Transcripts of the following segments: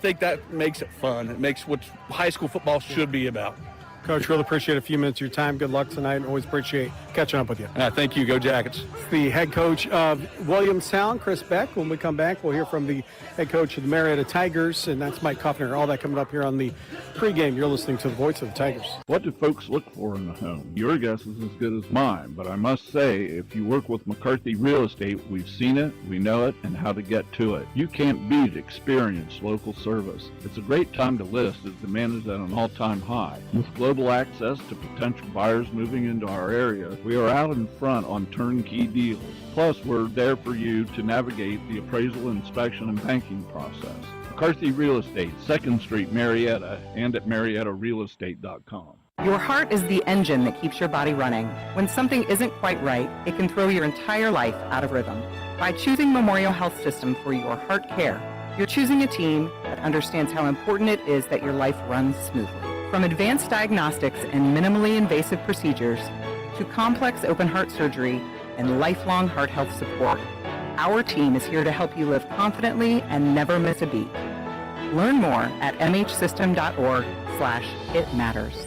think that makes it fun. It makes what high school football should be about. Coach, really appreciate a few minutes of your time. Good luck tonight. Always appreciate catching up with you. Thank you. Go Jackets. It's the head coach of Williamstown, Chris Beck. When we come back, we'll hear from the head coach of the Marietta Tigers, and that's Mike Kuffner. All that coming up here on the pregame. You're listening to the voice of the Tigers. What do folks look for in a home? Your guess is as good as mine, but I must say, if you work with McCarthy Real Estate, we've seen it, we know it, and how to get to it. You can't beat experienced local service. It's a great time to list as demand is at an all-time high. With global access to potential buyers moving into our area, we are out in front on turnkey deals. Plus, we're there for you to navigate the appraisal, inspection, and banking process. McCarthy Real Estate, 2nd Street, Marietta, and at mariettarealestate.com. Your heart is the engine that keeps your body running. When something isn't quite right, it can throw your entire life out of rhythm. By choosing Memorial Health System for your heart care, you're choosing a team that understands how important it is that your life runs smoothly. From advanced diagnostics and minimally invasive procedures to complex open heart surgery and lifelong heart health support, our team is here to help you live confidently and never miss a beat. Learn more at mhsystem.org/itmatters.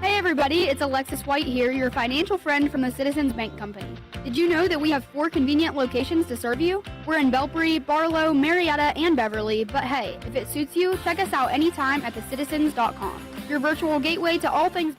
Hey everybody, it's Alexis White here, your financial friend from the Citizens Bank Company. Did you know that we have 4 convenient locations to serve you? We're in Belpre, Barlow, Marietta, and Beverly, but hey, if it suits you, check us out anytime at thecitizens.com, your virtual gateway to all things.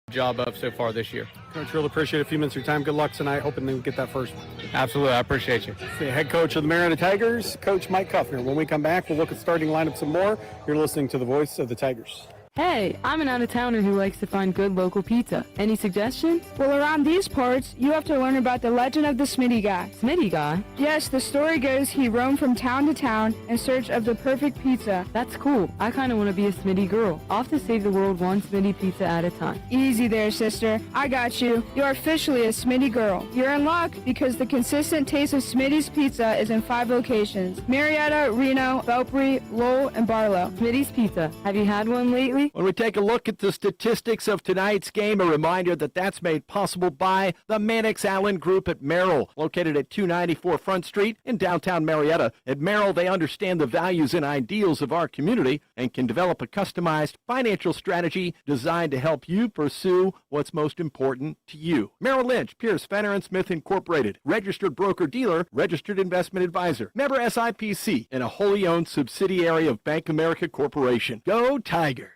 Job of so far this year. Coach, really appreciate a few minutes of your time. Good luck tonight. Hoping they get that first one. Absolutely. I appreciate you. It's the head coach of the Marietta Tigers, Coach Mike Kuffner. When we come back, we'll look at starting lineup some more. You're listening to the voice of the Tigers. Hey, I'm an out-of-towner who likes to find good local pizza. Any suggestions? Well, around these parts, you have to learn about the legend of the Smitty guy. Smitty guy? Yes, the story goes he roamed from town to town in search of the perfect pizza. That's cool. I kind of want to be a Smitty girl. I'll have to save the world one Smitty pizza at a time. Easy there, sister. I got you. You're officially a Smitty girl. You're in luck because the consistent taste of Smitty's pizza is in 5 locations: Marietta, Reno, Belpre, Lowell, and Barlow. Smitty's Pizza. Have you had one lately? When we take a look at the statistics of tonight's game, a reminder that that's made possible by the Mannix Allen Group at Merrill, located at 294 Front Street in downtown Marietta. At Merrill, they understand the values and ideals of our community and can develop a customized financial strategy designed to help you pursue what's most important to you. Merrill Lynch, Pierce, Fenner & Smith Incorporated, registered broker-dealer, registered investment advisor, member SIPC, and a wholly owned subsidiary of Bank America Corporation. Go Tigers!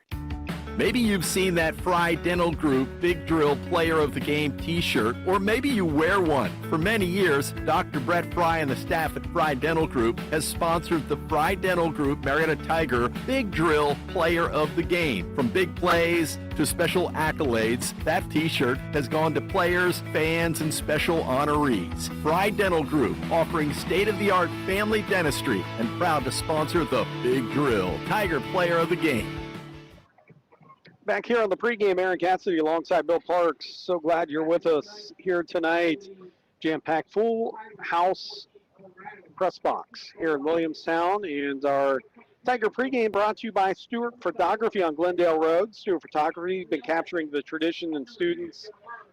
Maybe you've seen that Fry Dental Group Big Drill Player of the Game t-shirt, or maybe you wear one. For many years, Dr. Brett Fry and the staff at Fry Dental Group has sponsored the Fry Dental Group Marietta Tiger Big Drill Player of the Game. From big plays to special accolades, that t-shirt has gone to players, fans, and special honorees. Fry Dental Group, offering state-of-the-art family dentistry and proud to sponsor the Big Drill Tiger Player of the Game. Back here on the pregame, Aaron Cassidy alongside Bill Parks. So glad you're with us here tonight. Jam-packed full house press box here in Williamstown, and our Tiger pregame brought to you by Stewart Photography on Glendale Road. Stewart Photography has been capturing the tradition and students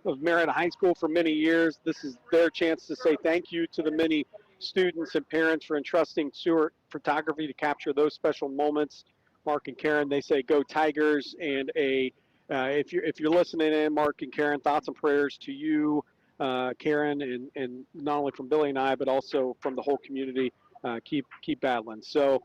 of Marietta High School for many years. This is their chance to say thank you to the many students and parents for entrusting Stewart Photography to capture those special moments. Mark and Karen, they say go Tigers, and if you're listening in, Mark and Karen, thoughts and prayers to you, Karen, and not only from Billy and I, but also from the whole community. Keep battling. So,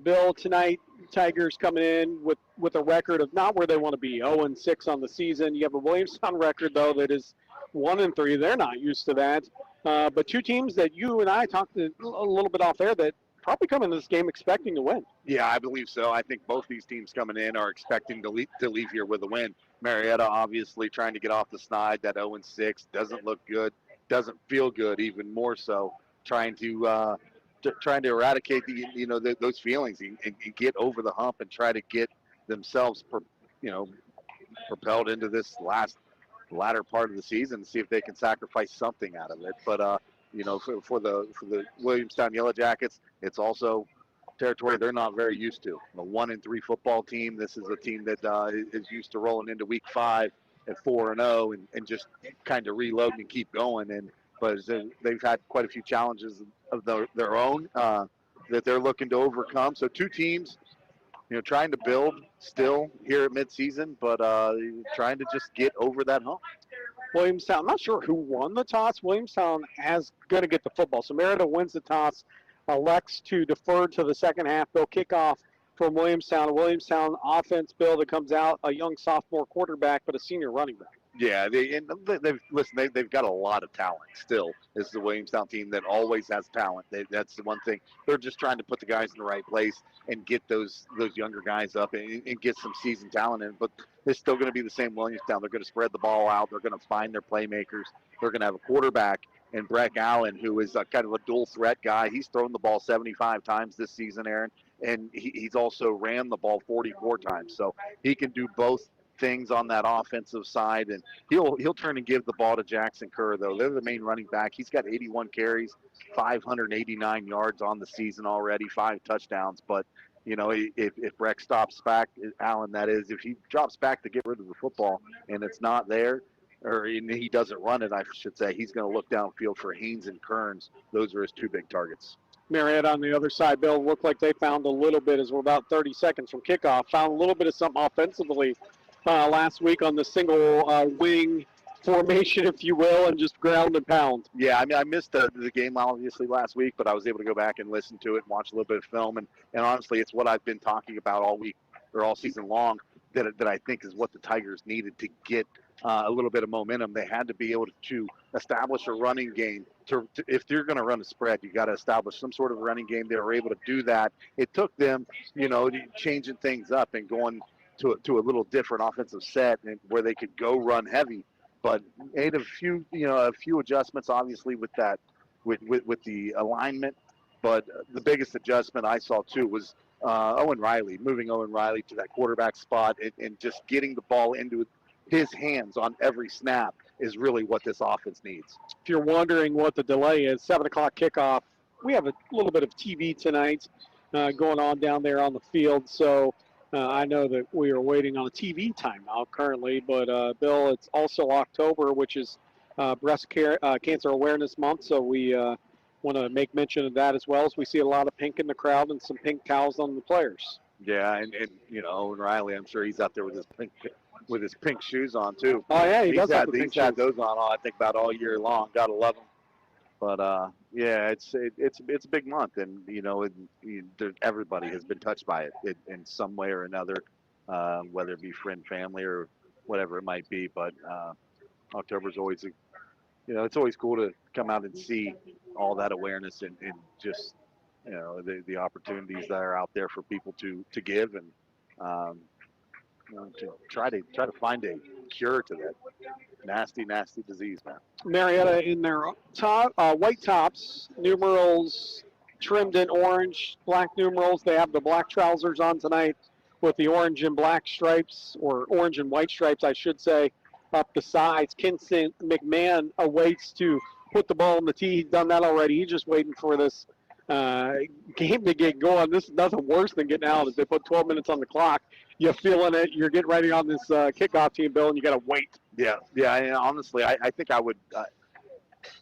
Bill, tonight Tigers coming in with a record of not where they want to be, 0-6 on the season. You have a Williamstown record though that is 1-3. They're not used to that. But two teams that you and I talked a little bit off air that probably come into this game expecting to win. Yeah, I believe so. I think both these teams coming in are expecting to leave here with a win. Marietta obviously trying to get off the snide. That 0-6 doesn't look good, doesn't feel good, even more so. Trying to eradicate those feelings and get over the hump and try to get themselves propelled into this latter part of the season and see if they can sacrifice something out of it. But for the Williamstown Yellowjackets, it's also territory they're not very used to. A 1-3 football team. This is a team that is used to rolling into week 5 at 4-0 and just kind of reloading and keep going. But they've had quite a few challenges of their own that they're looking to overcome. So two teams, trying to build still here at midseason, but trying to just get over that hump. Williamstown, I'm not sure who won the toss. Williamstown has going to get the football. So Marietta wins the toss, elects to defer to the second half. They'll kick off from Williamstown. A Williamstown offense, Bill, that comes out, a young sophomore quarterback, but a senior running back. Yeah, they've got a lot of talent still. This is the Williamstown team that always has talent. That's the one thing. They're just trying to put the guys in the right place and get those younger guys up and get some seasoned talent in. But it's still going to be the same Williamstown. They're going to spread the ball out. They're going to find their playmakers. They're going to have a quarterback and Breck Allen, who is kind of a dual threat guy. He's thrown the ball 75 times this season, Aaron, and he's also ran the ball 44 times. So he can do both things on that offensive side, and he'll turn and give the ball to Jackson Kerr, though. They're the main running back. He's got 81 carries, 589 yards on the season already, 5 touchdowns. But if Breck stops back, Allen, that is, if he drops back to get rid of the football and it's not there, or he doesn't run it, I should say, he's going to look downfield for Haynes and Kearns. Those are his 2 big targets. Marietta on the other side, Bill, looked like they found a little bit, as we're about 30 seconds from kickoff, found a little bit of something offensively last week on the single wing formation, if you will, and just ground and pound. Yeah, I mean, I missed the game obviously last week, but I was able to go back and listen to it and watch a little bit of film. And honestly, it's what I've been talking about all week or all season long that I think is what the Tigers needed to get a little bit of momentum. They had to be able to establish a running game. If you're going to run a spread, you got to establish some sort of running game. They were able to do that. It took them, changing things up and going to a little different offensive set and where they could go run heavy, but made a few adjustments, obviously, with that, with the alignment. But the biggest adjustment I saw too was moving Owen Riley to that quarterback spot and just getting the ball into his hands on every snap is really what this offense needs. If you're wondering what the delay is, 7 o'clock kickoff. We have a little bit of TV tonight going on down there on the field, so I know that we are waiting on a TV timeout currently, but Bill, it's also October, which is Breast Cancer Awareness Month, so we want to make mention of that as well, as we see a lot of pink in the crowd and some pink towels on the players. Yeah, and Owen Riley, I'm sure he's out there with his pink shoes on too. Oh yeah, he's had those on I think about all year long. Gotta love them. But yeah, it's a big month, and everybody has been touched by it in some way or another. whether it be friend, family, or whatever it might be. But October's always, it's always cool to come out and see all that awareness and just, the opportunities that are out there for people to give and to try to find a cure to that nasty disease, man. Marietta in their top white tops, numerals trimmed in orange, black numerals. They have the black trousers on tonight with the orange and black stripes, or orange and white stripes, I should say, up the sides. Kinston McMahon awaits to put the ball in the tee. He's done that already. He's just waiting for this game to get going. This is nothing worse than getting out. As they put 12 minutes on the clock, you're feeling it. You're getting ready on this kickoff team, Bill, and you got to wait. Yeah. And honestly, I think I would,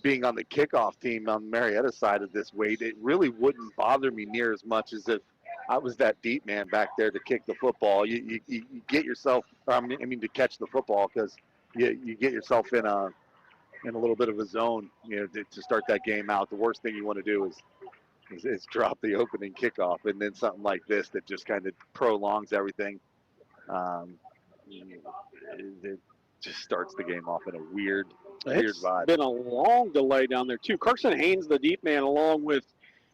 being on the kickoff team on Marietta's side of this weight, it really wouldn't bother me near as much as if I was that deep man back there to kick the football. You get yourself, to catch the football, because you get yourself in a little bit of a zone, to start that game out. The worst thing you want to do is drop the opening kickoff, and then something like this that just kind of prolongs everything. It just starts the game off in a weird vibe. It's been a long delay down there, too. Carson Haynes, the deep man, along with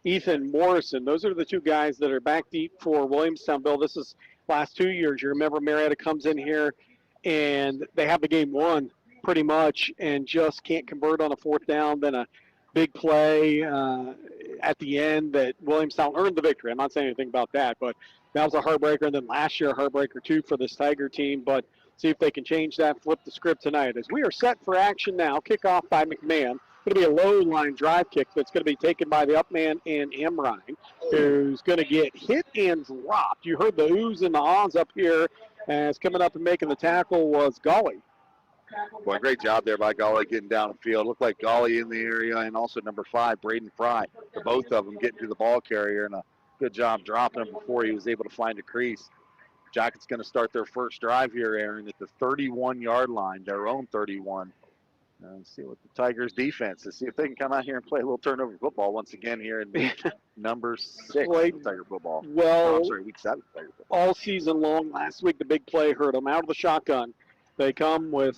Ethan Morrison. Those are the two guys that are back deep for Williamstown. Bill, this is last 2 years. You remember Marietta comes in here, and they have the game won pretty much and just can't convert on a fourth down. Then a big play at the end that Williamstown earned the victory. I'm not saying anything about that, but that was a heartbreaker. And then last year, a heartbreaker, too, for this Tiger team. But see if they can change that, flip the script tonight. As we are set for action now, kickoff by McMahon. Going to be a low line drive kick that's going to be taken by the upman and Emrine, who's going to get hit and dropped. You heard the oohs and the ahs up here as coming up and making the tackle was Golly. Boy, great job there by Golly getting down the field. Looked like Golly in the area, and also number 5, Braden Fry. The both of them getting to the ball carrier, and a good job dropping him before he was able to find a crease. Jackets going to start their first drive here, Aaron, at the 31-yard line, their own 31. And see what the Tigers defense is. See if they can come out here and play a little turnover football once again here in number 6 Tiger football. Well, week 7 Tiger football. All season long, last week the big play hurt them out of the shotgun. They come with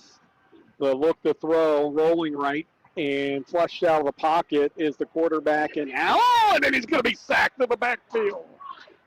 the look to throw, rolling right, and flushed out of the pocket is the quarterback, and Allen, and he's going to be sacked in the backfield.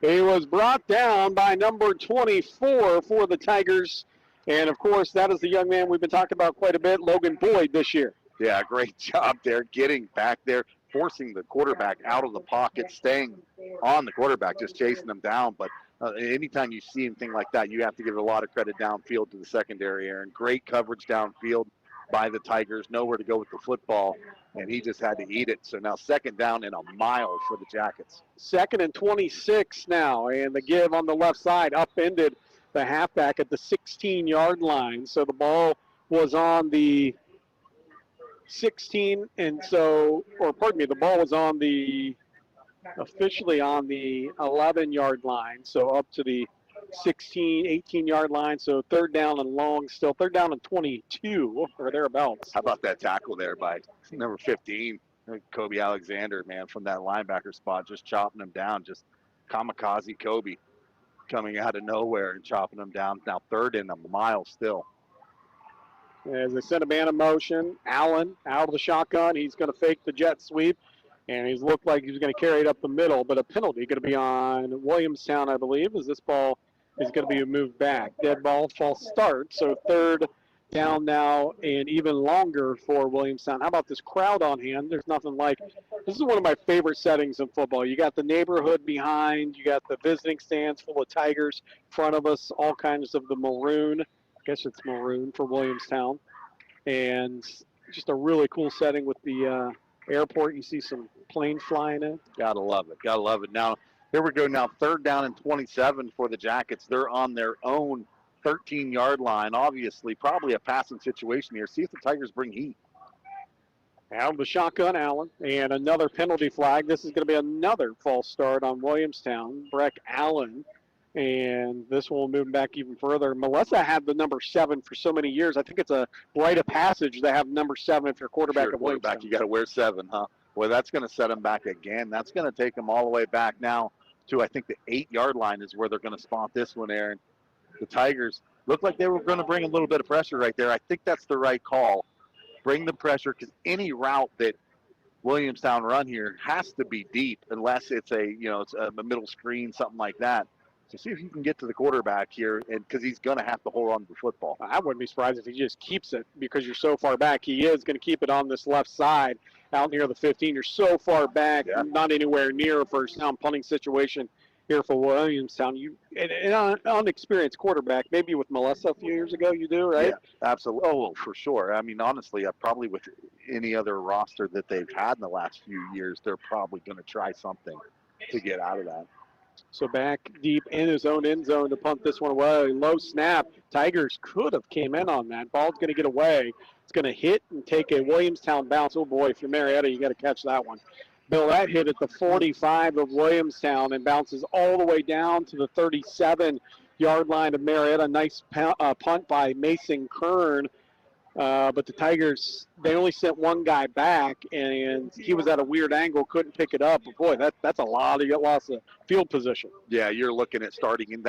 He was brought down by number 24 for the Tigers. And, of course, that is the young man we've been talking about quite a bit, Logan Boyd, this year. Yeah, great job there, getting back there, forcing the quarterback out of the pocket, staying on the quarterback, just chasing him down. But anytime you see anything like that, you have to give a lot of credit downfield to the secondary, Aaron. Great coverage downfield by the Tigers, nowhere to go with the football, and he just had to eat it. So now 2nd down and a mile for the Jackets. 2nd and 26 now, and the give on the left side upended the halfback at the 16-yard line. So the ball was on the 16, and so, or pardon me, the ball was on the, officially on the 11-yard line. So up to the 16, 18-yard line. So 3rd down and long still. 3rd down and 22 or thereabouts. How about that tackle there by number 15, Kobe Alexander, man, from that linebacker spot, just chopping him down, just kamikaze Kobe coming out of nowhere and chopping him down. Now 3rd and a mile still. As they send a man in motion, Allen out of the shotgun. He's going to fake the jet sweep, and he's looked like he's going to carry it up the middle, but a penalty going to be on Williamstown, I believe, as this ball is going to be moved back. Dead ball, false start, so 3rd down now and even longer for Williamstown. How about this crowd on hand? There's nothing like, this is one of my favorite settings in football. You got the neighborhood behind, you got the visiting stands full of Tigers in front of us, all kinds of the maroon. I guess it's maroon for Williamstown. And just a really cool setting with the airport. You see some planes flying in. Gotta love it. Gotta love it. Now, here we go now, 3rd down and 27 for the Jackets. They're on their own 13-yard line. Obviously, probably a passing situation here. See if the Tigers bring heat. Out of the shotgun, Allen, and another penalty flag. This is going to be another false start on Williamstown. Breck Allen, and this will move back even further. Melissa had the number 7 for so many years. I think it's a rite of passage to have number 7 if you're quarterback at Williamstown. You got to wear 7, huh? Well, that's going to set them back again. That's going to take them all the way back now to, I think, the 8-yard line is where they're going to spot this one, Aaron. the Tigers looked like they were going to bring a little bit of pressure right there. I think that's the right call. Bring the pressure, because any route that Williamstown run here has to be deep, unless it's it's a middle screen, something like that. So see if you can get to the quarterback here, and because he's going to have to hold on to the football. I wouldn't be surprised if he just keeps it, because you're so far back. He is going to keep it on this left side out near the 15. You're so far back, not anywhere near a first down punting situation here for Williamstown. An unexperienced quarterback, maybe with Melissa a few years ago, you do, right? Yeah, absolutely. Oh, for sure. I mean, honestly, probably with any other roster that they've had in the last few years, they're probably going to try something to get out of that. So back deep in his own end zone to punt this one away. Low snap. Tigers could have came in on that. Ball's going to get away. It's going to hit and take a Williamstown bounce. Oh, boy, if you're Marietta, you got to catch that one. Bill, that hit at the 45 of Williamstown and bounces all the way down to the 37-yard line of Marietta. Nice punt by Mason Kern. But the Tigers, they only sent one guy back, and he was at a weird angle, couldn't pick it up. But, boy, that's a lot of loss of field position. Yeah, you're looking at starting in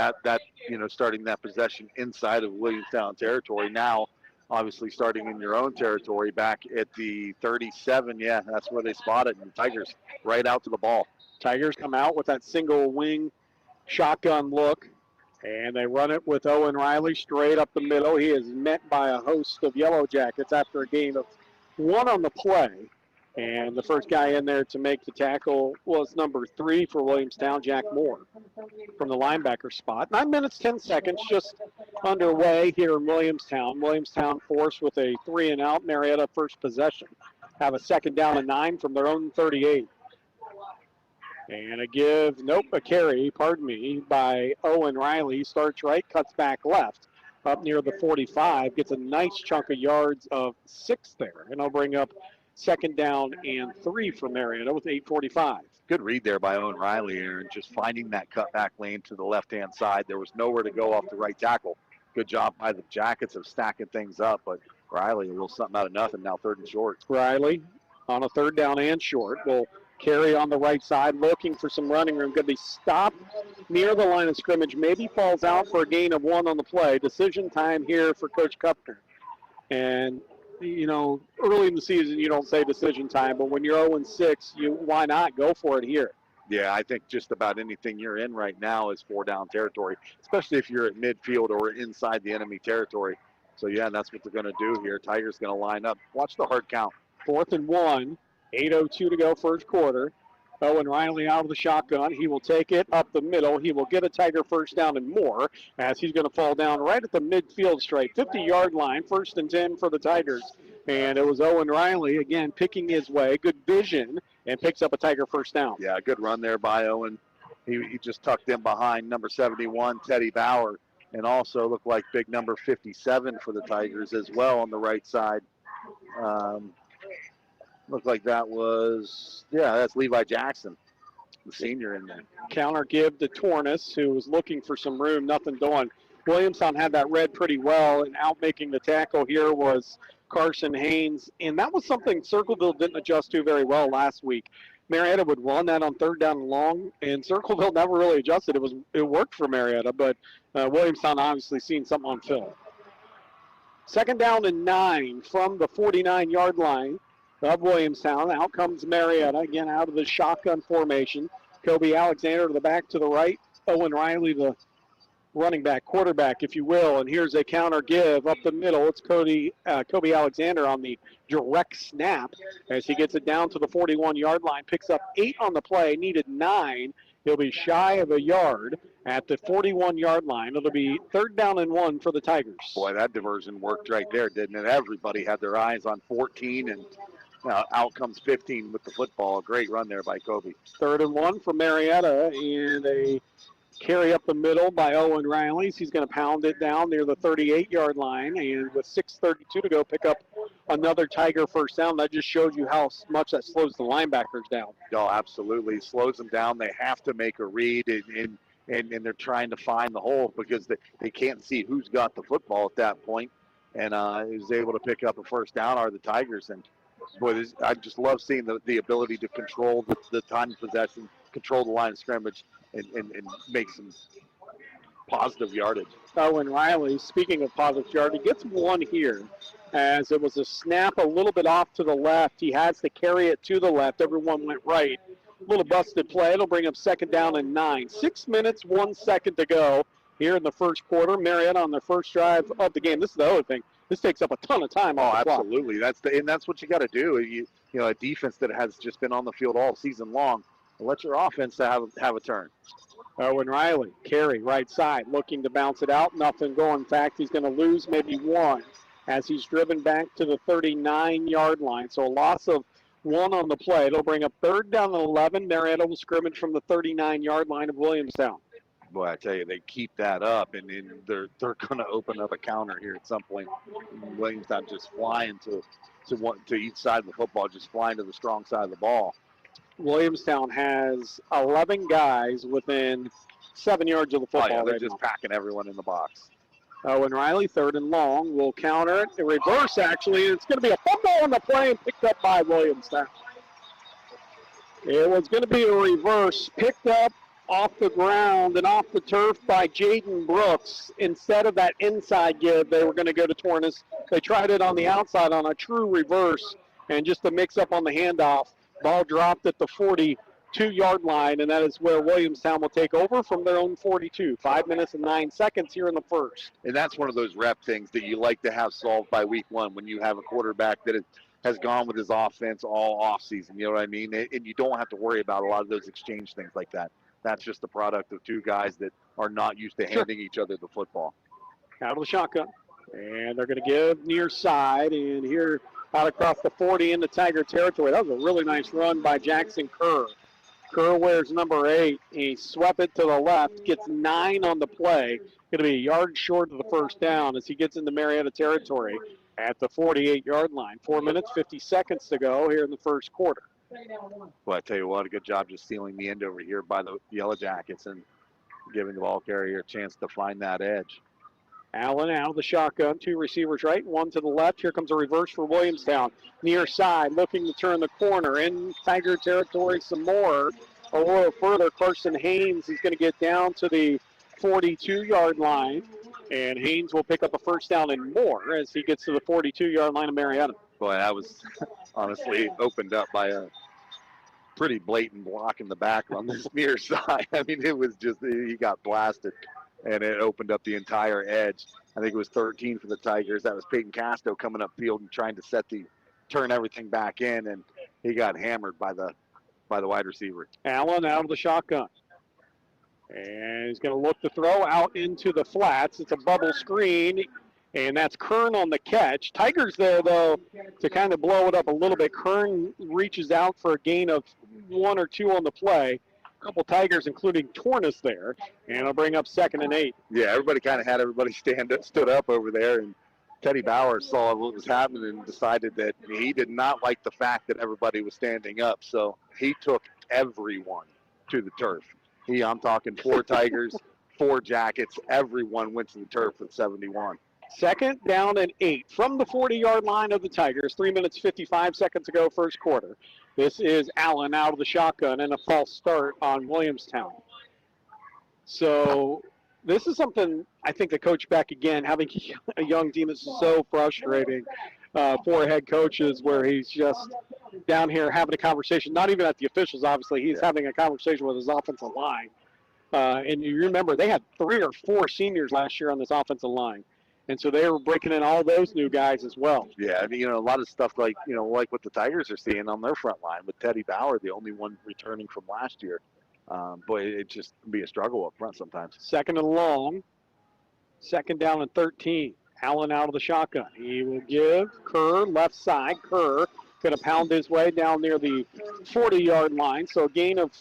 starting that possession inside of Williamstown territory. Now, obviously, starting in your own territory back at the 37, that's where they spot it. And the Tigers right out to the ball. Tigers come out with that single wing shotgun look. And they run it with Owen Riley straight up the middle. He is met by a host of Yellowjackets after a gain of 1 on the play. And the first guy in there to make the tackle was number 3 for Williamstown, Jack Moore, from the linebacker spot. 9 minutes, 10 seconds just underway here in Williamstown. Williamstown forced with a 3-and-out. Marietta first possession. Have a 2nd down and 9 from their own 38. And a carry, by Owen Riley. Starts right, cuts back left, up near the 45. Gets a nice chunk of yards of 6 there. And I'll bring up 2nd down and 3 for Marietta with 8:45. Good read there by Owen Riley, Aaron, just finding that cutback lane to the left-hand side. There was nowhere to go off the right tackle. Good job by the Jackets of stacking things up, but Riley, a little something out of nothing, now 3rd and short. Riley on a 3rd down and short will carry on the right side, looking for some running room. Going to be stopped near the line of scrimmage. Maybe falls out for a gain of 1 on the play. Decision time here for Coach Kupner. And, early in the season, you don't say decision time, but when you're 0-6, why not go for it here? Yeah, I think just about anything you're in right now is 4-down territory, especially if you're at midfield or inside the enemy territory. So, that's what they're going to do here. Tigers going to line up. Watch the hard count. 4th and 1. 8:02 to go first quarter. Owen Riley out of the shotgun. He will take it up the middle. He will get a Tiger first down and more, as he's going to fall down right at the midfield stripe. 50-yard line, 1st and 10 for the Tigers. And it was Owen Riley, again, picking his way. Good vision, and picks up a Tiger first down. Yeah, good run there by Owen. He just tucked in behind number 71, Teddy Bauer, and also looked like big number 57 for the Tigers as well on the right side. Looked like that was, that's Levi Jackson, the senior in there. Counter give to Tornes, who was looking for some room, nothing doing. Williamstown had that read pretty well, and out making the tackle here was Carson Haynes, and that was something Circleville didn't adjust to very well last week. Marietta would run that on 3rd down and long, and Circleville never really adjusted. It worked for Marietta, but Williamstown obviously seen something on film. 2nd down and 9 from the 49-yard line of Williamstown. Out comes Marietta, again out of the shotgun formation. Kobe Alexander to the back to the right. Owen Riley, the running back, quarterback, if you will. And here's a counter give up the middle. It's Kobe Alexander on the direct snap as he gets it down to the 41-yard line. Picks up 8 on the play, needed 9. He'll be shy of a yard at the 41-yard line. It'll be 3rd down and 1 for the Tigers. Boy, that diversion worked right there, didn't it? Everybody had their eyes on 14, and out comes 15 with the football. A great run there by Kobe. 3rd and 1 for Marietta, and a carry up the middle by Owen Riley. He's going to pound it down near the 38-yard line, and with 6:32 to go, pick up another Tiger first down. That just shows you how much that slows the linebackers down. No, absolutely. Slows them down. They have to make a read, and they're trying to find the hole because they can't see who's got the football at that point. And is able to pick up a first down are the Tigers. And boy, I just love seeing the ability to control the time of possession, control the line of scrimmage, and make some positive yardage. Owen Riley, speaking of positive yardage, gets one here as it was a snap a little bit off to the left. He has to carry it to the left. Everyone went right. Little busted play. It'll bring up 2nd down and 9. 6 minutes, 1 second to go here in the first quarter. Marietta on their first drive of the game. This is the other thing. This takes up a ton of time off the clock. Absolutely. That's what you got to do. You know, a defense that has just been on the field all season long, let your offense have a turn. Owen Riley, carry right side, looking to bounce it out. Nothing going. In fact, he's going to lose maybe one as he's driven back to the 39-yard line. So a loss of 1 on the play. It'll bring up 3rd down and 11. Marietta will scrimmage from the 39-yard line of Williamstown. Boy, I tell you, they keep that up, and they're going to open up a counter here at some point. Williamstown just flying to each side of the football, just flying to the strong side of the ball. Williamstown has 11 guys within 7 yards of the football. They're just packing everyone in the box. Owen Riley, 3rd and long, will counter it. In reverse, actually, it's going to be a fumble on the play and picked up by Williamstown. It was going to be a reverse, picked up off the ground and off the turf by Jaden Brooks. Instead of that inside give, they were going to go to Tornes. They tried it on the outside on a true reverse, and just a mix-up on the handoff. Ball dropped at the 42-yard line, and that is where Williamstown will take over from their own 42. 5 minutes and 9 seconds here in the first. And that's one of those rep things that you like to have solved by week 1 when you have a quarterback that has gone with his offense all offseason. You know what I mean? And you don't have to worry about a lot of those exchange things like that. That's just the product of two guys that are not used to handing each other the football. Out of the shotgun. And they're going to give near side. And here out across the 40 into Tiger territory. That was a really nice run by Jackson Kerr. Kerr wears number 8. He swept it to the left, gets 9 on the play. Going to be a yard short of the first down as he gets into Marietta territory at the 48-yard line. 4 minutes, 50 seconds to go here in the first quarter. Well, I tell you what, a good job just sealing the end over here by the Yellowjackets and giving the ball carrier a chance to find that edge. Allen out of the shotgun, 2 receivers right, 1 to the left. Here comes a reverse for Williamstown. Near side, looking to turn the corner. In Tiger territory some more. A little further, Carson Haynes is going to get down to the 42-yard line. And Haynes will pick up a first down and more as he gets to the 42-yard line of Marietta. Boy, that was honestly opened up by a pretty blatant block in the back on this near side. I mean, it was just, he got blasted, and it opened up the entire edge. I think it was 13 for the Tigers. That was Peyton Casto coming up field and trying to turn everything back in, and he got hammered by the wide receiver. Allen out of the shotgun. And he's going to look to throw out into the flats. It's a bubble screen, and that's Kern on the catch. Tigers there, though, to kind of blow it up a little bit. Kern reaches out for a gain of 1 or 2 on the play. A couple Tigers, including Tornes there, and it'll bring up 2nd and 8. Yeah, everybody kind of had everybody stood up over there, and Teddy Bauer saw what was happening and decided that he did not like the fact that everybody was standing up, so he took everyone to the turf. I'm talking 4 Tigers, 4 Jackets. Everyone went to the turf with 71. 2nd down and 8 from the 40-yard line of the Tigers. 3 minutes, 55 seconds to go, first quarter. This is Allen out of the shotgun and a false start on Williamstown. So this is something I think that Coach Beck, again, having a young team is so frustrating for head coaches, where he's just down here having a conversation, not even at the officials, obviously. He's having a conversation with his offensive line. And you remember they had 3 or 4 seniors last year on this offensive line. And so they were breaking in all those new guys as well. Yeah, I mean, a lot of stuff like what the Tigers are seeing on their front line with Teddy Bauer, the only one returning from last year. Boy, it just can be a struggle up front sometimes. 2nd and long. 2nd down and 13. Allen out of the shotgun. He will give Kerr left side. Kerr going to pound his way down near the 40-yard line. So a gain of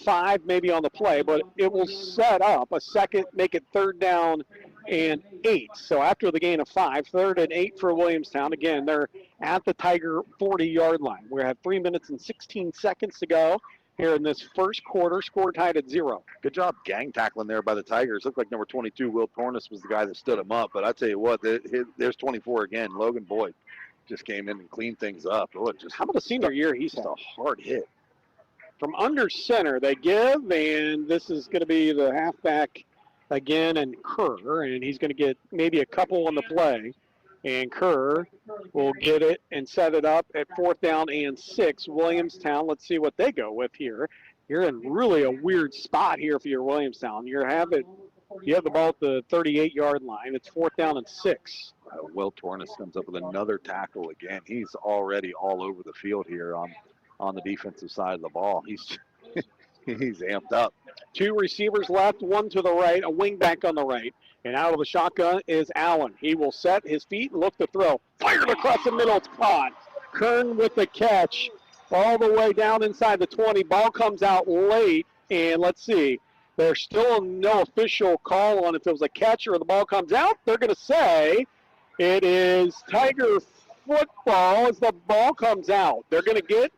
5 maybe on the play, but it will set up a second, make it 3rd down and 8. So after the gain of 5, 3rd and 8 for Williamstown. Again, they're at the Tiger 40-yard line. We have 3 minutes and 16 seconds to go here in this first quarter. Score tied at 0. Good job gang tackling there by the Tigers. Looked like number 22, Will Tornes, was the guy that stood him up. But I tell you what, there's 24 again. Logan Boyd just came in and cleaned things up. How about a senior year he's had? A hard hit. From under center, they give, and this is going to be the halfback again, and Kerr, and he's going to get maybe a couple on the play. And Kerr will get it and set it up at 4th down and 6. Williamstown, let's see what they go with here. You're in really a weird spot here for your Williamstown. You have the ball at the 38-yard line. It's 4th down and 6. Will Tornes comes up with another tackle again. He's already all over the field here on the defensive side of the ball. He's amped up. 2 receivers left, 1 to the right, a wing back on the right. And out of the shotgun is Allen. He will set his feet and look to throw. Fired across the middle. It's caught. Kern with the catch all the way down inside the 20. Ball comes out late. And let's see. There's still no official call on if it was a catch or the ball comes out. They're going to say it is Tiger football as the ball comes out. They're going to get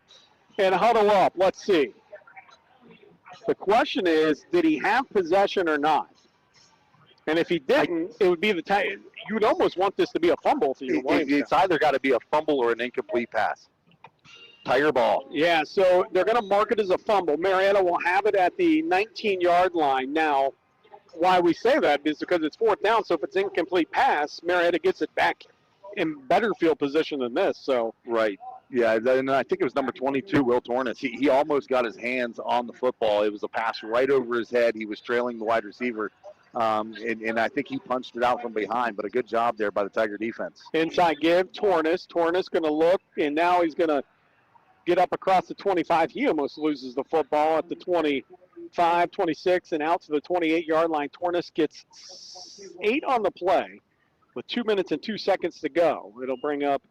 and huddle up. Let's see. The question is, did he have possession or not? And if he didn't, it would be the Tiger. You would almost want this to be a fumble for you. It's either got to be a fumble or an incomplete pass. Tiger ball. Yeah, so they're going to mark it as a fumble. Marietta will have it at the 19-yard line. Now, why we say that is because it's 4th down, so if it's incomplete pass, Marietta gets it back in better field position than this. So right. Yeah, and I think it was number 22, Will Tornes. He almost got his hands on the football. It was a pass right over his head. He was trailing the wide receiver. And I think he punched it out from behind, but a good job there by the Tiger defense. Inside give, Tornes. Tornes going to look, and now he's going to get up across the 25. He almost loses the football at the 25, 26, and out to the 28-yard line. Tornes gets 8 on the play with 2 minutes and 2 seconds to go. It'll bring up,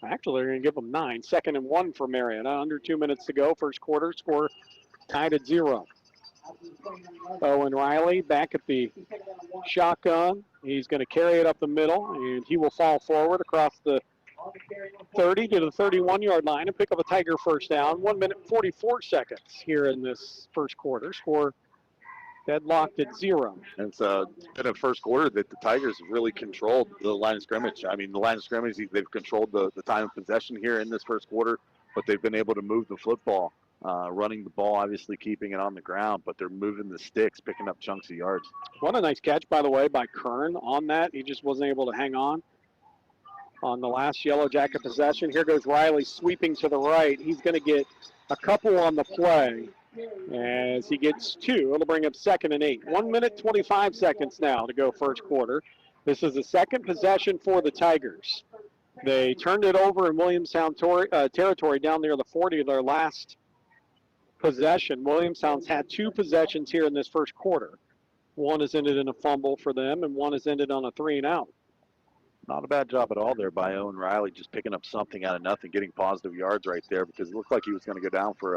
actually, they're going to give them 9. 2nd and 1 for Marietta. Under 2 minutes to go. First quarter, score tied at 0. Owen Riley back at the shotgun. He's going to carry it up the middle, and he will fall forward across the 30 to the 31-yard line and pick up a Tiger first down. 1 minute 44 seconds here in this first quarter. Score deadlocked at 0. And it's been a first quarter that the Tigers have really controlled the line of scrimmage. I mean, the line of scrimmage, they've controlled the time of possession here in this first quarter, but they've been able to move the football. Running the ball, obviously keeping it on the ground, but they're moving the sticks, picking up chunks of yards. What a nice catch, by the way, by Kern on that. He just wasn't able to hang on the last Yellow Jacket possession. Here goes Riley sweeping to the right. He's going to get a couple on the play as he gets 2. It'll bring up 2nd and 8. 1 minute, 25 seconds now to go first quarter. This is the second possession for the Tigers. They turned it over in Williamstown territory down near the 40 of their last possession. Williamstown's had 2 possessions here in this first quarter. One has ended in a fumble for them, and one has ended on a 3-and-out. Not a bad job at all there by Owen Riley, just picking up something out of nothing, getting positive yards right there because it looked like he was going to go down for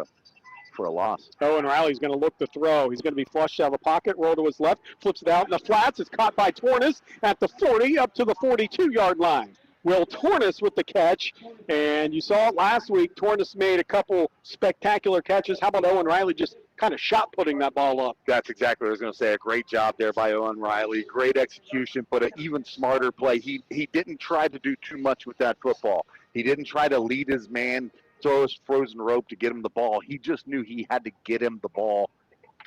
a loss. Owen Riley's going to look to throw. He's going to be flushed out of the pocket, roll to his left, flips it out in the flats. It's caught by Tornes at the 40 up to the 42-yard line. Will Tornes with the catch, and you saw it last week. Tornes made a couple spectacular catches. How about Owen Riley just kind of shot putting that ball up? That's exactly what I was going to say. A great job there by Owen Riley. Great execution, but an even smarter play. He didn't try to do too much with that football. He didn't try to lead his man, throw his frozen rope to get him the ball. He just knew he had to get him the ball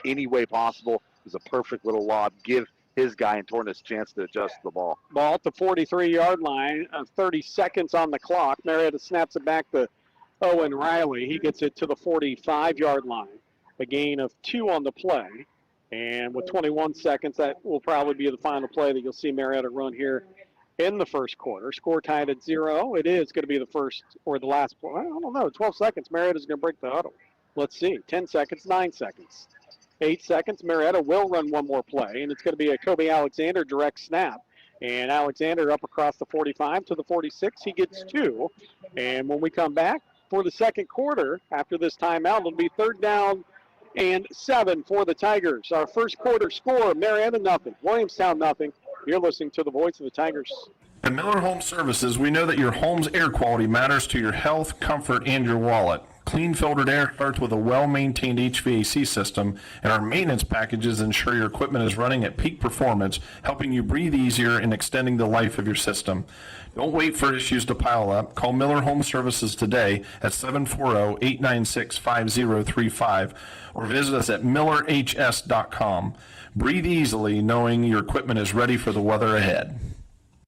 any way possible. It was a perfect little lob. Give his guy and Tornes a chance to adjust the ball. Ball at the 43-yard line, 30 seconds on the clock. Marietta snaps it back to Owen Riley. He gets it to the 45-yard line. A gain of 2 on the play. And with 21 seconds, that will probably be the final play that you'll see Marietta run here in the first quarter. Score tied at 0. It is going to be the first or the last play. I don't know. 12 seconds. Marietta's going to break the huddle. Let's see. 10 seconds, 9 seconds. 8 seconds, Marietta will run one more play, and it's going to be a Kobe Alexander direct snap. And Alexander up across the 45 to the 46. He gets 2. And when we come back for the second quarter, after this timeout, it'll be 3rd down and 7 for the Tigers. Our first quarter score, Marietta nothing, Williamstown nothing. You're listening to the voice of the Tigers. At Miller Home Services, we know that your home's air quality matters to your health, comfort, and your wallet. Clean filtered air starts with a well-maintained HVAC system, and our maintenance packages ensure your equipment is running at peak performance, helping you breathe easier and extending the life of your system. Don't wait for issues to pile up. Call Miller Home Services today at 740-896-5035 or visit us at millerhs.com. Breathe easily knowing your equipment is ready for the weather ahead.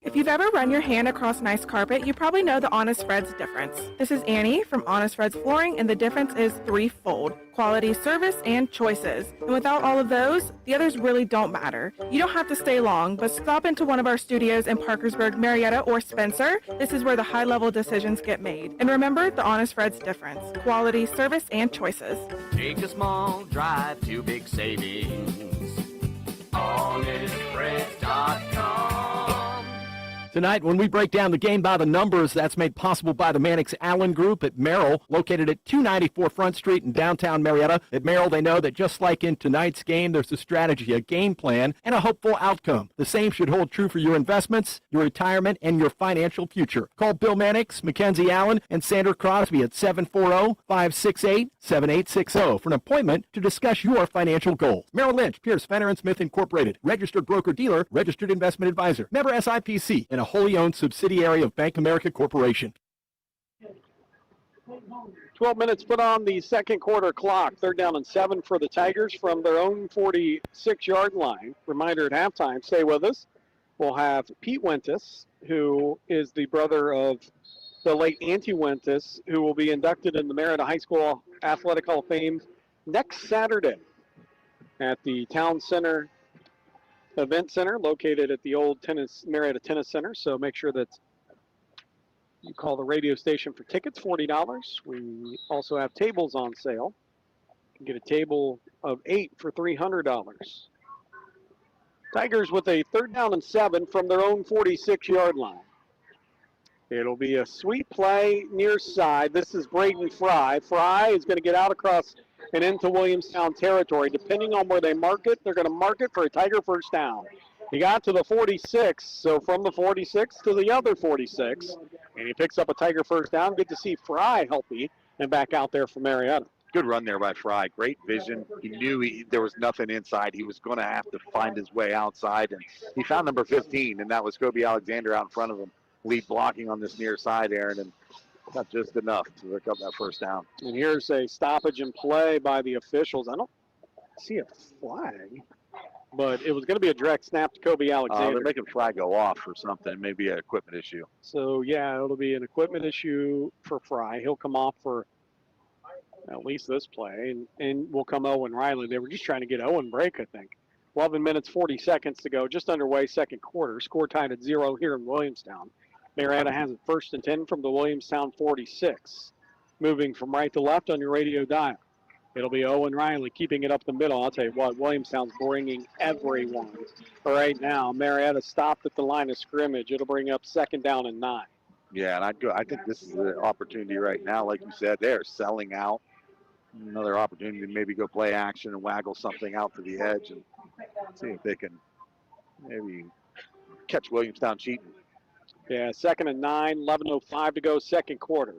If you've ever run your hand across nice carpet, you probably know the Honest Fred's difference. This is Annie from Honest Fred's Flooring, and the difference is threefold: quality, service, and choices. And without all of those, the others really don't matter. You don't have to stay long, but stop into one of our studios in Parkersburg, Marietta, or Spencer. This is where the high-level decisions get made. And remember the Honest Fred's difference: quality, service, and choices. Take a small drive to big savings. HonestFreds.com. Tonight, when we break down the game by the numbers, that's made possible by the Mannix Allen Group at Merrill, located at 294 Front Street in downtown Marietta. At Merrill, they know that just like in tonight's game, there's a strategy, a game plan, and a hopeful outcome. The same should hold true for your investments, your retirement, and your financial future. Call Bill Mannix, Mackenzie Allen, and Sandra Crosby at 740-568-7860 for an appointment to discuss your financial goals. Merrill Lynch, Pierce, Fenner & Smith Incorporated, registered broker-dealer, registered investment advisor, member SIPC, and a wholly owned subsidiary of Bank America Corporation. 12 minutes put on the second quarter clock. 3rd down and 7 for the Tigers from their own 46-yard line. Reminder at halftime, stay with us. We'll have Pete Wentis, who is the brother of the late Auntie Wentis, who will be inducted in the Marietta High School Athletic Hall of Fame next Saturday at the Town Center Event Center, located at the old Marietta Tennis Center. So make sure that you call the radio station for tickets, $40. We also have tables on sale. You can get a table of 8 for $300. Tigers with a 3rd down and 7 from their own 46-yard line. It'll be a sweep play near side. This is Braden Fry. Fry is going to get out across and into Williamstown territory. Depending on where they mark it, they're going to mark it for a Tiger first down. He got to the 46, so from the 46 to the other 46, and he picks up a Tiger first down. Good to see Fry healthy and back out there for Marietta. Good run there by Fry. Great vision. He knew there was nothing inside. He was going to have to find his way outside, and he found number 15, and that was Kobe Alexander out in front of him, lead blocking on this near side, Aaron, and not just enough to pick up that first down. And here's a stoppage and play by the officials. I don't see a flag, but it was going to be a direct snap to Kobe Alexander. They're making Fry go off or something, maybe an equipment issue. So, yeah, it'll be an equipment issue for Fry. He'll come off for at least this play, and will come Owen Riley. They were just trying to get Owen break, I think. 11 minutes, 40 seconds to go, just underway second quarter. Score tied at 0 here in Williamstown. Marietta has it 1st and 10 from the Williamstown 46. Moving from right to left on your radio dial. It'll be Owen Riley keeping it up the middle. I'll tell you what, Williamstown's bringing everyone. Right now, Marietta stopped at the line of scrimmage. It'll bring up 2nd down and 9. Yeah, and I think this is the opportunity right now. Like you said, they're selling out. Another opportunity to maybe go play action and waggle something out to the edge and see if they can maybe catch Williamstown cheating. Yeah, 2nd and 9, 11:05 to go, second quarter.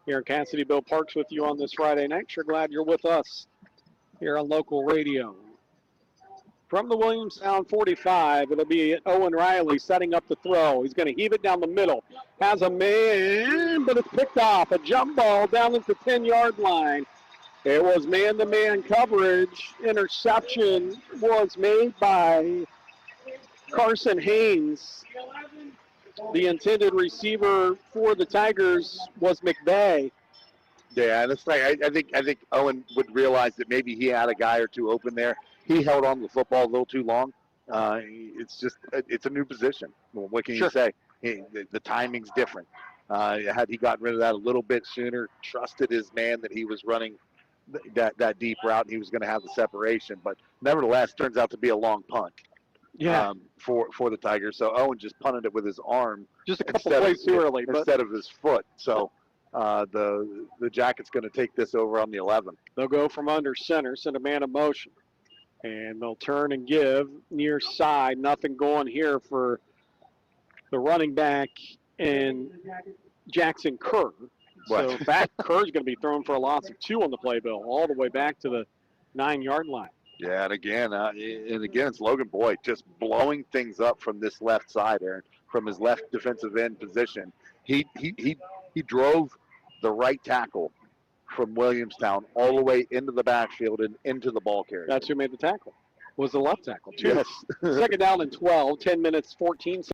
Here in Kansas City, Bill Parks with you on this Friday night. Sure glad you're with us here on local radio. From the Williamstown 45, it'll be Owen Riley setting up the throw. He's going to heave it down the middle. Has a man, but it's picked off. A jump ball down at the 10-yard line. It was man-to-man coverage. Interception was made by Carson Haynes. The intended receiver for the Tigers was McVeigh. Yeah, that's right. I think Owen would realize that maybe he had a guy or two open there. He held on to the football a little too long. It's a new position. Well, what can you say? The timing's different. Had he gotten rid of that a little bit sooner, trusted his man that he was running that deep route, and he was going to have the separation. But nevertheless, turns out to be a long punt. Yeah. For the Tigers. So Owen just punted it with his arm. Just a couple plays too early. Instead of his foot. So the Jackets going to take this over on the 11. They'll go from under center, send a man in motion. And they'll turn and give near side. Nothing going here for the running back and Jackson Kerr. So back Kerr's going to be thrown for a loss of 2 on the playbill, all the way back to the 9-yard line. Yeah, and again, it's Logan Boyd just blowing things up from this left side, Aaron, from his left defensive end position. He drove the right tackle from Williamstown all the way into the backfield and into the ball carrier. That's who made the tackle. Was the left tackle, too. Yes. Second down and 12, 10 minutes, 14 seconds.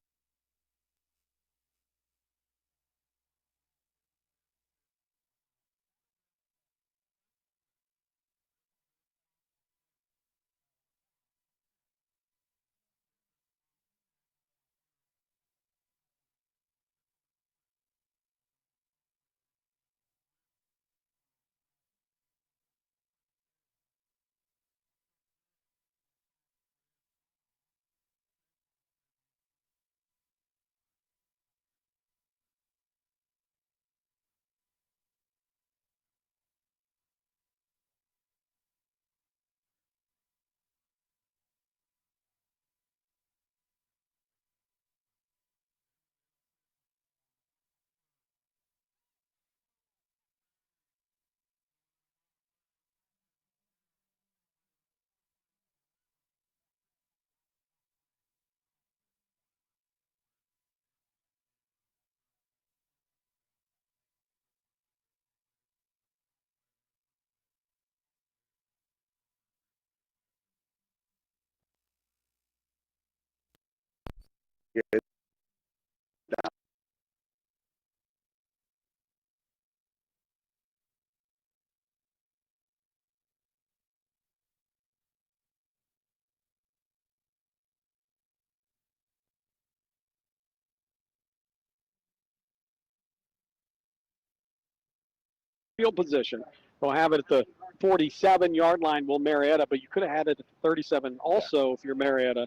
Field position. They'll have it at the 47-yard line, will Marietta, but you could have had it at the 37 also if you're Marietta.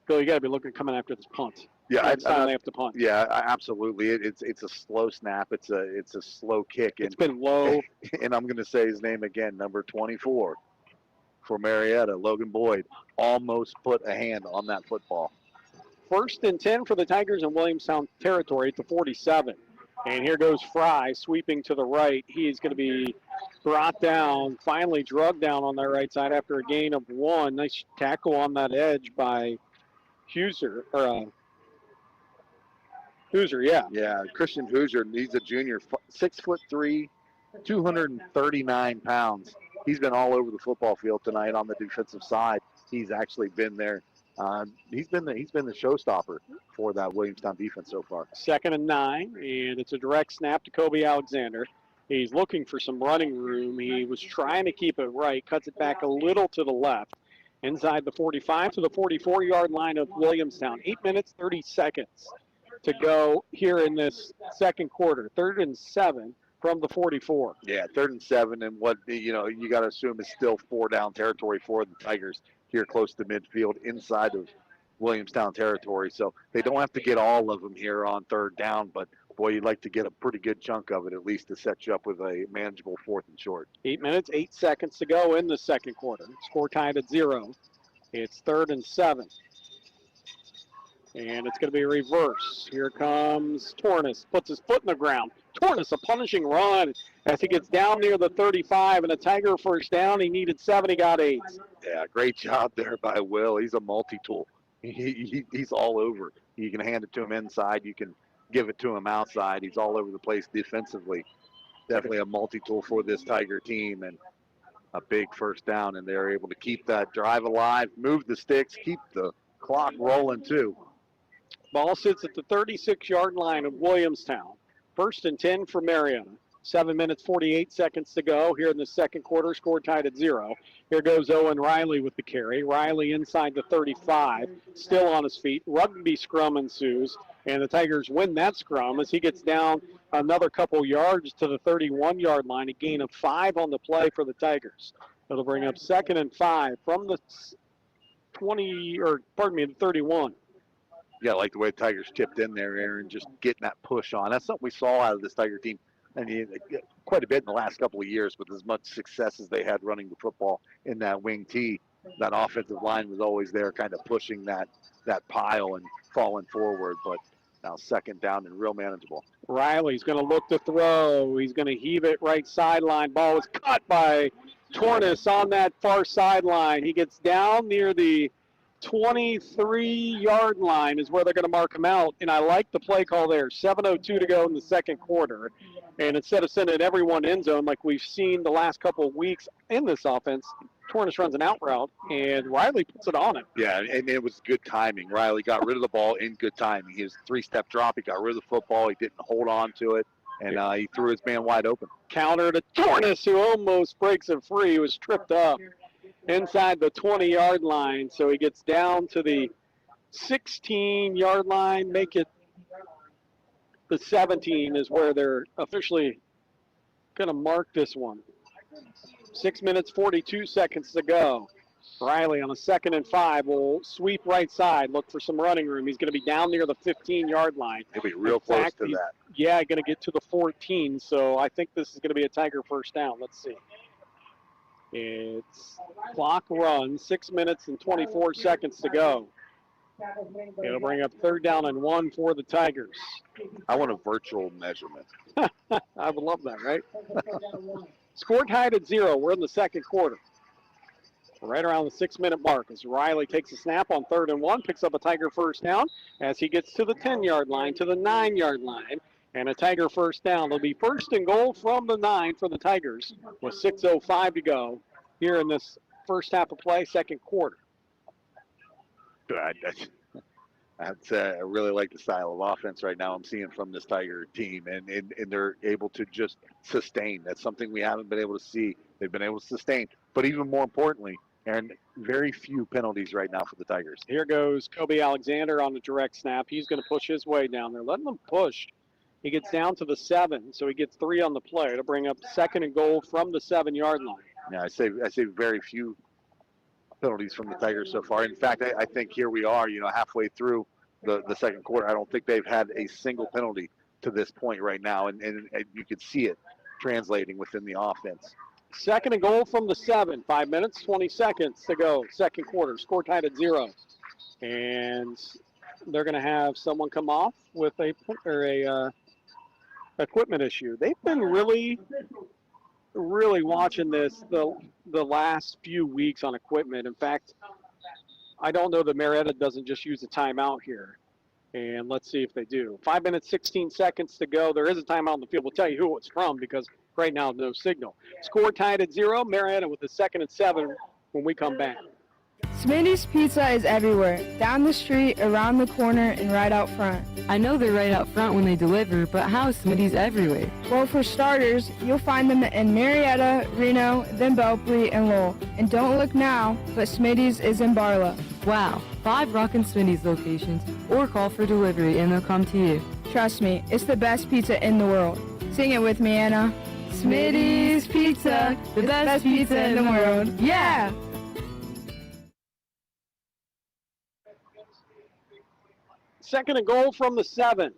Bill, you got to be looking coming after this punt. Yeah, they have to punt. Yeah, absolutely. It's a slow snap. It's a slow kick. It's been low. And I'm going to say his name again, number 24 for Marietta, Logan Boyd, almost put a hand on that football. 1st and 10 for the Tigers in Williamstown territory at the 47. And here goes Fry sweeping to the right. He is going to be brought down, finally drugged down on that right side after a gain of 1. Nice tackle on that edge by Hoosier, yeah. Yeah, Christian Hoosier, he's a junior, 6'3", 239 pounds. He's been all over the football field tonight on the defensive side. He's actually been there. He's been the showstopper for that Williamstown defense so far. 2nd and 9, and it's a direct snap to Kobe Alexander. He's looking for some running room. He was trying to keep it right, cuts it back a little to the left. Inside the 45 to the 44-yard line of Williamstown. 8 minutes, 30 seconds to go here in this second quarter. 3rd and 7 from the 44. Yeah, 3rd and 7, and what you got to assume is still 4-down territory for the Tigers here close to midfield inside of Williamstown territory. So they don't have to get all of them here on 3rd down, but boy, you'd like to get a pretty good chunk of it at least to set you up with a manageable 4th and short. 8 minutes, 8 seconds to go in the second quarter. Score tied at 0. It's 3rd and 7. And it's going to be a reverse. Here comes Tornes, puts his foot in the ground. Tornes, a punishing run as he gets down near the 35, and a Tiger first down. He needed 7, he got 8. Yeah, great job there by Will. He's a multi-tool. He's all over. You can hand it to him inside. You can give it to him outside. He's all over the place defensively. Definitely a multi-tool for this Tiger team, and a big first down, and they're able to keep that drive alive, move the sticks, keep the clock rolling too. Ball sits at the 36-yard line of Williamstown. 1st and 10 for Marietta. 7 minutes, 48 seconds to go here in the second quarter. Score tied at 0. Here goes Owen Riley with the carry. Riley inside the 35, still on his feet. Rugby scrum ensues, and the Tigers win that scrum as he gets down another couple yards to the 31-yard line. A gain of 5 on the play for the Tigers. It'll bring up 2nd and 5 from the 31. Yeah, I like the way the Tigers chipped in there, Aaron, just getting that push on. That's something we saw out of this Tiger team. I mean, quite a bit in the last couple of years, but as much success as they had running the football in that wing tee, that offensive line was always there kind of pushing that pile and falling forward. But now 2nd down and real manageable. Riley's going to look to throw. He's going to heave it right sideline. Ball was caught by Tornes on that far sideline. He gets down near the 23-yard line is where they're going to mark him out. And I like the play call there. 7:02 to go in the second quarter. And instead of sending everyone end zone like we've seen the last couple of weeks in this offense, Tornes runs an out route, and Riley puts it on him. Yeah, and it was good timing. Riley got rid of the ball in good timing. He was a three-step drop. He got rid of the football. He didn't hold on to it, and he threw his man wide open. Counter to Tornes, who almost breaks it free. He was tripped up inside the 20-yard line, so he gets down to the 16-yard line, make it the 17 is where they're officially going to mark this one. 6 minutes, 42 seconds to go. Riley on a 2nd and 5 will sweep right side, look for some running room. He's going to be down near the 15-yard line. He'll be real close to that. Yeah, going to get to the 14, so I think this is going to be a Tiger first down. Let's see. It's clock run, 6 minutes and 24 seconds to go. It'll bring up 3rd down and 1 for the Tigers. I want a virtual measurement. I would love that, right? Score tied at 0. We're in the second quarter. Right around the 6-minute mark as Riley takes a snap on 3rd and 1, picks up a Tiger first down as he gets to the 10-yard line, to the 9-yard line, and a Tiger first down. It'll be 1st and goal from the 9 for the Tigers with 6:05 to go here in this first half of play, second quarter. I'd say I really like the style of offense right now I'm seeing from this Tiger team, and they're able to just sustain. That's something we haven't been able to see. They've been able to sustain, but even more importantly, and very few penalties right now for the Tigers. Here goes Kobe Alexander on the direct snap. He's going to push his way down there. Letting them push. He gets down to the 7, so he gets 3 on the play to bring up 2nd and goal from the 7-yard line. Yeah, I say very few penalties from the Tigers so far. In fact, I think here we are, halfway through the second quarter. I don't think they've had a single penalty to this point right now, and you could see it translating within the offense. 2nd and goal from the 7. 5 minutes, 20 seconds to go. Second quarter. Score tied at 0. And they're going to have someone come off with a equipment issue. They've been really watching this the last few weeks on equipment. In fact, I don't know that Marietta doesn't just use a timeout here. And let's see if they do. 5 minutes, 16 seconds to go. There is a timeout on the field. We'll tell you who it's from because right now no signal. Score tied at 0. Marietta with the 2nd and 7 when we come back. Smitty's Pizza is everywhere. Down the street, around the corner, and right out front. I know they're right out front when they deliver, but how is Smitty's everywhere? Well, for starters, you'll find them in Marietta, Reno, then Belpre, and Lowell. And don't look now, but Smitty's is in Barlow. Wow, 5 rockin' Smitty's locations, or call for delivery and they'll come to you. Trust me, it's the best pizza in the world. Sing it with me, Anna. Smitty's Pizza, the best pizza in the world. Yeah! Second and goal from the 7.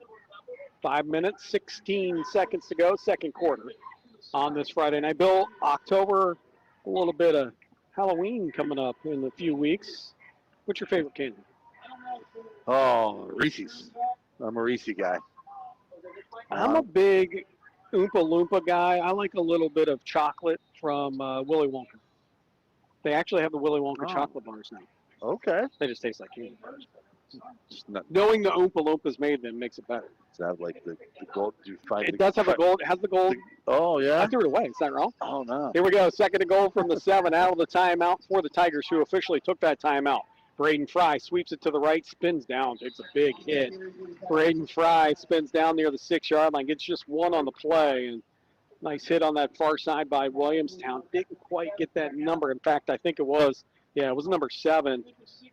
5 minutes, 16 seconds to go, second quarter on this Friday night. Bill, October, a little bit of Halloween coming up in a few weeks. What's your favorite candy? Oh, Reese's. I'm a Reese guy. I'm a big Oompa Loompa guy. I like a little bit of chocolate from Willy Wonka. They actually have the Willy Wonka chocolate bars now. Okay. They just taste like candy bars. Knowing the Oompa Loompas made them makes it better. Does it have like the gold? It does have a gold. It has the gold. Oh, yeah. I threw it away. Is that wrong? Oh, no. Here we go. 2nd and goal from the 7. Out of the timeout for the Tigers, who officially took that timeout. Braden Fry sweeps it to the right, spins down, takes a big hit. Braden Fry spins down near the 6-yard line, gets just 1 on the play. And nice hit on that far side by Williamstown. Didn't quite get that number. In fact, I think it was number 7,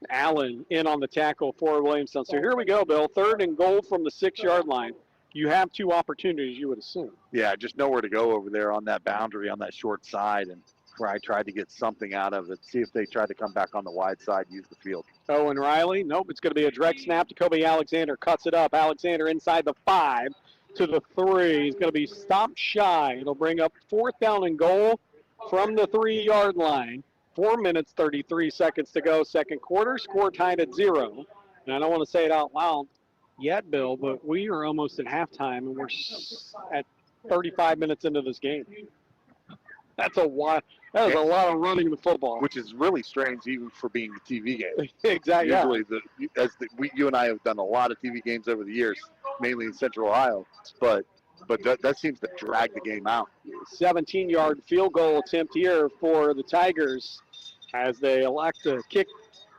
Allen, in on the tackle for Williamstown. So here we go, Bill. 3rd and goal from the 6-yard line. You have 2 opportunities, you would assume. Yeah, just nowhere to go over there on that boundary on that short side. And Fry tried to get something out of it, see if they tried to come back on the wide side, use the field. Owen Riley, nope, it's going to be a direct snap to Kobe Alexander. Cuts it up. Alexander inside the 5 to the 3. He's going to be stopped shy. It'll bring up 4th down and goal from the 3-yard line. 4 minutes, 33 seconds to go, second quarter. Score tied at 0. And I don't want to say it out loud. yet, Bill, but we are almost at halftime, and we're at 35 minutes into this game. That's a lot. That is a lot of running the football. Which is really strange, even for being a TV game. Exactly. Usually, you and I have done a lot of TV games over the years, mainly in Central Ohio, but that seems to drag the game out. 17-yard field goal attempt here for the Tigers as they elect to kick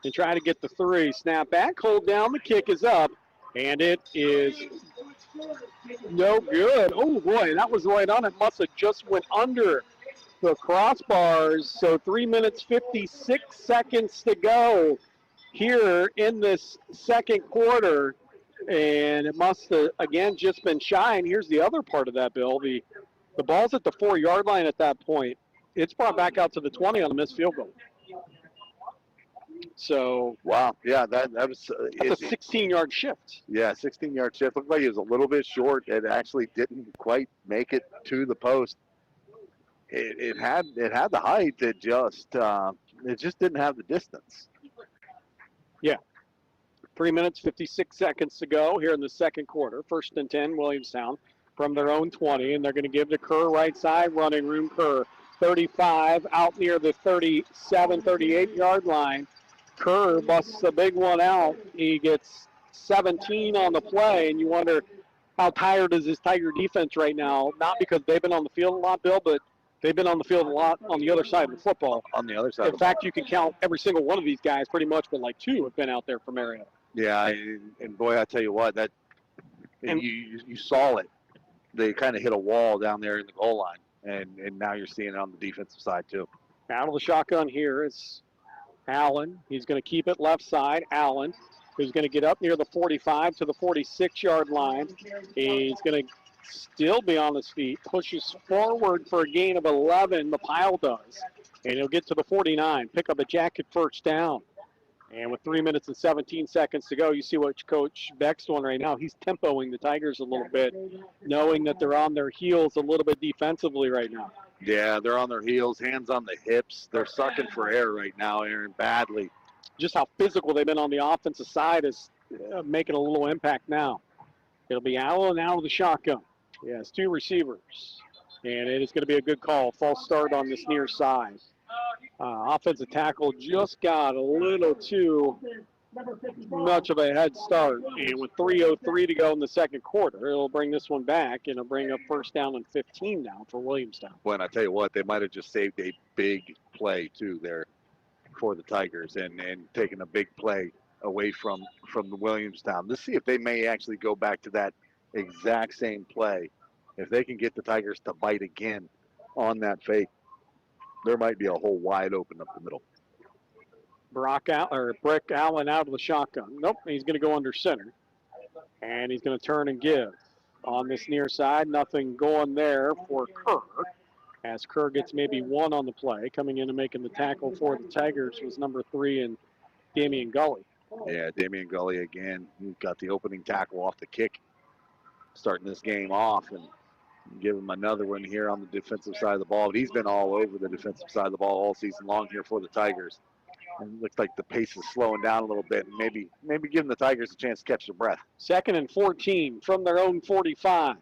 and try to get the 3. Snap back, hold down, the kick is up, and it is no good. Oh, boy, that was right on. It must have just went under the crossbars. So 3 minutes, 56 seconds to go here in this second quarter. And it must have, again, just been shy. And here's the other part of that, Bill. The ball's at the 4-yard line at that point. It's brought back out to the 20 on a missed field goal. So wow, yeah, that's a 16-yard shift. Yeah, 16-yard shift. Looked like it was a little bit short. It actually didn't quite make it to the post. It had the height. It just didn't have the distance. Yeah. 3 minutes, 56 seconds to go here in the second quarter. 1st and 10, Williamstown from their own 20, and they're going to give to Kerr right side, running room. Kerr 35 out near the 37, 38-yard line. Kerr busts a big one out. He gets 17 on the play, and you wonder how tired is this Tiger defense right now? Not because they've been on the field a lot, Bill, but they've been on the field a lot on the other side of the football. On the other side. In fact, you can count every single one of these guys pretty much, but like 2 have been out there for Marietta. Yeah, and boy, I tell you what, you saw it. They kind of hit a wall down there in the goal line, and now you're seeing it on the defensive side too. Out of the shotgun here is Allen. He's going to keep it left side. Allen, who's going to get up near the 45 to the 46-yard line. He's going to still be on his feet. Pushes forward for a gain of 11. The pile does. And he'll get to the 49. Pick up a jacket first down. And with 3 minutes and 17 seconds to go, you see what Coach Beck's doing right now. He's tempoing the Tigers a little bit, knowing that they're on their heels a little bit defensively right now. Yeah, they're on their heels, hands on the hips. They're sucking for air right now, Aaron, badly. Just how physical they've been on the offensive side is making a little impact now. It'll be Allen out of the shotgun. He has 2 receivers, and it is going to be a good call. False start on this near side. Offensive tackle just got a little too much of a head start. And with 3:03 to go in the second quarter, it'll bring this one back, and it'll bring up 1st down and 15 now for Williamstown. Well, and I tell you what, they might have just saved a big play, too, there for the Tigers and taken a big play away from the Williamstown. Let's see if they may actually go back to that exact same play. If they can get the Tigers to bite again on that fake, there might be a hole wide open up the middle. Brick Allen out of the shotgun. Nope, he's going to go under center. And he's going to turn and give on this near side. Nothing going there for Kerr. As Kerr gets maybe 1 on the play. Coming in and making the tackle for the Tigers was number 3 and Damian Gully. Yeah, Damian Gully again. He got the opening tackle off the kick, starting this game off, and give him another one here on the defensive side of the ball. But he's been all over the defensive side of the ball all season long here for the Tigers. And it looks like the pace is slowing down a little bit, and maybe giving the Tigers a chance to catch their breath. 2nd and 14 from their own 45.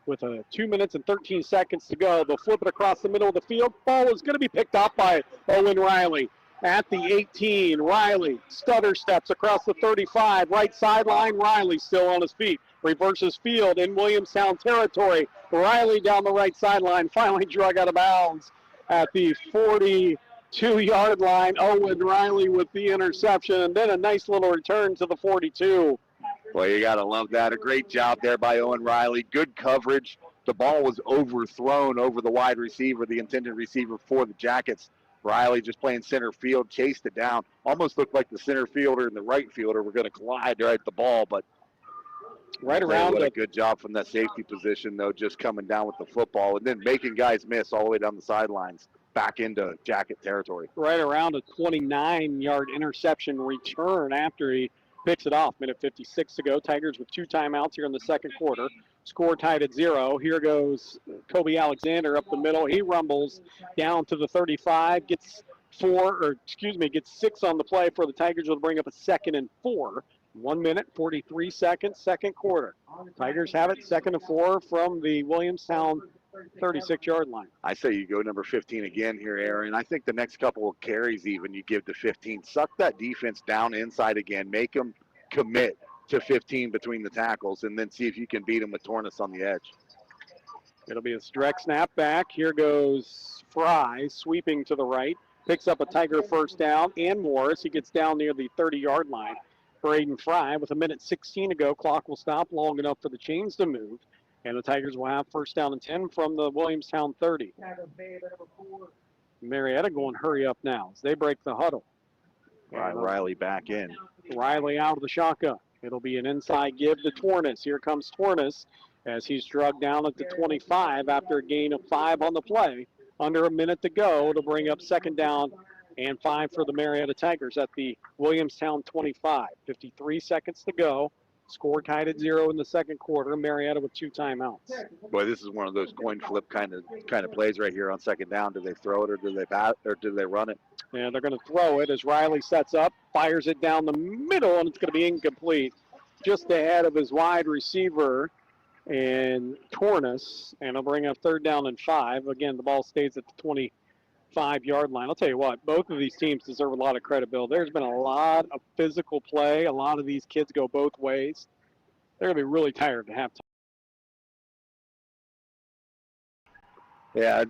With 2 minutes and 13 seconds to go, they'll flip it across the middle of the field. Ball is going to be picked up by Owen Riley. At the 18, Riley stutter steps across the 35, right sideline. Riley still on his feet, reverses field in Williamstown territory. Riley down the right sideline, finally drug out of bounds at the 42-yard line. Owen Riley with the interception, and then a nice little return to the 42. Well, you got to love that. A great job there by Owen Riley. Good coverage. The ball was overthrown over the wide receiver, the intended receiver for the Jackets. Riley just playing center field, chased it down. Almost looked like the center fielder and the right fielder were going to collide right at the ball, but right around. What a good job from that safety position, though, just coming down with the football and then making guys miss all the way down the sidelines back into Jacket territory. Right around a 29-yard interception return after he picks it off. Minute 56 to go. Tigers with 2 timeouts here in the second quarter. Score tied at 0. Here goes Kobe Alexander up the middle. He rumbles down to the 35, gets 6 on the play for the Tigers. Will bring up a 2nd and 4 1 minute, 43 seconds, second quarter. Tigers have it, 2nd and 4 from the Williamstown 36-yard line. I say you go number 15 again here, Aaron. I think the next couple of carries even you give to 15. Suck that defense down inside again. Make them commit to 15 between the tackles, and then see if you can beat them with Tornes on the edge. It'll be a direct snap back. Here goes Fry, sweeping to the right. Picks up a Tiger first down and more as he gets down near the 30-yard line for Aiden Fry. With 1:16 to go, clock will stop long enough for the chains to move, and the Tigers will have first down and 10 from the Williamstown 30. Marietta going hurry up now as they break the huddle. Riley back in. Riley out of the shotgun. It'll be an inside give to Tornes. Here comes Tornes as he's drugged down at the 25 after a gain of 5 on the play. Under a minute to go to bring up 2nd down and 5 for the Marietta Tigers at the Williamstown 25. 53 seconds to go. Score tied at 0 in the second quarter. Marietta with 2 timeouts. Boy, this is one of those coin flip kind of plays right here on 2nd down. Do they throw it or do they bat or do they run it? And they're going to throw it as Riley sets up, fires it down the middle, and it's going to be incomplete. Just ahead of his wide receiver and Tornes, and he'll bring up 3rd down and 5. Again, the ball stays at the 25-yard line. I'll tell you what, both of these teams deserve a lot of credit, Bill. There's been a lot of physical play. A lot of these kids go both ways. They're going to be really tired to have time. Yeah.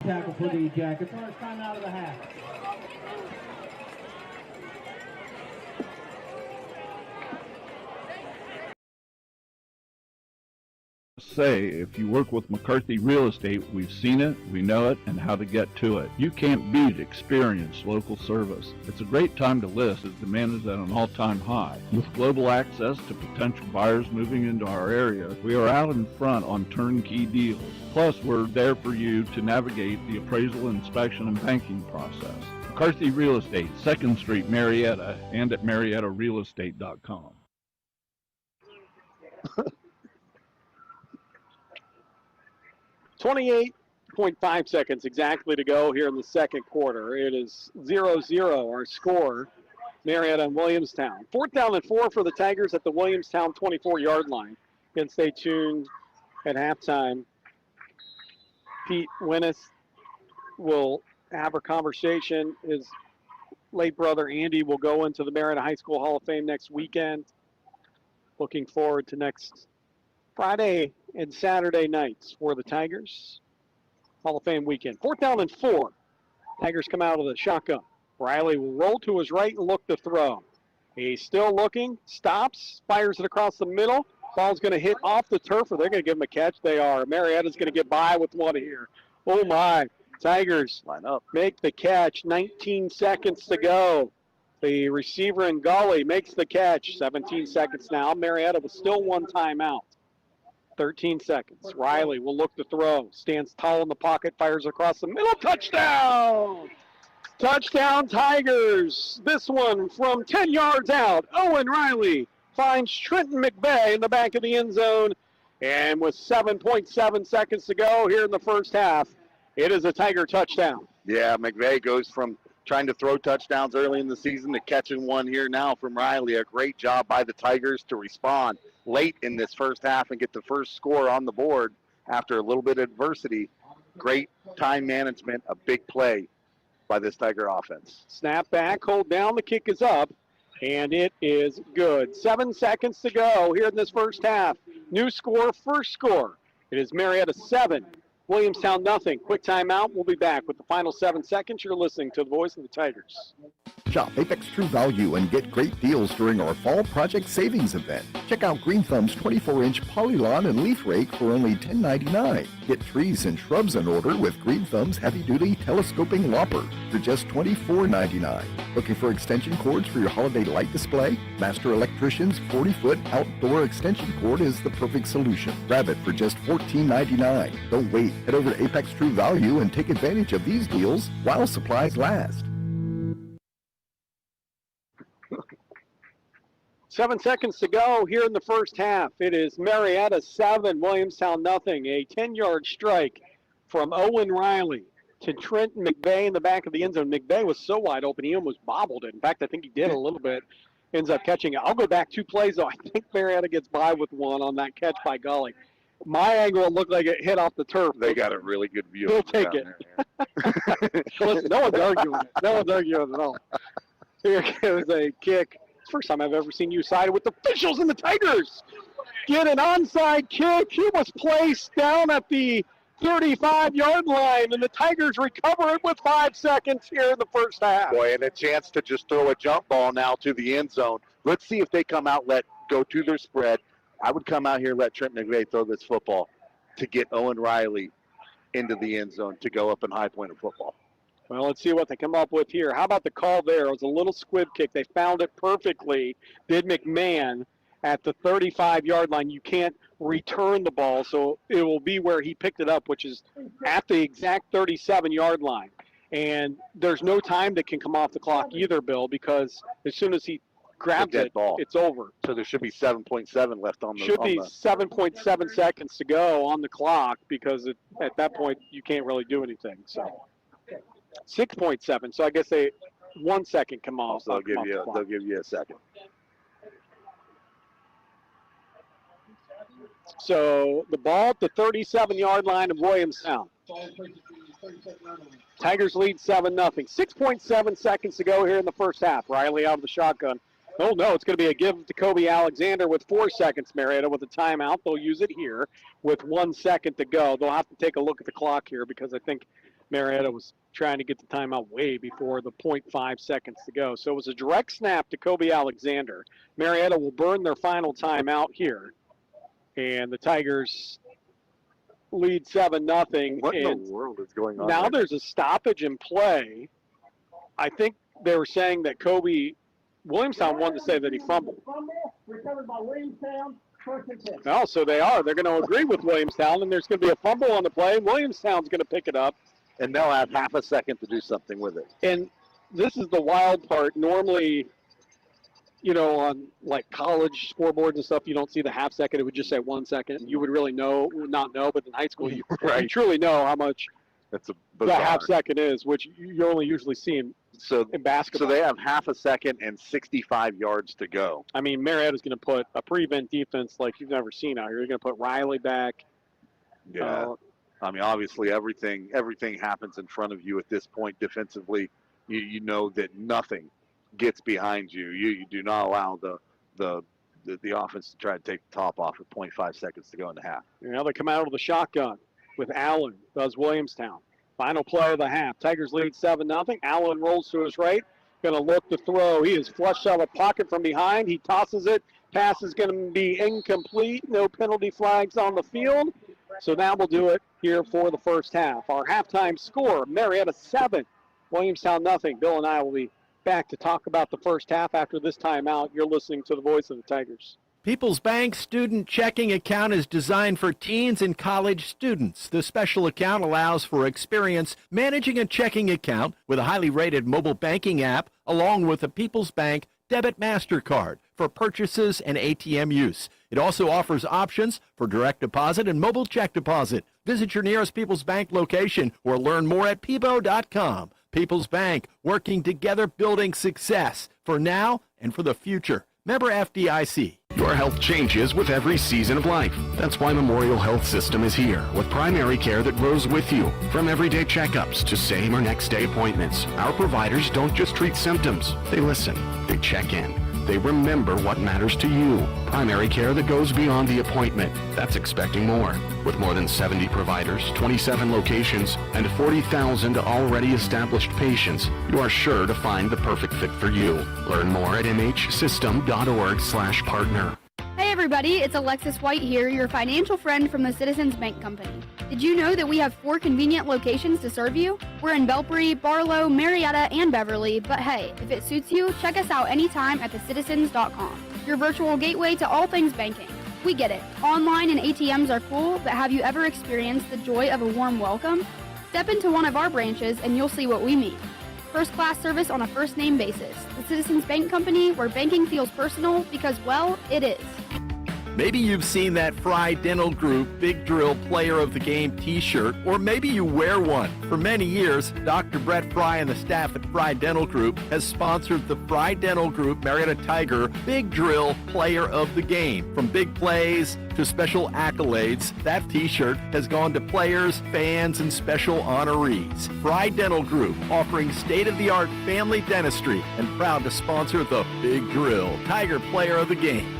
Tackle for the Jackets. First time out of the half. Say, if you work with McCarthy Real Estate, we've seen it, we know it, and how to get to it. You can't beat experienced local service. It's a great time to list as demand is at an all-time high. With global access to potential buyers moving into our area, we are out in front on turnkey deals. Plus, we're there for you to navigate the appraisal, inspection, and banking process. McCarthy Real Estate, 2nd Street, Marietta, and at MariettaRealEstate.com. 28.5 seconds exactly to go here in the second quarter. It is 0-0 our score, Marietta and Williamstown. 4th down and 4 for the Tigers at the Williamstown 24-yard line. Again, stay tuned at halftime. Pete Winnis will have a conversation. His late brother Andy will go into the Marietta High School Hall of Fame next weekend. Looking forward to next Friday and Saturday nights for the Tigers. Hall of Fame weekend. 4th down and 4. Tigers come out of the shotgun. Riley will roll to his right and look to throw. He's still looking, stops, fires it across the middle. Ball's going to hit off the turf, or they're going to give him a catch. They are. Marietta's going to get by with one here. Oh, my. Tigers line up, make the catch. 19 seconds to go. The receiver in Gully makes the catch. 17 seconds now. Marietta with still 1 timeout. 13 seconds. Riley will look to throw. Stands tall in the pocket, fires across the middle. Touchdown! Touchdown Tigers. This one from 10 yards out. Owen Riley finds Trenton McVeigh in the back of the end zone. And with 7.7 seconds to go here in the first half, it is a Tiger touchdown. Yeah, McVeigh goes from trying to throw touchdowns early in the season to catching one here now from Riley. A great job by the Tigers to respond late in this first half and get the first score on the board after a little bit of adversity. Great time management, a big play by this Tiger offense. Snap back, hold down, the kick is up, and it is good. 7 seconds to go here in this first half. New score, first score. It is Marietta 7, Williamstown nothing. Quick timeout. We'll be back with the final 7 seconds. You're listening to the voice of the Tigers. Shop Apex True Value and get great deals during our Fall Project Savings event. Check out Green Thumb's 24-inch Polylawn and Leaf Rake for only $10.99. Get trees and shrubs in order with Green Thumb's heavy-duty telescoping lopper for just $24.99. Looking for extension cords for your holiday light display? Master Electrician's 40-foot outdoor extension cord is the perfect solution. Grab it for just $14.99. Don't wait. Head over to Apex True Value and take advantage of these deals while supplies last. 7 seconds to go here in the first half. It is Marietta 7, Williamstown nothing. A 10-yard strike from Owen Riley to Trenton McVeigh in the back of the end zone. McVeigh was so wide open, he almost bobbled it. In fact, I think he did a little bit. Ends up catching it. I'll go back 2 plays, though. I think Marietta gets by with one on that catch by Gully. My angle looked like it hit off the turf. They got a really good view. He'll take it. Listen, no one's arguing it. No one's arguing it at all. Here goes a kick. First time I've ever seen you sided with the officials and the Tigers. Get an onside kick. He was placed down at the 35-yard line, and the Tigers recover it with 5 seconds here in the first half. Boy, and a chance to just throw a jump ball now to the end zone. Let's see if they come out, go to their spread. I would come out here, let Trent McVeigh throw this football to get Owen Riley into the end zone to go up in high point of football. Well, let's see what they come up with here. How about the call there? It was a little squib kick. They found it perfectly. Did McMahon at the 35-yard line. You can't return the ball, so it will be where he picked it up, which is at the exact 37-yard line. And there's no time that can come off the clock either, Bill, because as soon as he grabs it, it's over. So there should be 7.7 left on the Should be 7.7 seconds to go on the clock because at that point you can't really do anything. So 6.7. So I guess 1 second come off. They'll give you a second. So the ball at the 37-yard line of Williamstown. Tigers lead 7-0. 6.7 seconds to go here in the first half. Riley out of the shotgun. Oh, no, it's going to be a give to Kobe Alexander with 4 seconds. Marietta with a timeout. They'll use it here with 1 second to go. They'll have to take a look at the clock here because I think Marietta was trying to get the timeout way before the 0.5 seconds to go. So it was a direct snap to Kobe Alexander. Marietta will burn their final timeout here. And the Tigers lead 7-0. What in the world is going on? Now there's a stoppage in play. I think they were saying that Williamstown wanted to say that he fumbled. Recovered by Williamstown, first and 10. No, so they are. They're going to agree with Williamstown, and there's going to be a fumble on the play. Williamstown's going to pick it up. And they'll have half a second to do something with it. And this is the wild part. Normally, on like college scoreboards and stuff, you don't see the half second. It would just say 1 second. You would really not know, but in high school, you truly know how much that half second is, which you only usually see in basketball. So they have half a second and 65 yards to go. I mean, Marietta's going to put a prevent defense like you've never seen out here. You're going to put Riley back. Yeah. I mean, obviously, everything happens in front of you at this point defensively. You know that nothing gets behind you. You do not allow the offense to try to take the top off with 0.5 seconds to go in the half. Now they come out of the shotgun with Allen, does Williamstown. Final play of the half. Tigers lead 7-0. Allen rolls to his right. Going to look to throw. He is flushed out of the pocket from behind. He tosses it. Pass is going to be incomplete. No penalty flags on the field. So that will do it here for the first half. Our halftime score, Marietta 7, Williamstown 0. Bill and I will be back to talk about the first half after this timeout. You're listening to the voice of the Tigers. People's Bank Student Checking Account is designed for teens and college students. The special account allows for experience managing a checking account with a highly rated mobile banking app, along with a People's Bank Debit MasterCard for purchases and ATM use. It also offers options for direct deposit and mobile check deposit. Visit your nearest People's Bank location or learn more at peebo.com. People's Bank, working together, building success for now and for the future. Member FDIC. Your health changes with every season of life. That's why Memorial Health System is here with primary care that grows with you. From everyday checkups to same or next day appointments, our providers don't just treat symptoms. They listen. They check in. They remember what matters to you. Primary care that goes beyond the appointment. That's expecting more. With more than 70 providers, 27 locations, and 40,000 already established patients, you are sure to find the perfect fit for you. Learn more at mhsystem.org/partner. Hey everybody, it's Alexis White here, your financial friend from the Citizens Bank Company. Did you know that we have 4 convenient locations to serve you? We're in Belpre, Barlow, Marietta, and Beverly, but hey, if it suits you, check us out anytime at thecitizens.com, your virtual gateway to all things banking. We get it. Online and ATMs are full, but have you ever experienced the joy of a warm welcome? Step into one of our branches and you'll see what we mean. First-class service on a first-name basis. The Citizens Bank Company, where banking feels personal because, well, it is. Maybe you've seen that Fry Dental Group Big Drill Player of the Game t-shirt, or maybe you wear one. For many years, Dr. Brett Fry and the staff at Fry Dental Group has sponsored the Fry Dental Group Marietta Tiger Big Drill Player of the Game. From big plays to special accolades, that t-shirt has gone to players, fans, and special honorees. Fry Dental Group, offering state-of-the-art family dentistry and proud to sponsor the Big Drill Tiger Player of the Game.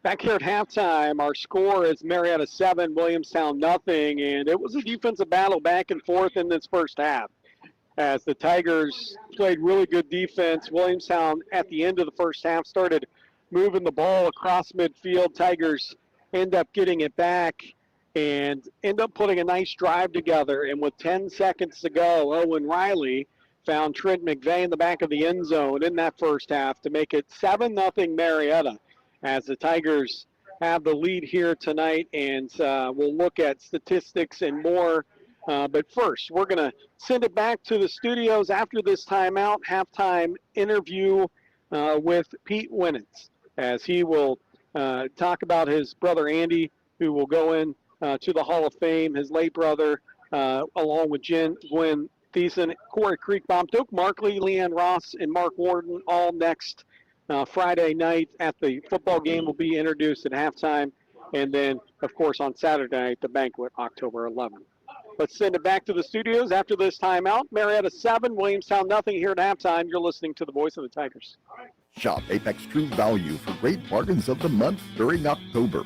Back here at halftime, our score is Marietta 7, Williamstown nothing, and it was a defensive battle back and forth in this first half. As the Tigers played really good defense, Williamstown at the end of the first half started moving the ball across midfield. Tigers end up getting it back and end up putting a nice drive together, and with 10 seconds to go, Owen Riley found Trent McVeigh in the back of the end zone in that first half to make it 7-0 Marietta, as the Tigers have the lead here tonight, and we'll look at statistics and more. But first, we're going to send it back to the studios after this timeout, halftime interview with Pete Winnitz, as he will talk about his brother Andy, who will go in to the Hall of Fame, his late brother, along with Gwen Thiessen, Corey Creekbaum, Doak Markley, Leanne Ross, and Mark Warden, all next Friday night at the football game will be introduced at halftime. And then, of course, on Saturday night, the banquet, October 11th. Let's send it back to the studios after this timeout. Marietta 7, Williamstown nothing here at halftime. You're listening to the voice of the Tigers. Shop Apex True Value for great bargains of the month during October.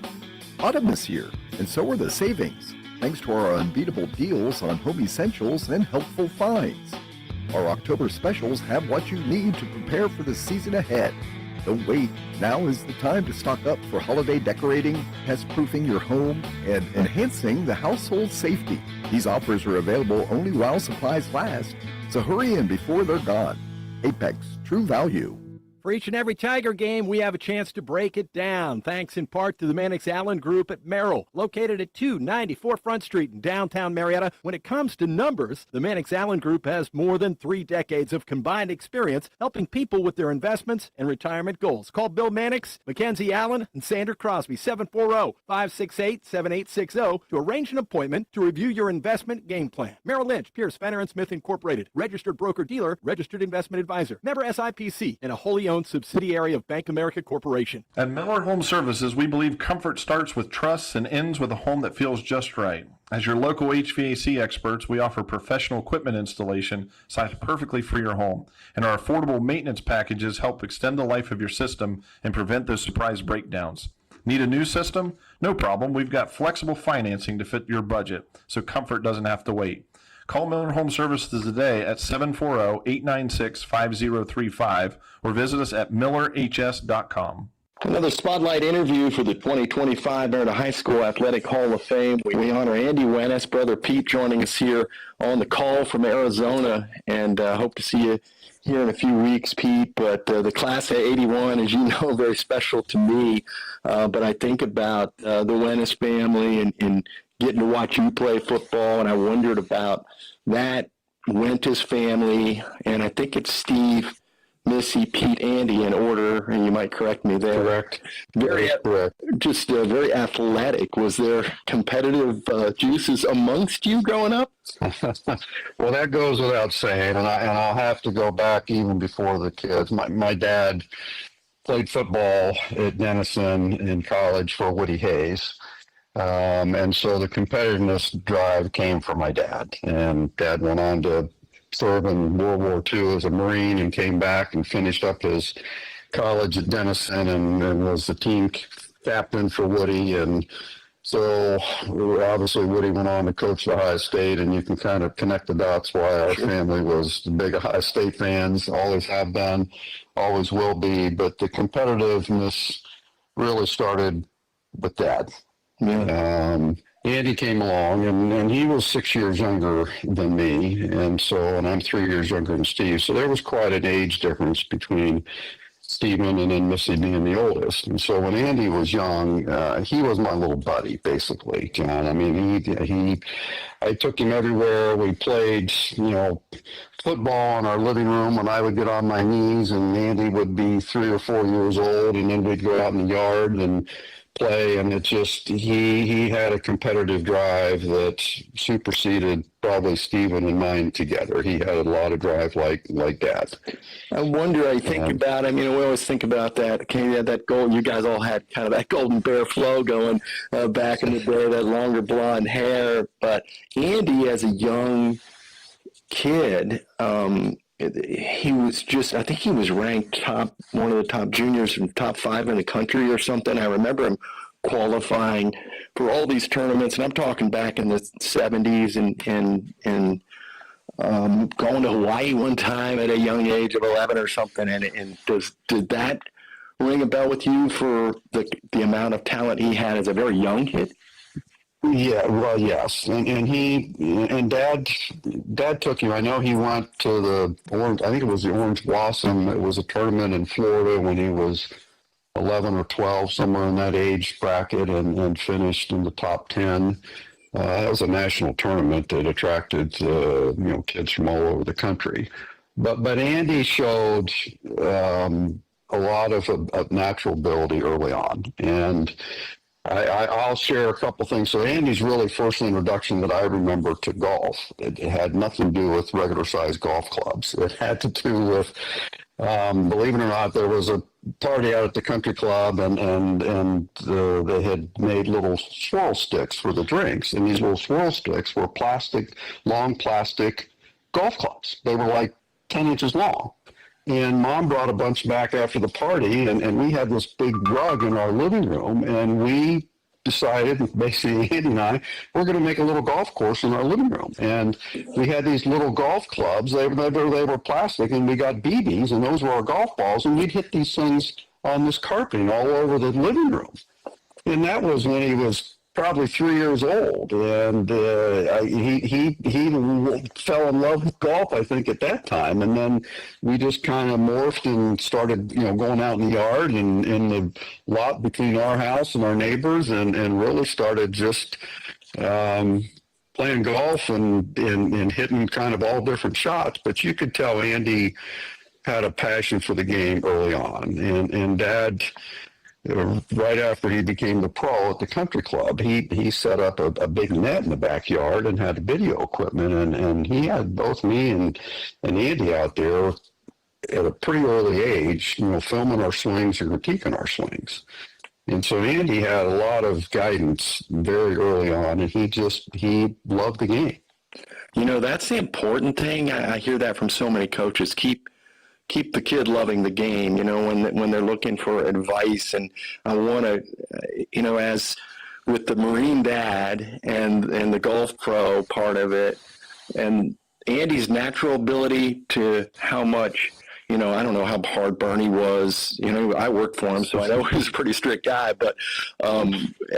Autumn is here, and so are the savings, thanks to our unbeatable deals on home essentials and helpful finds. Our October specials have what you need to prepare for the season ahead. Don't wait. Now is the time to stock up for holiday decorating, pest-proofing your home, and enhancing the household safety. These offers are available only while supplies last, so hurry in before they're gone. Apex True Value. For each and every Tiger game, we have a chance to break it down, thanks in part to the Mannix Allen Group at Merrill, located at 294 Front Street in downtown Marietta. When it comes to numbers, the Mannix Allen Group has more than 3 decades of combined experience helping people with their investments and retirement goals. Call Bill Mannix, Mackenzie Allen, and Sandra Crosby, 740-568-7860, to arrange an appointment to review your investment game plan. Merrill Lynch, Pierce, Fenner & Smith Incorporated, registered broker-dealer, registered investment advisor, member SIPC, and a wholly owned subsidiary of Bank America Corporation. At Miller Home Services, we believe comfort starts with trust and ends with a home that feels just right. As your local HVAC experts, we offer professional equipment installation sized perfectly for your home, and our affordable maintenance packages help extend the life of your system and prevent those surprise breakdowns. Need a new system? No problem. We've got flexible financing to fit your budget, so comfort doesn't have to wait. Call Miller Home Services today at 740-896-5035 or visit us at millerhs.com. Another spotlight interview for the 2025 Marietta High School Athletic Hall of Fame. We honor Andy Wennis, brother Pete, joining us here on the call from Arizona, and hope to see you here in a few weeks, Pete. But the class of 81, as you know, very special to me. But I think about the Wennis family and getting to watch you play football, and I wondered about that, Wentis family, and I think it's Steve, Missy, Pete, Andy in order, and you might correct me there. Correct. Correct. Just very athletic. Was there competitive juices amongst you growing up? Well, that goes without saying, and I'll have to go back even before the kids. My dad played football at Denison in college for Woody Hayes. And so the competitiveness drive came from my dad, and Dad went on to serve in World War II as a Marine and came back and finished up his college at Denison and was the team captain for Woody. And so obviously Woody went on to coach the Ohio State, and you can kind of connect the dots why our family was big Ohio State fans, always have been, always will be. But the competitiveness really started with Dad. Yeah. Andy came along, and he was 6 years younger than me, and I'm 3 years younger than Steve. So there was quite an age difference between Stephen, and then Missy being the oldest. And so when Andy was young, he was my little buddy, basically, John. I mean, I took him everywhere. We played, football in our living room when I would get on my knees, and Andy would be 3 or 4 years old, and then we'd go out in the yard and play. And it just, he had a competitive drive that superseded probably Stephen and mine together. He had a lot of drive like Dad. I wonder, I think about him, we always think about that. Okay, that goal, you guys all had kind of that Golden Bear flow going back in the day, that longer blonde hair. But Andy, as a young kid, he was just, I think he was ranked one of the top juniors in top 5 in the country or something. I remember him qualifying for all these tournaments, and I'm talking back in the 70s and going to Hawaii one time at a young age of 11 or something. And did that ring a bell with you for the amount of talent he had as a very young kid? Yeah, well, yes, and Dad took him. I know he went to the Orange. I think it was the Orange Blossom. It was a tournament in Florida when he was 11 or 12, somewhere in that age bracket, and finished in the top 10. That was a national tournament that attracted kids from all over the country. But Andy showed a lot of natural ability early on, and I'll share a couple things. So Andy's really first introduction that I remember to golf, it had nothing to do with regular sized golf clubs. It had to do with, believe it or not, there was a party out at the country club, and they had made little swirl sticks for the drinks. And these little swirl sticks were long plastic golf clubs. They were like 10 inches long. And Mom brought a bunch back after the party, and we had this big rug in our living room, and we decided, basically Andy and I, we're going to make a little golf course in our living room. And we had these little golf clubs. They were plastic, and we got BBs, and those were our golf balls, and we'd hit these things on this carpeting all over the living room. And that was when he was probably 3 years old, and he fell in love with golf, I think, at that time. And then we just kind of morphed and started, going out in the yard and in the lot between our house and our neighbors, and really started just playing golf and hitting kind of all different shots. But you could tell Andy had a passion for the game early on, and Dad, right after he became the pro at the country club, he set up a big net in the backyard and had video equipment, and he had both me and Andy out there at a pretty early age, filming our swings and critiquing our swings. And so Andy had a lot of guidance very early on, and he loved the game. That's the important thing. I hear that from so many coaches. Keep the kid loving the game, when they're looking for advice. And I want to, as with the Marine dad and the golf pro part of it, and Andy's natural ability to how much, I don't know how hard Bernie was. I worked for him, so I know he was a pretty strict guy. But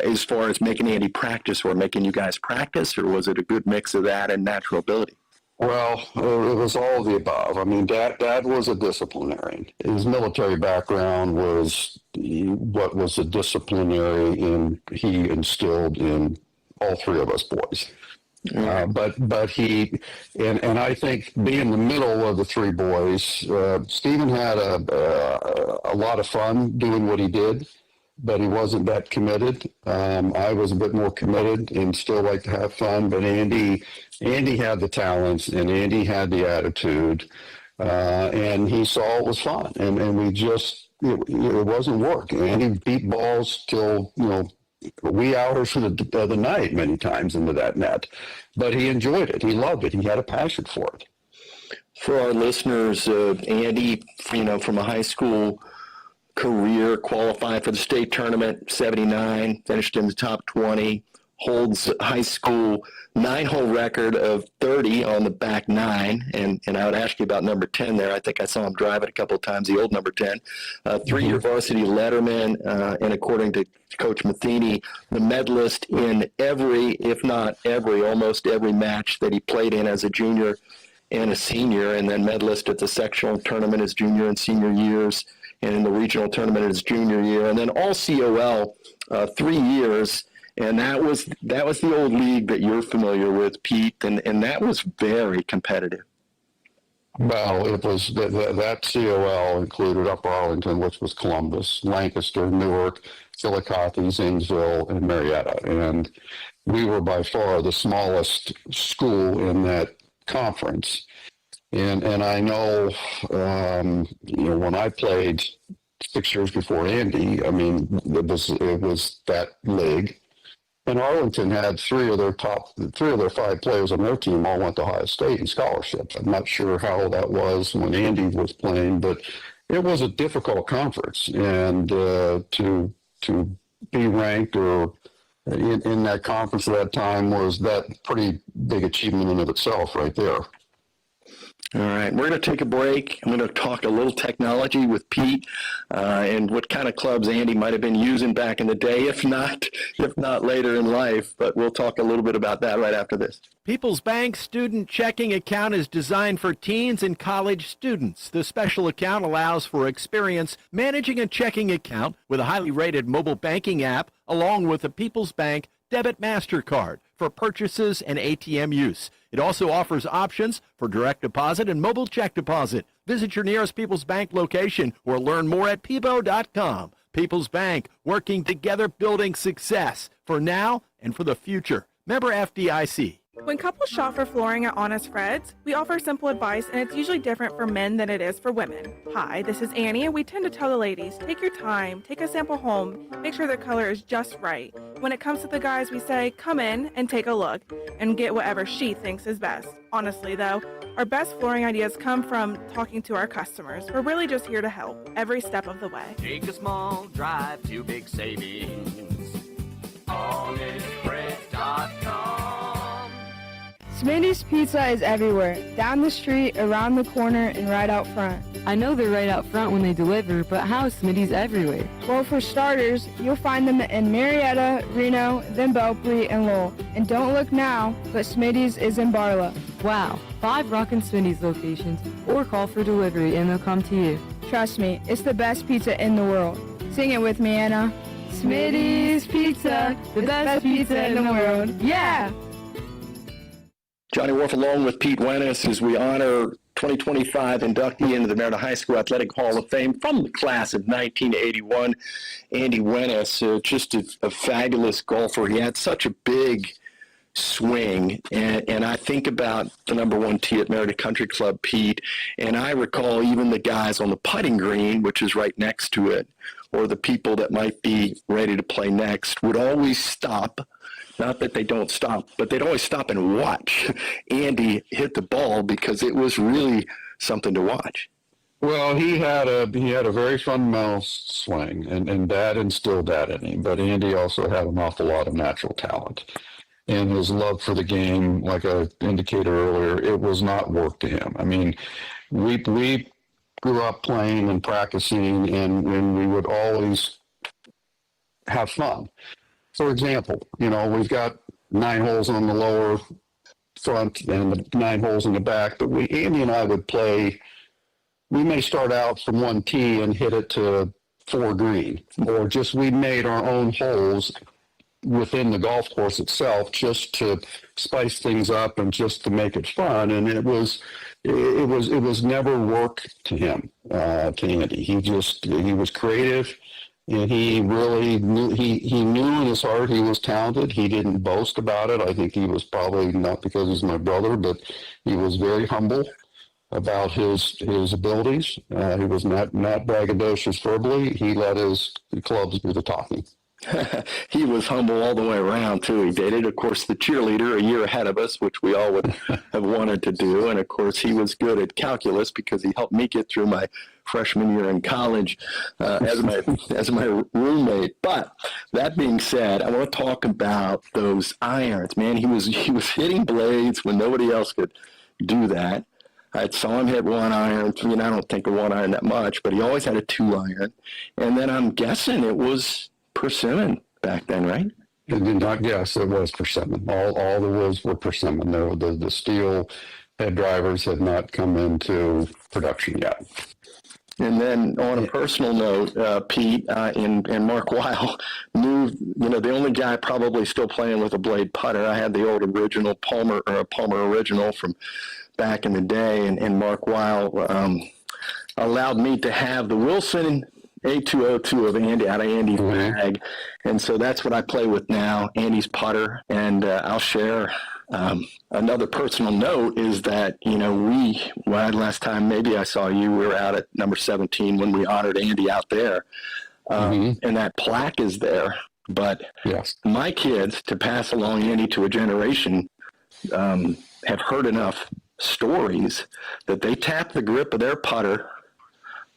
as far as making Andy practice or making you guys practice, or was it a good mix of that and natural ability? Well, it was all of the above. I mean, Dad was a disciplinarian. His military background was what was a disciplinary he instilled in all 3 of us boys. But he, and I think being the middle of the 3 boys, Stephen had a lot of fun doing what he did, but he wasn't that committed. I was a bit more committed and still like to have fun, but Andy had the talents, and Andy had the attitude, and he saw it was fun, and we just, it wasn't work. Andy beat balls till, wee hours of the night many times into that net, but he enjoyed it. He loved it. He had a passion for it. For our listeners, Andy, from a high school career, qualified for the state tournament, 79, finished in the top 20, holds high school 9-hole record of 30 on the back 9, and I would ask you about number 10 there. I think I saw him drive it a couple of times, the old number 10. 3-year varsity letterman, and according to Coach Matheny, the medalist in every, if not every, almost every match that he played in as a junior and a senior, and then medalist at the sectional tournament his junior and senior years. and in the regional tournament his junior year, and then all COL 3 years. And that was the old league that you're familiar with, Pete, and that was very competitive. Well, it was that COL included Upper Arlington, which was Columbus, Lancaster, Newark, Chillicothe, Zanesville, and Marietta. And we were by far the smallest school in that conference. And I know, when I played 6 years before Andy, I mean, it was that league. And Arlington had three of their 5 players on their team all went to Ohio State in scholarships. I'm not sure how that was when Andy was playing, but it was a difficult conference. And to be ranked or in that conference at that time was that pretty big achievement in of itself right there. All right, we're going to take a break. I'm going to talk a little technology with Pete and what kind of clubs Andy might have been using back in the day, if not later in life. But we'll talk a little bit about that right after this. People's Bank Student Checking Account is designed for teens and college students. The special account allows for experience managing a checking account with a highly rated mobile banking app, along with a People's Bank Debit MasterCard for purchases and ATM use. It also offers options for direct deposit and mobile check deposit. Visit your nearest People's Bank location or learn more at peebo.com. People's Bank, working together, building success for now and for the future. Member FDIC. When couples shop for flooring at Honest Fred's, we offer simple advice, and it's usually different for men than it is for women. Hi, this is Annie, and we tend to tell the ladies, take your time, take a sample home, make sure the color is just right. When it comes to the guys, we say, come in and take a look, and get whatever she thinks is best. Honestly, though, our best flooring ideas come from talking to our customers. We're really just here to help every step of the way. Take a small drive to big savings. HonestFreds.com. Smitty's Pizza is everywhere. Down the street, around the corner, and right out front. I know they're right out front when they deliver, but how is Smitty's everywhere? Well, for starters, you'll find them in Marietta, Reno, then Belpre, and Lowell. And don't look now, but Smitty's is in Barlow. Wow, 5 rockin' Smitty's locations, or call for delivery and they'll come to you. Trust me, it's the best pizza in the world. Sing it with me, Anna. Smitty's Pizza, the best pizza in the world. Yeah! Johnny Wolf along with Pete Wennis as we honor 2025 inductee into the Marietta High School Athletic Hall of Fame from the class of 1981, Andy Wennis, just a fabulous golfer. He had such a big swing, and I think about the number 1 tee at Marietta Country Club, Pete, and I recall even the guys on the putting green, which is right next to it, or the people that might be ready to play next, would always stop. Not that they don't stop, but they'd always stop and watch Andy hit the ball because it was really something to watch. Well, he had a very fundamental swing, and Dad instilled that in him. But Andy also had an awful lot of natural talent, and his love for the game, like I indicated earlier, it was not work to him. I mean, we grew up playing and practicing, and we would always have fun. For example, we've got 9 holes on the lower front and 9 holes in the back, but Andy and I would play. We may start out from 1 tee and hit it to 4 green, or just we made our own holes within the golf course itself just to spice things up and just to make it fun. And it was never work to him, to Andy. He was creative. And he really knew, he knew in his heart he was talented. He didn't boast about it. I think he was probably, not because he's my brother, but he was very humble about his abilities. He was not braggadocious verbally. He let his clubs do the talking. He was humble all the way around, too. He dated, of course, the cheerleader a year ahead of us, which we all would have wanted to do. And, of course, he was good at calculus because he helped me get through my freshman year in college as my roommate. But that being said, I want to talk about those irons. Man, he was hitting blades when nobody else could do that. I saw him hit 1 iron. I don't think of 1 iron that much, but he always had a 2 iron. And then I'm guessing it was persimmon back then, right? I did not guess it was persimmon. All the woods were persimmon. The steel head drivers had not come into production yet. And then on a personal note, Pete and Mark Weil knew, the only guy probably still playing with a blade putter. I had the old original Palmer original from back in the day, and Mark Weil allowed me to have the Wilson A202 of Andy's bag. And so that's what I play with now, Andy's putter. And I'll share another personal note is that, last time maybe I saw you, we were out at number 17 when we honored Andy out there. And that plaque is there. But my kids, to pass along Andy to a generation, have heard enough stories that they tap the grip of their putter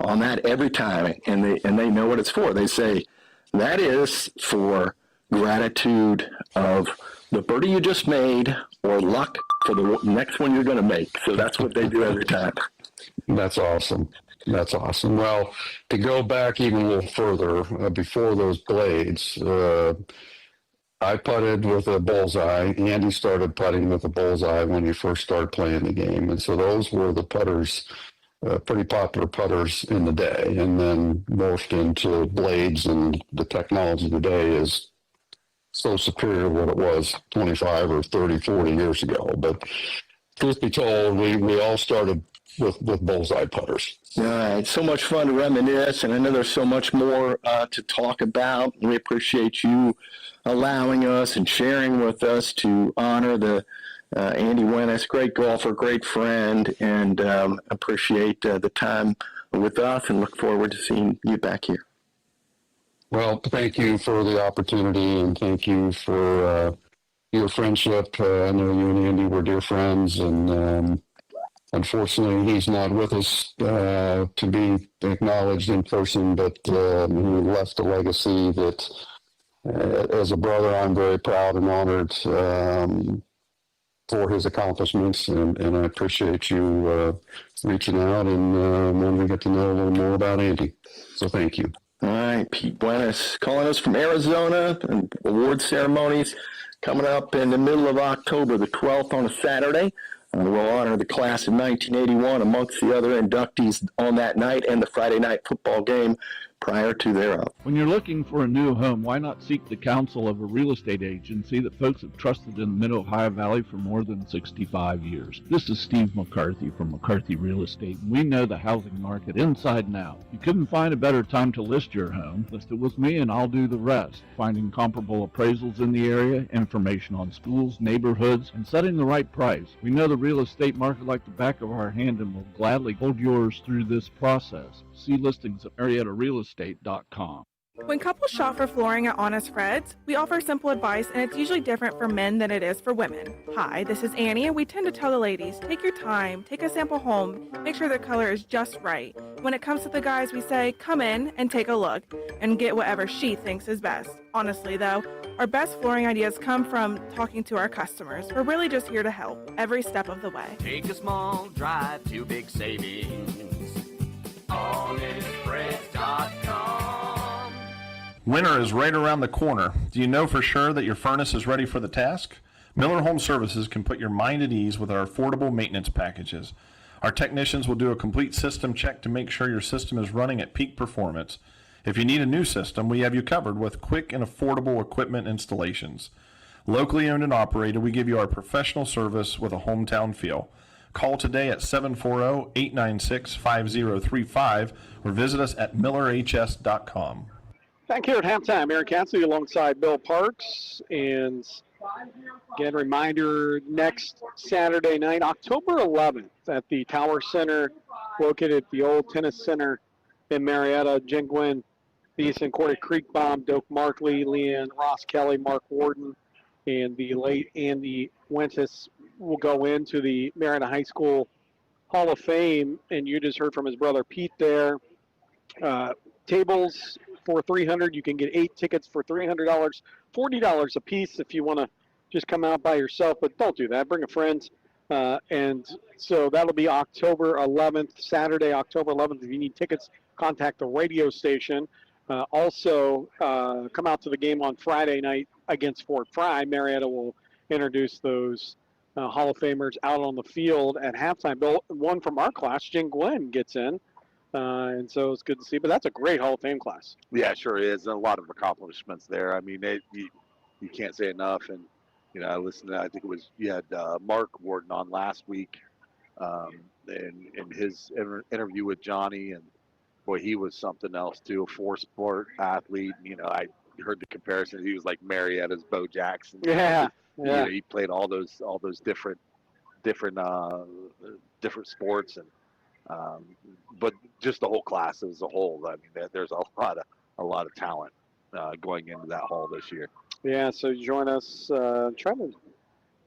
on that every time, and they know what it's for. They say, that is for gratitude of the birdie you just made or luck for the next one you're going to make. So that's what they do every time. That's awesome. That's awesome. Well, to go back even a little further, before those blades, I putted with a bullseye. Andy started putting with a bullseye when he first started playing the game. And so those were the putters, pretty popular putters in the day, and then morphed into blades. And the technology today is so superior to what it was 25 or 30, 40 years ago. But truth be told, we all started with bullseye putters. All right. So much fun to reminisce, and I know there's so much more to talk about. We appreciate you allowing us and sharing with us to honor the Andy Wennis, great golfer, great friend, and appreciate the time with us and look forward to seeing you back here. Well, thank you for the opportunity, and thank you for your friendship. I know you and Andy were dear friends, and unfortunately, he's not with us to be acknowledged in person, but he left a legacy that, as a brother, I'm very proud and honored for his accomplishments, and I appreciate you reaching out and wanting to get to know a little more about Andy. So thank you. All right, Pete Wennis calling us from Arizona, and award ceremonies coming up in the middle of October, the 12th on a Saturday. We'll honor the class of 1981 amongst the other inductees on that night and the Friday night football game prior to thereof. When you're looking for a new home, why not seek the counsel of a real estate agency that folks have trusted in the Mid-Ohio Valley for more than 65 years? This is Steve McCarthy from McCarthy Real Estate, and we know the housing market inside and out. You couldn't find a better time to list your home. List it with me and I'll do the rest. Finding comparable appraisals in the area, information on schools, neighborhoods, and setting the right price. We know the real estate market like the back of our hand and will gladly hold yours through this process. See listings at MariettaRealEstate.com. When couples shop for flooring at Honest Fred's, we offer simple advice, and it's usually different for men than it is for women. Hi, this is Annie, and we tend to tell the ladies, take your time, take a sample home, make sure the color is just right. When it comes to the guys, we say, come in and take a look, and get whatever she thinks is best. Honestly, though, our best flooring ideas come from talking to our customers. We're really just here to help every step of the way. Take a small drive to big savings. HonestFreds.com. Winter is right around the corner. Do you know for sure that your furnace is ready for the task? Miller Home Services can put your mind at ease with our affordable maintenance packages. Our technicians will do a complete system check to make sure your system is running at peak performance. If you need a new system, we have you covered with quick and affordable equipment installations. Locally owned and operated, we give you our professional service with a hometown feel. Call today at 740-896-5035 or visit us at millerhs.com. Back here at halftime, Aaron Cassidy alongside Bill Parks. And again, reminder, next Saturday night, October 11th at the Tower Center, located at the old tennis center in Marietta. Jen Gwynn, Beeson, Corey Creekbaum, Doak Markley, Leanne Ross Kelly, Mark Warden, and the late Andy Wentis will go into the Marietta High School Hall of Fame, and you just heard from his brother Pete there. Tables for $300. You can get 8 tickets for $300, $40 a piece if you want to just come out by yourself, but don't do that. Bring a friend. And so that'll be October 11th, Saturday, October 11th. If you need tickets, contact the radio station. Also, come out to the game on Friday night against Fort Fry. Marietta will introduce those Hall of Famers out on the field at halftime. Bill, one from our class, Jen Glenn, gets in. And so it's good to see. But that's a great Hall of Fame class. Yeah, it sure is. And a lot of accomplishments there. I mean, you can't say enough. And, I listened to, I think it was, you had Mark Warden on last week in his interview with Johnny. And, boy, he was something else, too, a four-sport athlete. I heard the comparison. He was like Marietta's Bo Jackson. Yeah. He played all those different sports, and but just the whole class as a whole. I mean, there's a lot of talent going into that hall this year. Yeah. So join us. I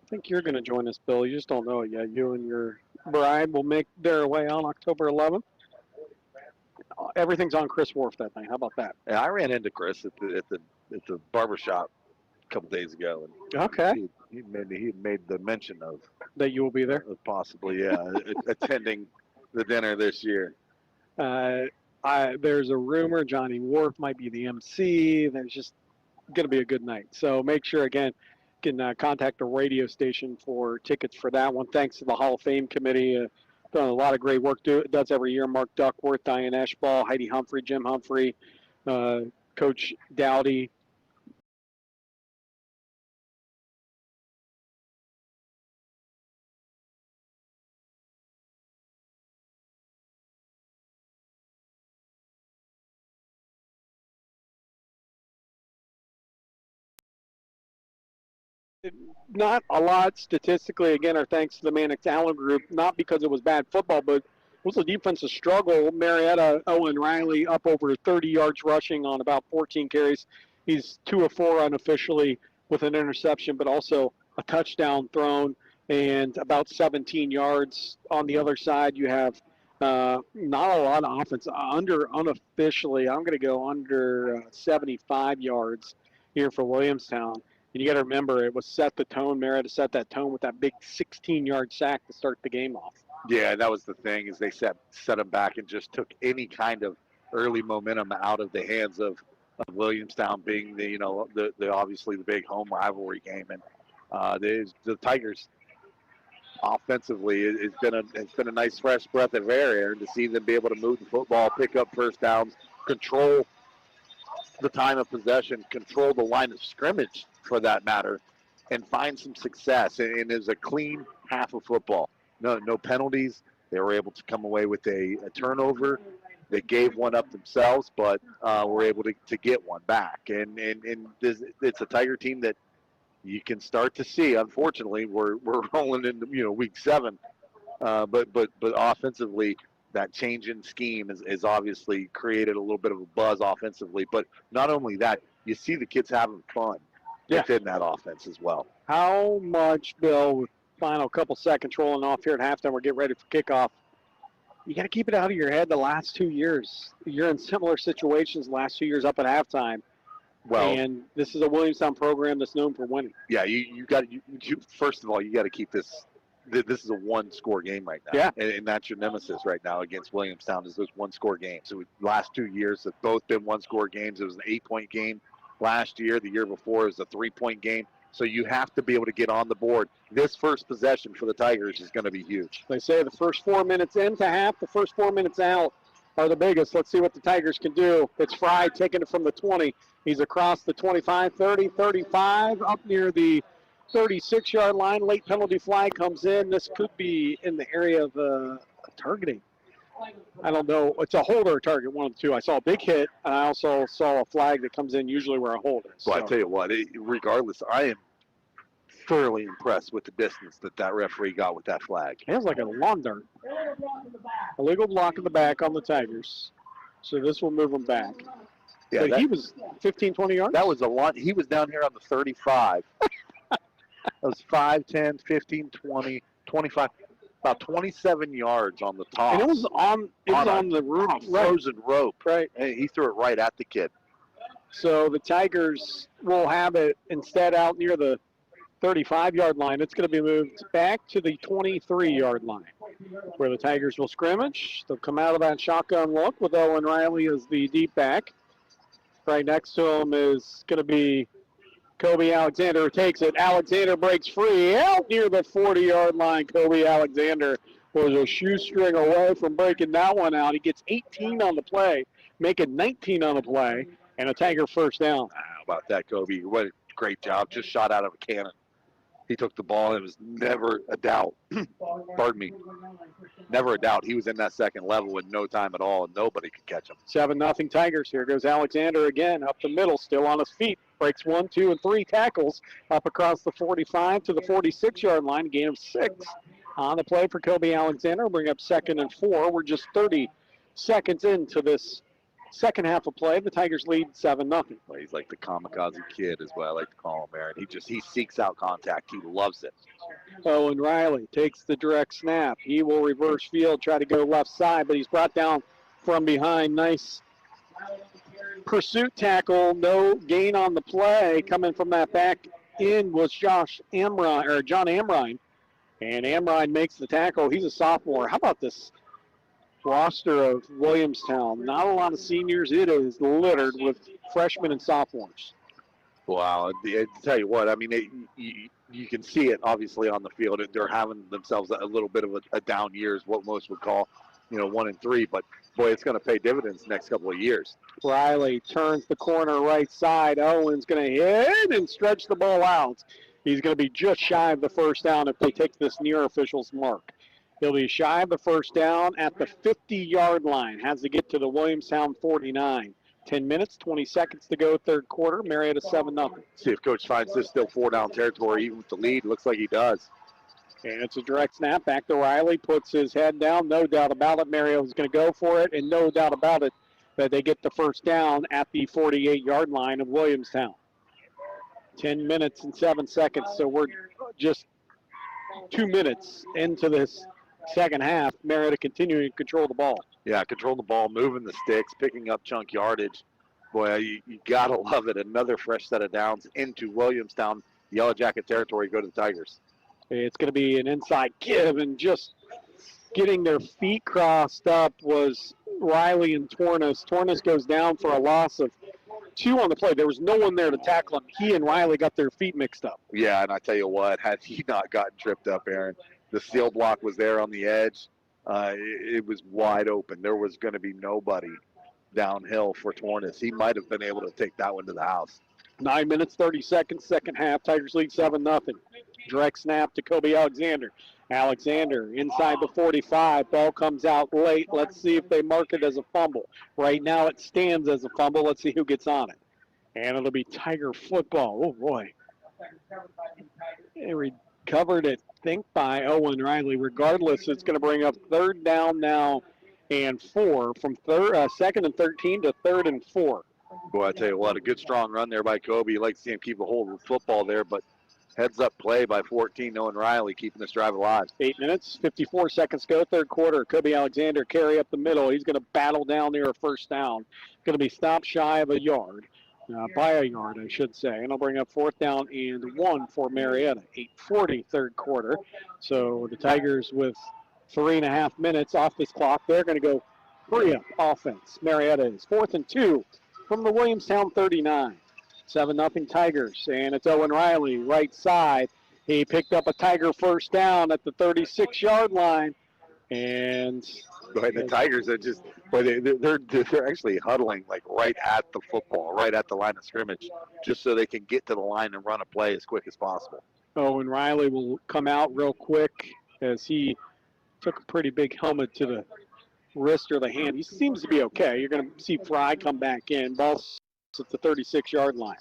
think you're going to join us, Bill. You just don't know it yet. You and your bride will make their way on October 11th. Everything's on Chris Wharf that night. How about that? Yeah, I ran into Chris at the barbershop a couple days ago, and okay, he made the mention of that you will be there, possibly, attending the dinner this year. There's a rumor Johnny Wharf might be the MC. There's just going to be a good night. So make sure, again, you can contact the radio station for tickets for that one. Thanks to the Hall of Fame committee. Done a lot of great work. Does every year. Mark Duckworth, Diane Eschball, Heidi Humphrey, Jim Humphrey, Coach Dowdy. Not a lot statistically, again, our thanks to the Mannix Allen group, not because it was bad football, but it was a defensive struggle. Marietta, Owen Riley up over 30 yards rushing on about 14 carries. He's 2 of 4 unofficially with an interception, but also a touchdown thrown and about 17 yards. On the other side, you have not a lot of offense. Unofficially, I'm going to go under 75 yards here for Williamstown. And you got to remember, it was set the tone. Marietta set that tone with that big 16-yard sack to start the game off. Yeah, that was the thing, is they set them back and just took any kind of early momentum out of the hands of Williamstown, being the obviously the big home rivalry game. And the Tigers offensively has been a nice fresh breath of air, and to see them be able to move the football, pick up first downs, control the time of possession, control the line of scrimmage for that matter, and find some success. And it was a clean half of football. No penalties. They were able to come away with a turnover. They gave one up themselves, but were able to get one back. And it's a Tiger team that you can start to see. Unfortunately, we're rolling into week 7, but offensively, that change in scheme is obviously created a little bit of a buzz offensively. But not only that, you see the kids having fun within that offense as well. How much, Bill, with final couple seconds rolling off here at halftime, we're getting ready for kickoff. You got to keep it out of your head the last 2 years. You're in similar situations the last 2 years up at halftime. Well, and this is a Williamstown program that's known for winning. Yeah, you got you first of all, you got to keep this. This is a one-score game right now. Yeah. And that's your nemesis right now against Williamstown, is those one-score games. So the last 2 years have both been one-score games. It was an 8-point game last year. The year before it was a 3-point game. So you have to be able to get on the board. This first possession for the Tigers is going to be huge. They say the first 4 minutes into half, the first 4 minutes out are the biggest. Let's see what the Tigers can do. It's Fry taking it from the 20. He's across the 25, 30, 35, up near the 36-yard line. Late penalty flag comes in. This could be in the area of targeting. I don't know. It's a hold or a target, one of the two. I saw a big hit, and I also saw a flag that comes in usually where a hold is. Well, I tell you what, regardless, I am thoroughly impressed with the distance that referee got with that flag. It was like a lawn dart. Illegal block in the back on the Tigers. So this will move them back. Yeah, but he was 15, 20 yards? That was a lot. He was down here on the 35. That was 5, 10, 15, 20, 25. About 27 yards on the top. And it was on the roof. On a frozen rope. Right. And he threw it right at the kid. So the Tigers will have it instead out near the 35-yard line. It's going to be moved back to the 23-yard line where the Tigers will scrimmage. They'll come out of that shotgun look with Owen Riley as the deep back. Right next to him is going to be Kobe Alexander, who takes it. Alexander breaks free out near the 40-yard line. Kobe Alexander was a shoestring away from breaking that one out. He gets 18 on the play, making 19 on the play, and a Tiger first down. How about that, Kobe? What a great job. Just shot out of a cannon. He took the ball. It was never a doubt. Pardon me. Never a doubt. He was in that second level with no time at all, and nobody could catch him. 7-0 Tigers. Here goes Alexander again, up the middle, still on his feet. Breaks 1, 2, and 3 tackles up across the 45 to the 46-yard line. Gain of 6 on the play for Kobe Alexander. We'll bring up 2nd and 4. We're just 30 seconds into this second half of play. The Tigers lead 7-0. Well, he's like the kamikaze kid is what I like to call him, Aaron. He seeks out contact. He loves it. Owen Riley takes the direct snap. He will reverse field, try to go left side, but he's brought down from behind. Nice pursuit tackle. No gain on the play. Coming from that back end was John Amrine. And Amrine makes the tackle. He's a sophomore. How about this roster of Williamstown? Not a lot of seniors. It is littered with freshmen and sophomores. Wow. I tell you what, I mean, you can see it obviously on the field. They're having themselves a little bit of a down year, is what most would call, 1 and 3. But boy, it's going to pay dividends the next couple of years. Riley turns the corner right side. Owen's going to hit and stretch the ball out. He's going to be just shy of the first down if they take this near official's mark. He'll be shy of the first down at the 50-yard line. Has to get to the Williamstown 49. 10 minutes, 20 seconds to go, third quarter. Marietta 7-0. See if Coach finds this still 4-down territory, even with the lead. Looks like he does. And it's a direct snap back to Riley. Puts his head down. No doubt about it. Marietta's going to go for it, and no doubt about it that they get the first down at the 48-yard line of Williamstown. 10 minutes and 7 seconds, so we're just 2 minutes into this second half. Marietta continuing to control the ball. Yeah, control the ball, moving the sticks, picking up chunk yardage. Boy, you got to love it. Another fresh set of downs into Williamstown Yellow Jacket territory. Go to the Tigers. It's going to be an inside give, and just getting their feet crossed up was Riley and Tornes. Tornes goes down for a loss of 2 on the play. There was no one there to tackle him. He and Riley got their feet mixed up. Yeah, and I tell you what, had he not gotten tripped up, Aaron, the seal block was there on the edge. It was wide open. There was going to be nobody downhill for Tornes. He might have been able to take that one to the house. 9 minutes, 30 seconds, second half. Tigers lead 7-0. Direct snap to Kobe Alexander. Alexander inside the 45. Ball comes out late. Let's see if they mark it as a fumble. Right now it stands as a fumble. Let's see who gets on it. And it'll be Tiger football. Oh, boy. They recovered it, I think, by Owen Riley. Regardless, it's going to bring up third down now and 4 from second and 13 to 3rd and 4. Boy, I tell you what, a good strong run there by Kobe. You like to see him keep a hold of the football there, but heads up play by 14, Owen Riley, keeping this drive alive. 8 minutes, 54 seconds to go, third quarter. Kobe Alexander carry up the middle. He's going to battle down near a first down. Going to be stopped shy of a yard, by a yard, I should say. And I'll bring up 4th down and 1 for Marietta. 8:40 third quarter. So the Tigers with 3.5 minutes off this clock. They're going to go free up offense. Marietta is 4th and 2 from the Williamstown 39. 7-0 Tigers, and it's Owen Riley, right side. He picked up a Tiger first down at the 36-yard line, and the Tigers are just, they're actually huddling like right at the football, right at the line of scrimmage, just so they can get to the line and run a play as quick as possible. Owen Riley will come out real quick as he took a pretty big helmet to the wrist or the hand. He seems to be okay. You're going to see Fry come back in. Ball at the 36-yard line.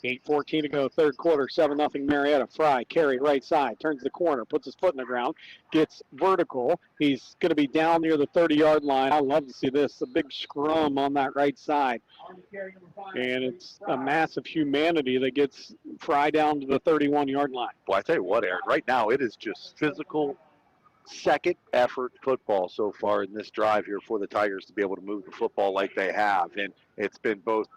8:14 to go, third quarter, 7-0 Marietta. Fry, carry right side, turns the corner, puts his foot in the ground, gets vertical. He's going to be down near the 30-yard line. I love to see this, a big scrum on that right side. And it's a massive humanity that gets Fry down to the 31-yard line. Well, I tell you what, Aaron, right now it is just physical, second effort football so far in this drive here for the Tigers to be able to move the football like they have. And it's been both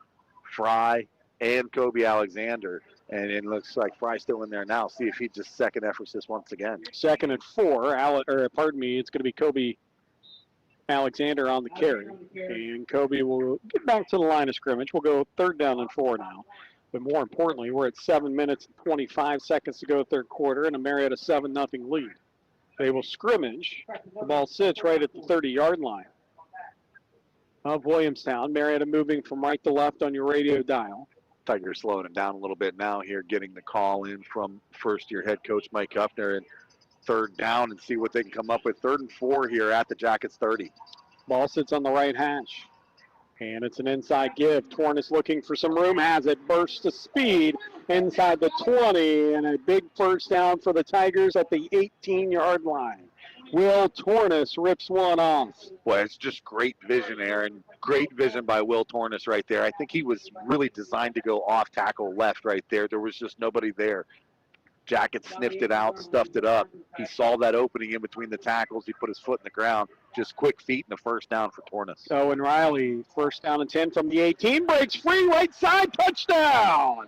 Fry and Kobe Alexander, and it looks like Fry's still in there now. See if he just second efforts this once again. 2nd and 4, it's going to be Kobe Alexander on the carry, and Kobe will get back to the line of scrimmage. We'll go 3rd down and 4 now, but more importantly, we're at 7 minutes and 25 seconds to go, third quarter, and a Marietta 7-0 lead. They will scrimmage. The ball sits right at the 30-yard line of Williamstown. Marietta moving from right to left on your radio dial. Tigers slowing it down a little bit now here, getting the call in from first-year head coach Mike Huffner, and third down and see what they can come up with. 3rd and 4 here at the Jackets 30. Ball sits on the right hash. And it's an inside give. Tornes looking for some room, has it, burst to speed inside the 20, and a big first down for the Tigers at the 18-yard line. Will Tornes rips one off. Well, it's just great vision, Aaron. Great vision by Will Tornes right there. I think he was really designed to go off tackle left right there. There was just nobody there. Jackets sniffed it out, stuffed it up. He saw that opening in between the tackles. He put his foot in the ground. Just quick feet and a first down for Tornes. Owen Riley, first down and 10 from the 18, breaks free, right side, touchdown!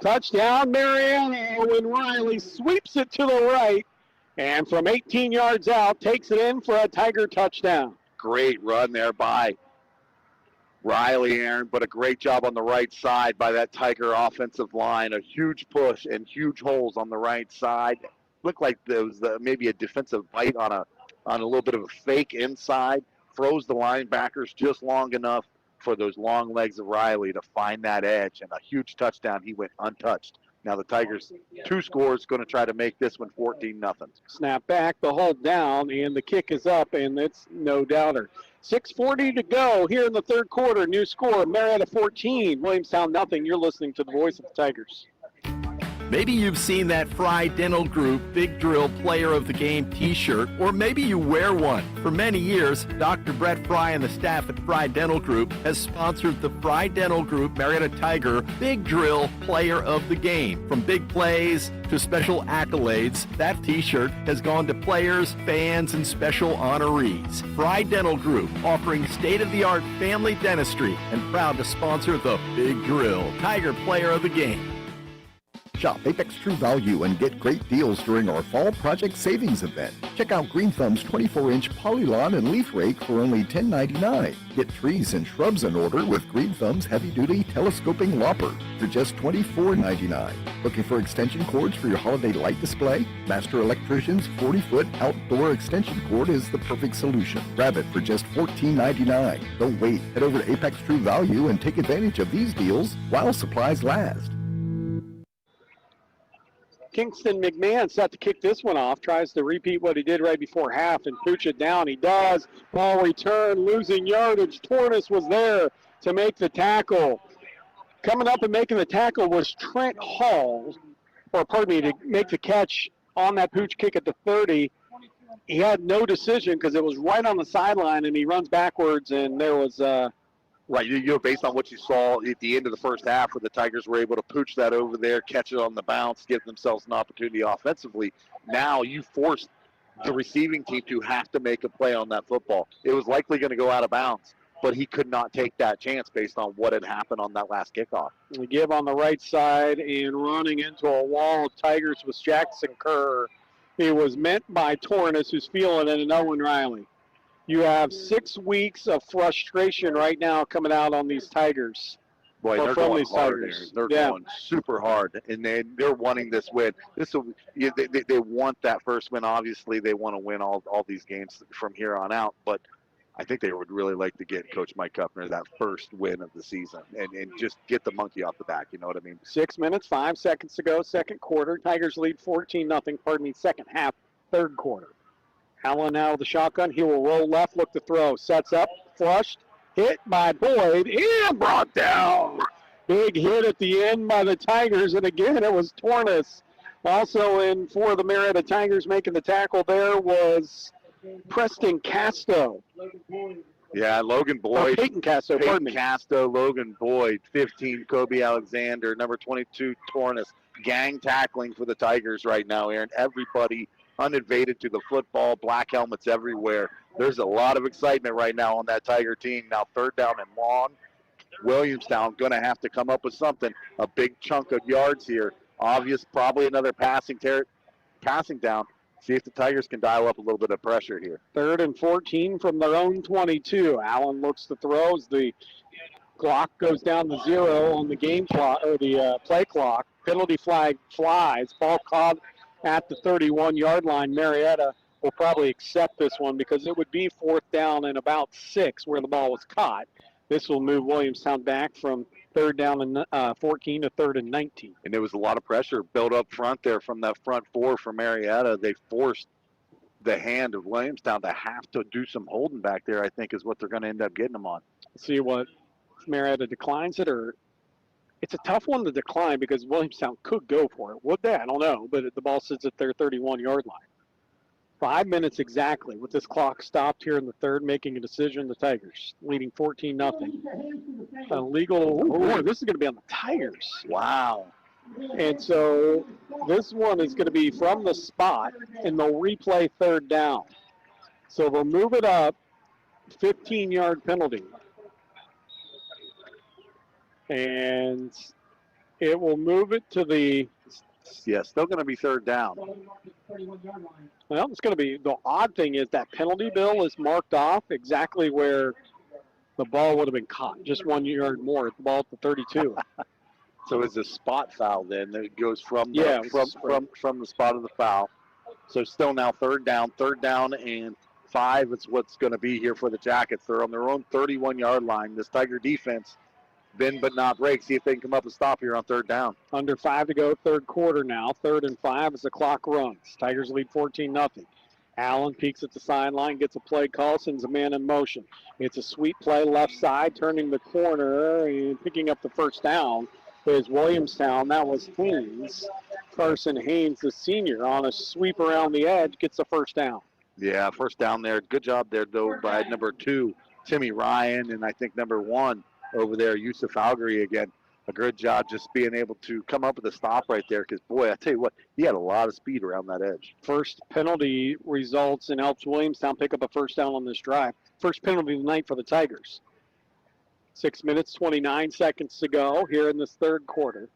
Touchdown, Marietta. Owen Riley sweeps it to the right, and from 18 yards out, takes it in for a Tiger touchdown. Great run there by Riley, Aaron, but a great job on the right side by that Tiger offensive line. A huge push and huge holes on the right side. Looked like there was maybe a defensive bite on a little bit of a fake inside. Froze the linebackers just long enough for those long legs of Riley to find that edge, and a huge touchdown. He went untouched. Now the Tigers, 2 scores, going to try to make this one 14-0. Snap back, the hold down, and the kick is up, and it's no doubter. 6:40 to go here in the third quarter. New score, Marietta 14, Williamstown 0. You're listening to the voice of the Tigers. Maybe you've seen that Fry Dental Group Big Drill Player of the Game t-shirt, or maybe you wear one. For many years, Dr. Brett Fry and the staff at Fry Dental Group has sponsored the Fry Dental Group Marietta Tiger Big Drill Player of the Game. From big plays to special accolades, that t-shirt has gone to players, fans, and special honorees. Fry Dental Group, offering state-of-the-art family dentistry and proud to sponsor the Big Drill Tiger Player of the Game. Shop Apex True Value and get great deals during our Fall Project Savings event. Check out Green Thumb's 24-inch Polylawn and Leaf Rake for only $10.99. Get trees and shrubs in order with Green Thumb's heavy-duty telescoping lopper for just $24.99. Looking for extension cords for your holiday light display? Master Electrician's 40-foot outdoor extension cord is the perfect solution. Grab it for just $14.99. Don't wait. Head over to Apex True Value and take advantage of these deals while supplies last. Kingston McMahon set to kick this one off, tries to repeat what he did right before half and pooch it down. He does. Ball return, losing yardage. Tornes was there to make the tackle. Coming up and making the tackle was Trent Hall, to make the catch on that pooch kick at the 30. He had no decision because it was right on the sideline, and he runs backwards, and there was Right, based on what you saw at the end of the first half, where the Tigers were able to pooch that over there, catch it on the bounce, give themselves an opportunity offensively. Now you forced the receiving team to have to make a play on that football. It was likely going to go out of bounds, but he could not take that chance based on what had happened on that last kickoff. We give on the right side and running into a wall of Tigers was Jackson Kerr. It was meant by Tornes, who's feeling it, and Owen Riley. You have 6 weeks of frustration right now coming out on these Tigers. Boy, they're going hard. They're going super hard, and they're wanting this win. They want that first win. Obviously, they want to win all these games from here on out, but I think they would really like to get Coach Mike Huffner that first win of the season and just get the monkey off the back. You know what I mean? 6 minutes, 5 seconds to go, second quarter. Tigers lead 14-0, second half, third quarter. Allen now with the shotgun. He will roll left, look to throw. Sets up, flushed, hit by Boyd, and brought down. Big hit at the end by the Tigers, and again it was Tornes. Also in for the Marietta Tigers making the tackle there was Preston Casto. Yeah, Logan Boyd. Peyton Casto, Peyton Casto, Logan Boyd, 15, Kobe Alexander, number 22, Tornes. Gang tackling for the Tigers right now, Aaron. Everybody uninvaded to the football, black helmets everywhere. There's a lot of excitement right now on that Tiger team. Now third down and long. Williamstown going to have to come up with something. A big chunk of yards here. Obvious, probably another passing down. See if the Tigers can dial up a little bit of pressure here. 3rd and 14 from their own 22. Allen looks to throw as the clock goes down to 0 on the game clock, or the play clock. Penalty flag flies. Ball caught at the 31-yard line. Marietta will probably accept this one because it would be 4th down and about 6 where the ball was caught. This will move Williamstown back from 3rd down and 14 to 3rd and 19. And there was a lot of pressure built up front there from that front four from Marietta. They forced the hand of Williamstown to have to do some holding back there, I think, is what they're going to end up getting them on. See what Marietta declines it, or it's a tough one to decline because Williamstown could go for it. Would they? I don't know, but the ball sits at their 31-yard line. 5 minutes exactly with this clock stopped here in the 3rd, making a decision. The Tigers leading 14-0. Illegal. This is going to be on the Tigers. Wow. And so this one is going to be from the spot, and they'll replay 3rd down. So they'll move it up, 15-yard penalty. And it will move it to the... Yeah, still going to be 3rd down. Well, it's going to be, the odd thing is that penalty bill is marked off exactly where the ball would have been caught, just 1 yard more, the ball at the 32. So it's a spot foul then. It goes from the, from the spot of the foul. So still now 3rd down and 5 is what's going to be here for the Jackets. They're on their own 31-yard line. This Tiger defense, bend but not break. See if they can come up and stop here on 3rd down. Under 5 to go, 3rd quarter now. 3rd and 5 as the clock runs. Tigers lead 14-0. Allen peeks at the sideline, gets a play call, sends a man in motion. It's a sweep play left side, turning the corner and picking up the 1st down is Williamstown. That was Haynes. Carson Haynes, the senior, on a sweep around the edge, gets the 1st down. Yeah, 1st down there. Good job there, though, by number 2, Timmy Ryan, and I think number 1 over there, Yusuf Algary again. A good job just being able to come up with a stop right there because, boy, I tell you what, he had a lot of speed around that edge. First penalty results and helps Williamstown pick up a 1st down on this drive. First penalty of the night for the Tigers. 6 minutes, 29 seconds to go here in this 3rd quarter.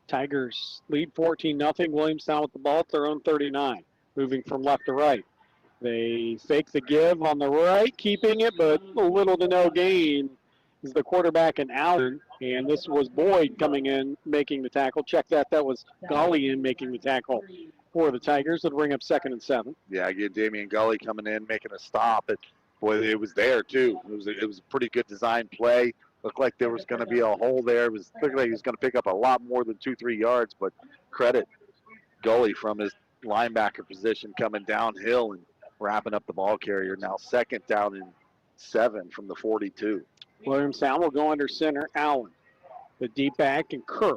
Tigers lead 14-0. Williamstown with the ball at their own 39, moving from left to right. They fake the give on the right, keeping it, but a little to no gain is the quarterback and Allen. And this was Boyd coming in, making the tackle. Check that. That was Gully in making the tackle for the Tigers. It'll bring up 2nd and 7. Yeah, I get Damian Gully coming in, making a stop. Boy, it was there, too. It was a pretty good design play. Looked like there was going to be a hole there. It looked like he was going to pick up a lot more than 2-3 yards, but credit Gully from his linebacker position coming downhill and wrapping up the ball carrier. Now 2nd down and 7 from the 42. Williamstown will go under center. Allen, the deep back, and Kerr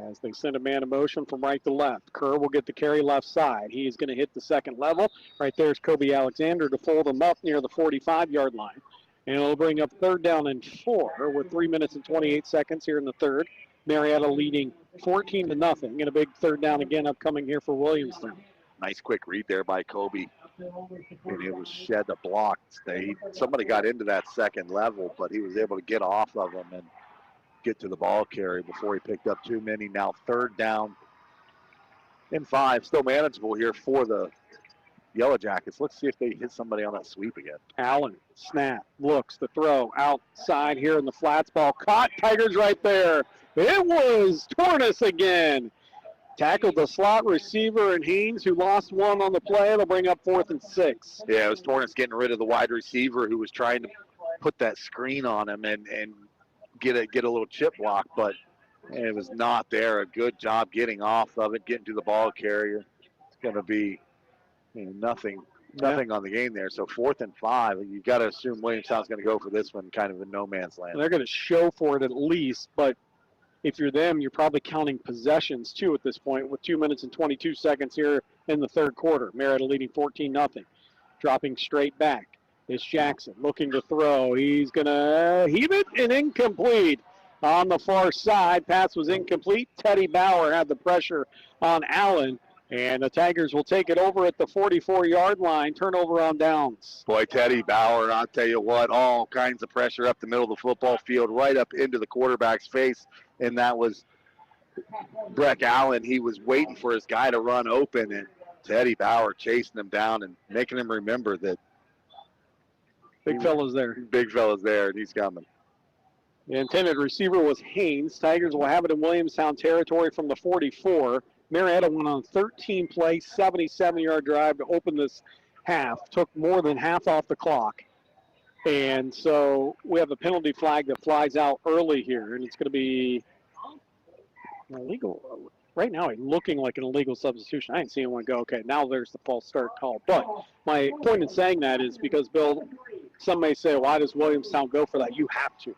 as they send a man in motion from right to left. Kerr will get the carry left side. He is going to hit the 2nd level. Right there is Kobe Alexander to fold him up near the 45-yard line. And it'll bring up 3rd down and 4 with 3 minutes and 28 seconds here in the 3rd. Marietta leading 14-0. And a big 3rd down again upcoming here for Williamstown. Nice quick read there by Kobe. And it was shed a block. Somebody got into that 2nd level, but he was able to get off of him and get to the ball carry before he picked up too many. Now 3rd down and 5. Still manageable here for the Yellowjackets. Let's see if they hit somebody on that sweep again. Allen, snap, looks, the throw, outside here in the flats, ball caught. Tigers right there. It was Tornes again. Tackled the slot receiver and Haynes, who lost one on the play. It'll bring up 4th and 6. Yeah, it was Tornes getting rid of the wide receiver who was trying to put that screen on him and get a little chip block, but it was not there. A good job getting off of it, getting to the ball carrier. It's going to be nothing on the game there. So 4th and 5. You've got to assume Williamstown's going to go for this one kind of in no man's land. They're going to show for it at least, but if you're them, you're probably counting possessions too at this point with 2 minutes and 22 seconds here in the 3rd quarter. Marietta leading 14-0. Dropping straight back is Jackson looking to throw. He's going to heave it and incomplete on the far side. Pass was incomplete. Teddy Bauer had the pressure on Allen. And the Tigers will take it over at the 44-yard line. Turnover on downs. Boy, Teddy Bauer, I'll tell you what, all kinds of pressure up the middle of the football field, right up into the quarterback's face. And that was Breck Allen. He was waiting for his guy to run open, and Teddy Bauer chasing him down and making him remember that big fella's there. Big fella's there, and he's coming. The intended receiver was Haynes. Tigers will have it in Williamstown territory from the 44. Marietta went on a 13-play, 77-yard drive to open this half, took more than half off the clock. And so we have a penalty flag that flies out early here, and it's going to be illegal. Right now, it's looking like an illegal substitution. I didn't see anyone go, okay, now there's the false start call. But my point in saying that is because, Bill, some may say, why does Williamstown go for that? You have to.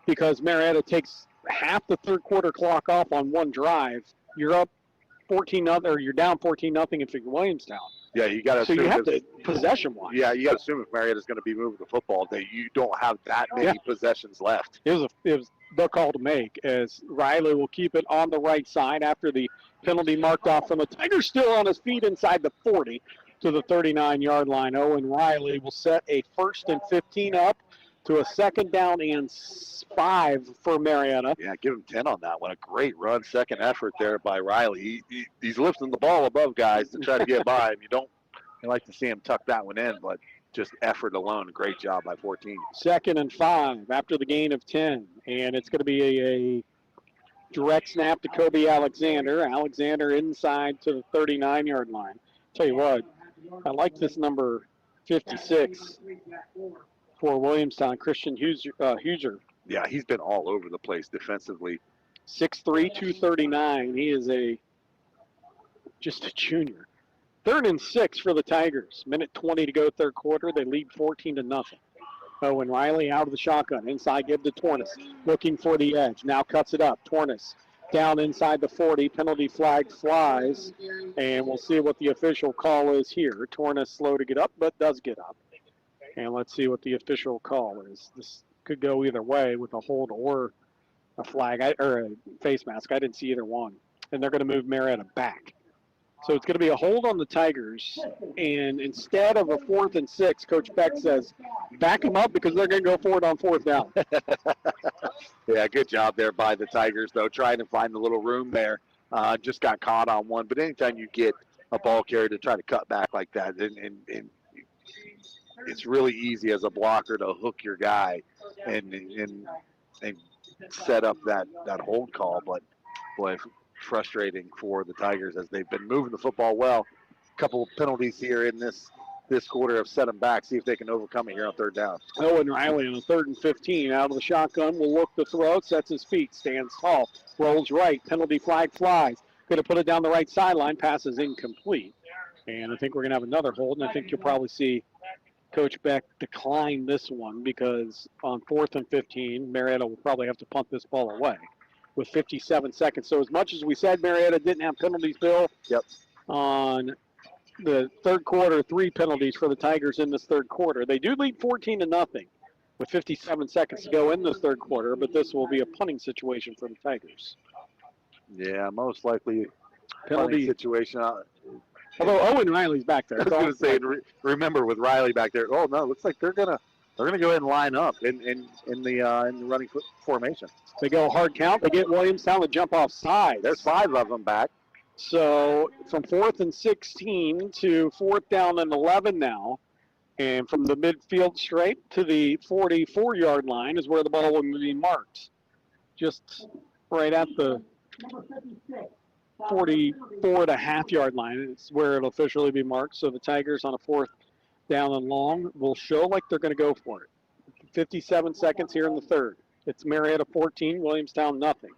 Because Marietta takes half the third quarter clock off on one drive. You're up 14-0, or you're down 14-0 if you're Williamstown. Yeah, you got to. So you have to possession-wise. Yeah, you got to assume if Marietta's going to be moving the football, that you don't have that many possessions left. It was the call to make, as Riley will keep it on the right side after the penalty marked off from the Tigers. Still on his feet inside the 40 to the 39-yard line. Owen Riley will set a 1st and 15 up to a 2nd down and 5 for Marietta. Yeah, give him 10 on that one. A great run, second effort there by Riley. He's lifting the ball above guys to try to get by him. You like to see him tuck that one in, but just effort alone, great job by 14. 2nd and 5 after the gain of 10. And it's going to be a direct snap to Kobe Alexander. Alexander inside to the 39-yard line. Tell you what, I like this number 56 for Williamstown, Christian Huser. Yeah, he's been all over the place defensively. 6'3", 239. He is just a junior. 3rd and 6 for the Tigers. Minute 20 to go third quarter. They lead 14-0. Owen Riley out of the shotgun. Inside, give to Tornes. Looking for the edge. Now cuts it up. Tornes down inside the 40. Penalty flag flies. And we'll see what the official call is here. Tornes slow to get up, but does get up. And let's see what the official call is. This could go either way with a hold or a flag or a face mask. I didn't see either one. And they're going to move Marietta back. So it's going to be a hold on the Tigers. And instead of a 4th and 6, Coach Beck says, back them up because they're going to go for it on 4th down. Yeah, good job there by the Tigers, though, trying to find a little room there. Just got caught on one. But anytime you get a ball carrier to try to cut back like that, and it's really easy as a blocker to hook your guy and set up that hold call. But, boy, frustrating for the Tigers as they've been moving the football well. A couple of penalties here in this quarter have set them back. See if they can overcome it here on 3rd down. Owen Riley on a 3rd and 15 out of the shotgun will look to throw, sets his feet, stands tall, rolls right, penalty flag flies. Going to put it down the right sideline, pass is incomplete. And I think we're going to have another hold, and I think you'll probably see Coach Beck decline this one because on 4th and 15, Marietta will probably have to punt this ball away with 57 seconds. So as much as we said Marietta didn't have penalties, Bill, on the third quarter, 3 penalties for the Tigers in this third quarter. They do lead 14-0 with 57 seconds to go in this third quarter, but this will be a punting situation for the Tigers. Yeah, most likely penalty situation. Although Owen Riley's back there. I was going to say, remember with Riley back there. Oh no, looks like they're gonna go ahead and line up in the running formation. They go hard count. They get Williamstown to jump off sides. There's 5 of them back. So from 4th and 16 to 4th down and 11 now, and from the midfield straight to the 44-yard line is where the ball will be marked. Just right at the 44.5-yard line. It's where it'll officially be marked. So the Tigers on a 4th down and long will show like they're going to go for it. 57 seconds here in the third. It's Marietta 14, Williamstown nothing.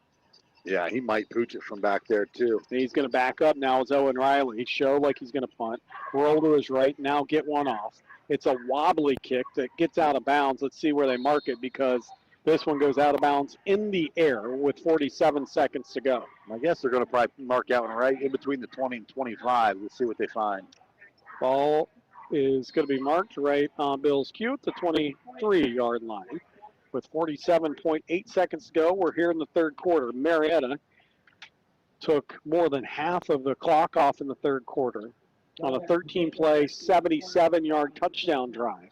Yeah, he might pooch it from back there too. He's going to back up now. It's Owen Riley. He show like he's going to punt. Roll to his right. Now get one off. It's a wobbly kick that gets out of bounds. Let's see where they mark it because this one goes out of bounds in the air with 47 seconds to go. I guess they're going to probably mark out right in between the 20 and 25. Let's see what they find. Ball is going to be marked right on Bill's cue at the 23-yard line. With 47.8 seconds to go, we're here in the third quarter. Marietta took more than half of the clock off in the third quarter on a 13-play, 77-yard touchdown drive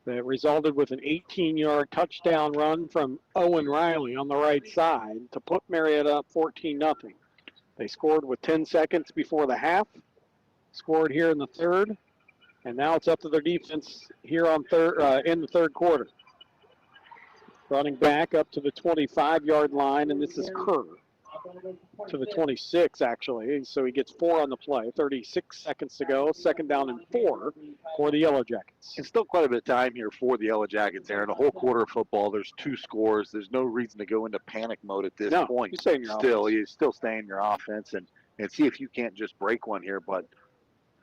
that resulted with an 18-yard touchdown run from Owen Riley on the right side to put Marietta up 14-0. They scored with 10 seconds before the half, scored here in the third, and now it's up to their defense here on in the third quarter. Running back up to the 25-yard line, and this is Kerr. to the 26, actually. So he gets 4 on the play. 36 seconds to go. Second down and 4 for the Yellow Jackets. It's still quite a bit of time here for the Yellow Jackets, Aaron. A whole quarter of football. There's 2 scores. There's no reason to go into panic mode at this point. You stay in your You still stay in your offense and see if you can't just break one here. But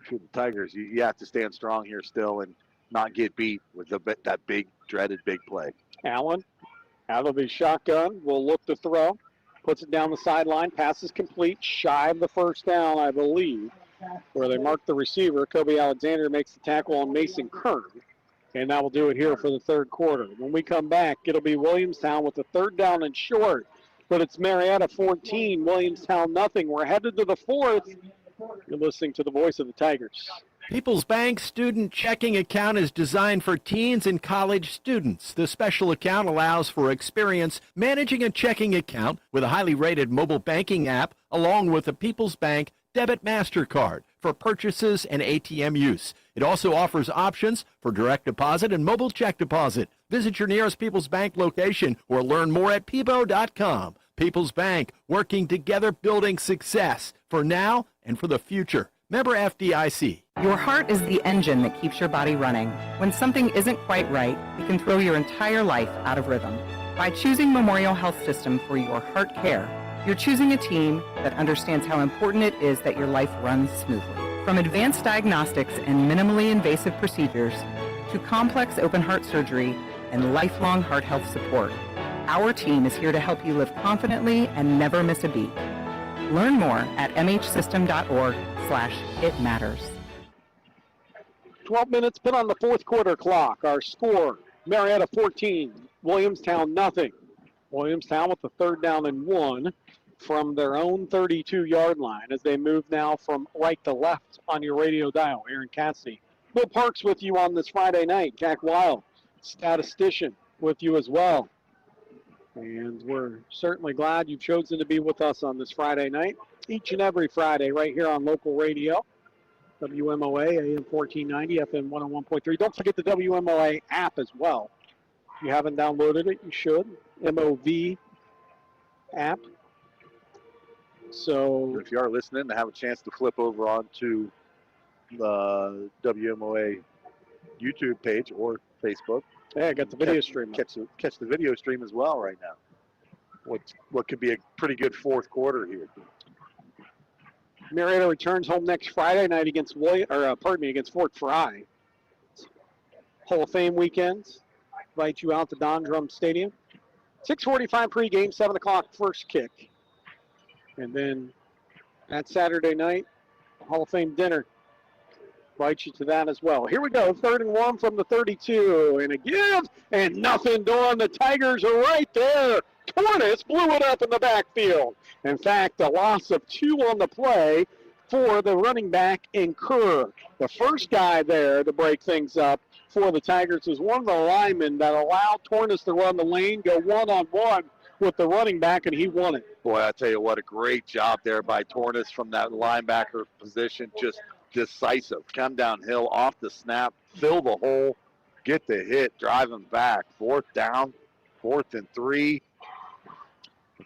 for the Tigers, you have to stand strong here still and not get beat with that big, dreaded big play. Allen out of his shotgun will look to throw. Puts it down the sideline. Pass is complete. Shy of the first down, I believe, where they mark the receiver. Kobe Alexander makes the tackle on Mason Kern. And that will do it here for the third quarter. When we come back, it'll be Williamstown with the third down and short. But it's Marietta 14, Williamstown nothing. We're headed to the fourth. You're listening to the voice of the Tigers. People's Bank Student Checking Account is designed for teens and college students. The special account allows for experience managing a checking account with a highly rated mobile banking app, along with a People's Bank Debit MasterCard for purchases and ATM use. It also offers options for direct deposit and mobile check deposit. Visit your nearest People's Bank location or learn more at peebo.com. People's Bank, working together, building success for now and for the future. Member FDIC. Your heart is the engine that keeps your body running. When something isn't quite right, it can throw your entire life out of rhythm. By choosing Memorial Health System for your heart care, you're choosing a team that understands how important it is that your life runs smoothly. From advanced diagnostics and minimally invasive procedures to complex open heart surgery and lifelong heart health support, our team is here to help you live confidently and never miss a beat. Learn more at mhsystem.org/itmatters. 12 minutes put on the fourth quarter clock. Our score, Marietta 14, Williamstown nothing. Williamstown with the third down and 1 from their own 32-yard line as they move now from right to left on your radio dial. Aaron Cassidy. Bill Parks with you on this Friday night. Jack Weil, statistician, with you as well. And we're certainly glad you've chosen to be with us on this Friday night, each and every Friday right here on local radio, WMOA, AM 1490, FM 101.3. Don't forget the WMOA app as well. If you haven't downloaded it, you should. MOV app. So if you are listening, to have a chance to flip over onto the WMOA YouTube page or Facebook. Yeah, I got the video stream. Catch the video stream as well right now. What could be a pretty good fourth quarter here. Marietta returns home next Friday night against against Fort Fry. Hall of Fame weekend. Invite you out to Don Drum Stadium. 6:45 pregame, 7 o'clock first kick. And then that Saturday night, Hall of Fame dinner. Invite you to that as well. Here we go, 3rd and 1 from the 32. And a give, and nothing doing. The Tigers are right there. Tornes blew it up in the backfield. In fact, a loss of 2 on the play for the running back in Kerr. The first guy there to break things up for the Tigers was one of the linemen that allowed Tornes to run the lane, go one-on-one with the running back, and he won it. Boy, I tell you what, a great job there by Tornes from that linebacker position. Just decisive. Come downhill, off the snap, fill the hole, get the hit, drive him back. 4th down, 4th and 3.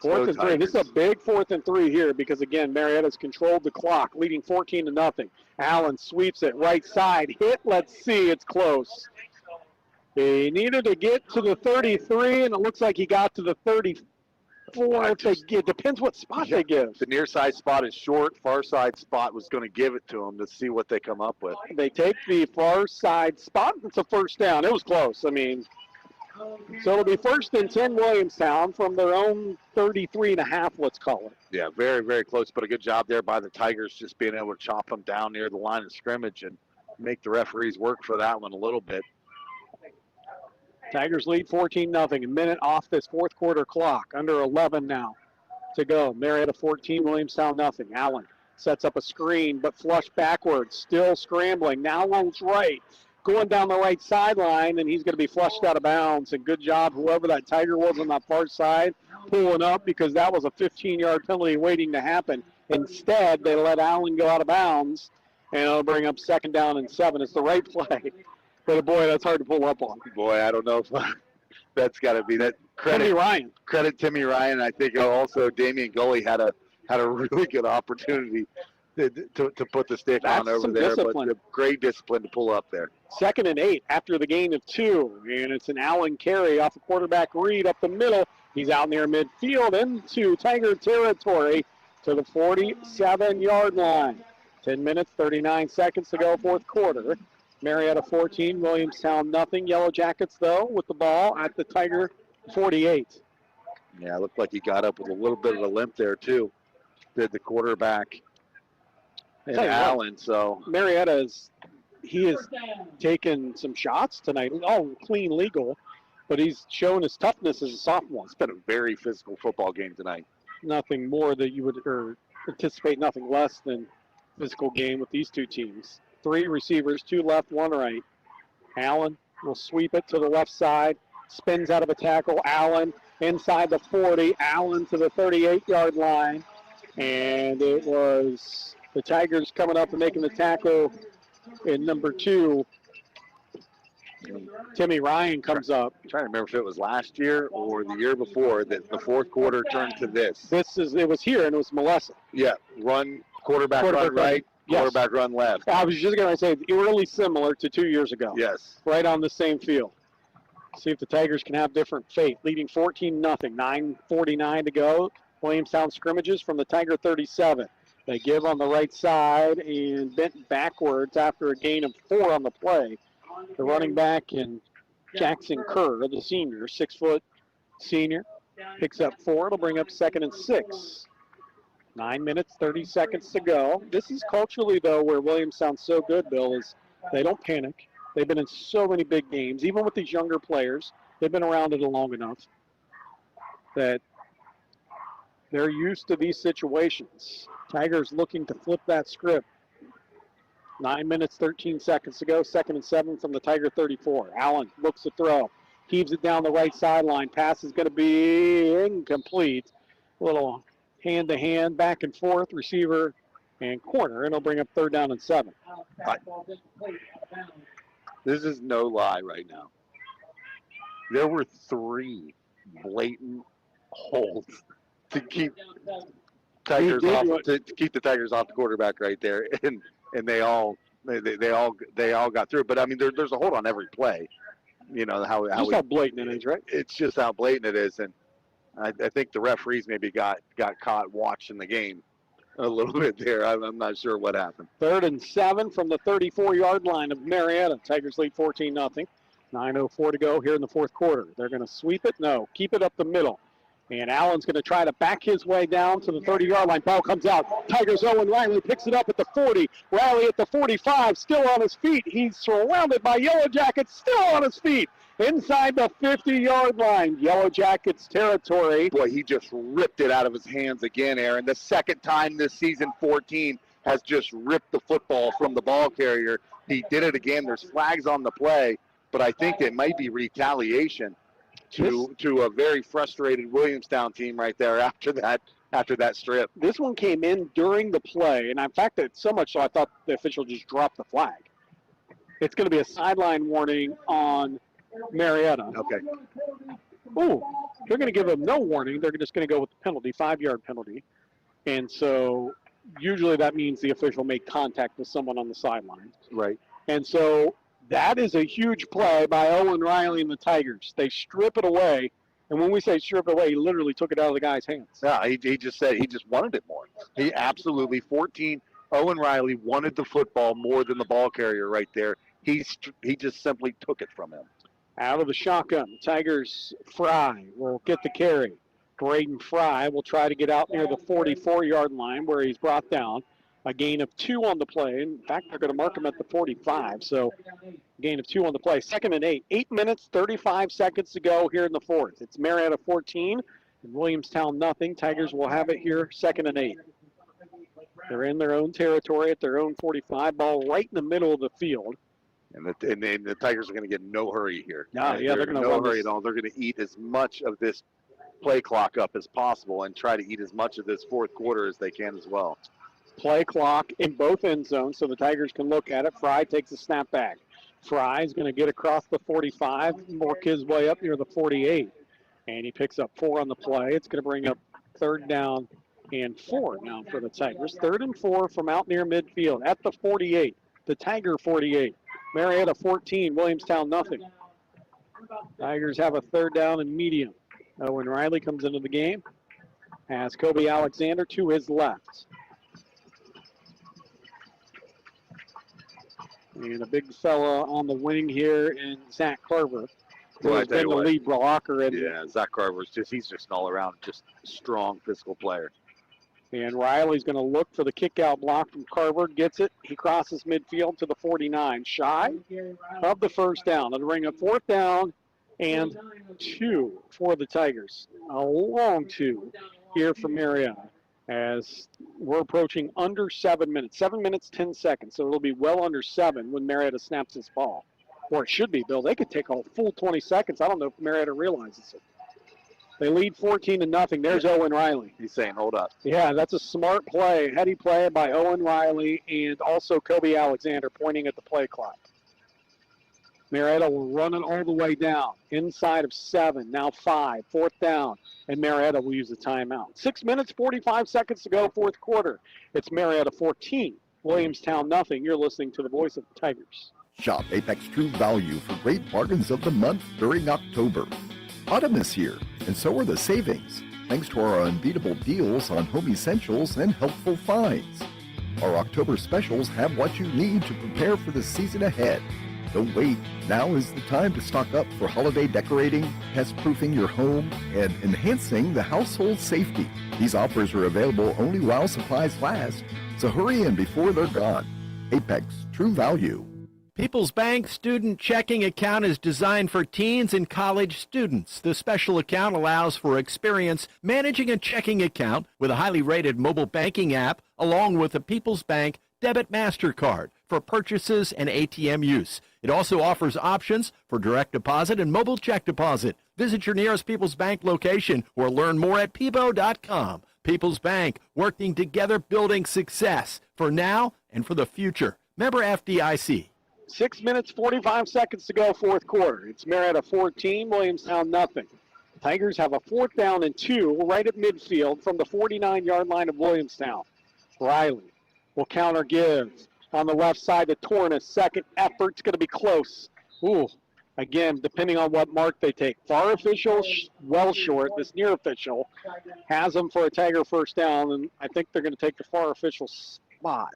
4th and 3. This is a big 4th and 3 here because, again, Marietta's controlled the clock, leading 14-0. Allen sweeps it right side. Hit, let's see, it's close. He needed to get to the 33, and it looks like he got to the 34. It depends what spot they give. The near side spot is short. Far side spot was going to give it to him to see what they come up with. They take the far side spot. It's a first down. It was close. I mean, so it'll be 1st and 10 Williamstown from their own 33.5, let's call it. Yeah, very, very close, but a good job there by the Tigers just being able to chop them down near the line of scrimmage and make the referees work for that one a little bit. Tigers lead 14-0. A minute off this fourth quarter clock. Under 11 now to go. Marietta 14, Williamstown nothing. Allen sets up a screen, but flush backwards. Still scrambling. Now rolls right. Going down the right sideline, and he's going to be flushed out of bounds. And good job, whoever that Tiger was on that far side, pulling up because that was a 15-yard penalty waiting to happen. Instead, they let Allen go out of bounds, and it'll bring up 2nd down and 7. It's the right play. But, boy, that's hard to pull up on. Boy, I don't know That's got to be that credit. Timmy Ryan. Credit Timmy Ryan. I think also Damian Gully had a really good opportunity to put the stick That's on over some there, discipline. but great discipline to pull up there. 2nd and 8 after the gain of 2, and it's an Allen carry off a quarterback read up the middle. He's out near midfield into Tiger territory to the 47-yard line. 10 minutes, 39 seconds to go, fourth quarter. Marietta 14, Williamstown nothing. Yellowjackets, though, with the ball at the Tiger 48. Yeah, it looked like he got up with a little bit of a limp there, too. Did the quarterback and Allen, so. Marietta he has taken some shots tonight, all clean legal, but he's shown his toughness as a sophomore. It's been a very physical football game tonight. Nothing more that you would anticipate, nothing less than physical game with these two teams. 3 receivers, 2 left, 1 right. Allen will sweep it to the left side, spins out of a tackle. Allen inside the 40, Allen to the 38-yard line, and it was the Tigers coming up and making the tackle in number 2. Timmy Ryan comes up. I'm trying to remember if it was last year or the year before that the fourth quarter turned to this. It was here, and it was Melissa. Yeah, quarterback run right, quarterback run left. I was just going to say, eerily similar to 2 years ago. Yes. Right on the same field. See if the Tigers can have different fate. Leading 14-0, 9:49 to go. Williamstown scrimmages from the Tiger 37. They give on the right side and bent backwards after a gain of 4 on the play. The running back and Jackson Kerr, the senior, 6-foot senior, picks up 4. It'll bring up 2nd and 6. 9 minutes, 30 seconds to go. This is culturally, though, where Williamstown's so good, Bill, is they don't panic. They've been in so many big games. Even with these younger players, they've been around it long enough that they're used to these situations. Tigers looking to flip that script. 9 minutes, 13 seconds to go. 2nd and 7 from the Tiger 34. Allen looks to throw. Heaves it down the right sideline. Pass is going to be incomplete. A little hand-to-hand, back and forth, receiver and corner, and it'll bring up 3rd down and 7. This is no lie right now. There were 3 blatant holds to keep Tigers off, to keep the Tigers off the quarterback right there, and they all got through. But I mean, there's a hold on every play. You know how blatant it is, right? It's just how blatant it is, and I think the referees maybe got caught watching the game a little bit there. I'm not sure what happened. 3rd and 7 from the 34-yard line of Marietta. Tigers lead 14-0. 9:04 to go here in the fourth quarter. They're going to sweep it? No. Keep it up the middle. And Allen's going to try to back his way down to the 30-yard line. Ball comes out. Tigers Owen Riley picks it up at the 40. Riley at the 45, still on his feet. He's surrounded by Yellowjackets, still on his feet. Inside the 50-yard line, Yellowjackets territory. Boy, he just ripped it out of his hands again, Aaron. The second time this season, 14, has just ripped the football from the ball carrier. He did it again. There's flags on the play, but I think it might be retaliation to a very frustrated Williamstown team right there after that strip. This one came in during the play, and in fact, it's so much so I thought the official just dropped the flag. It's going to be a sideline warning on Marietta. Okay. Oh, they're going to give them no warning. They're just going to go with the penalty, 5-yard penalty. And so usually that means the official made contact with someone on the sideline. Right. And so that is a huge play by Owen Riley and the Tigers. They strip it away. And when we say strip it away, he literally took it out of the guy's hands. Yeah, he just said he just wanted it more. He absolutely, 14, Owen Riley wanted the football more than the ball carrier right there. He just simply took it from him. Out of the shotgun, Tigers Fry will get the carry. Braden Fry will try to get out near the 44-yard line where he's brought down. A gain of 2 on the play. In fact, they're going to mark him at the 45, so gain of 2 on the play. 2nd and 8. 8 minutes, 35 seconds to go here in the fourth. It's Marietta 14 and Williamstown nothing. Tigers will have it here, 2nd and 8. They're in their own territory at their own 45, ball right in the middle of the field. And the Tigers are going to get no hurry here. Yeah, they're going to no hurry at all. They're going to eat as much of this play clock up as possible and try to eat as much of this fourth quarter as they can as well. Play clock in both end zones so the Tigers can look at it. Fry takes a snap back. Fry's going to get across the 45, work his way up near the 48. And he picks up 4 on the play. It's going to bring up 3rd down and 4 now for the Tigers. 3rd and 4 from out near midfield at the 48. The Tiger 48. Marietta 14, Williamstown nothing. Tigers have a 3rd down and medium. Owen Riley comes into the game. Has Kobe Alexander to his left. And a big fella on the wing here in Zach Carver, who Well, I has tell been you the what. lead blocker. And, Yeah, Zach Carver's he's just an all-around, just strong physical player. and Riley's going to look for the kick-out block from Carver. Gets it. He crosses midfield to the 49. Shy of the 1st down. It'll bring up 4th down and 2 for the Tigers. A long 2 here from Marietta, as we're approaching under 7 minutes. 7 minutes, 10 seconds. So it'll be well under 7 when Marietta snaps this ball. Or it should be, Bill. They could take a full 20 seconds. I don't know if Marietta realizes it. They lead 14-0. There's Owen Riley. He's saying, hold up. Yeah, that's a smart play. Heady play by Owen Riley and also Kobe Alexander pointing at the play clock. Marietta will run it all the way down. Inside of 7, now 5, 4th down. And Marietta will use a timeout. 6 minutes, 45 seconds to go, 4th quarter. It's Marietta 14, Williamstown nothing. You're listening to the voice of the Tigers. Shop Apex True Value for great bargains of the month during October. Autumn is here, and so are the savings, thanks to our unbeatable deals on home essentials and helpful finds. Our October specials have what you need to prepare for the season ahead. Don't wait. Now is the time to stock up for holiday decorating, pest-proofing your home, and enhancing the household safety. These offers are available only while supplies last, so hurry in before they're gone. Apex True Value. People's Bank Student Checking Account is designed for teens and college students. The special account allows for experience managing a checking account with a highly rated mobile banking app, along with a People's Bank Debit MasterCard for purchases and ATM use. It also offers options for direct deposit and mobile check deposit. Visit your nearest People's Bank location or learn more at peebo.com. People's Bank, working together, building success for now and for the future. Member FDIC. 6 minutes, 45 seconds to go, 4th quarter. It's Marietta 14, Williamstown nothing. Tigers have a 4th down and 2 right at midfield from the 49-yard line of Williamstown. Riley will counter give on the left side to Tornes. Second effort's going to be close. Ooh, again, depending on what mark they take. Far official, well short. This near official has them for a Tiger 1st down, and I think they're going to take the far official spot.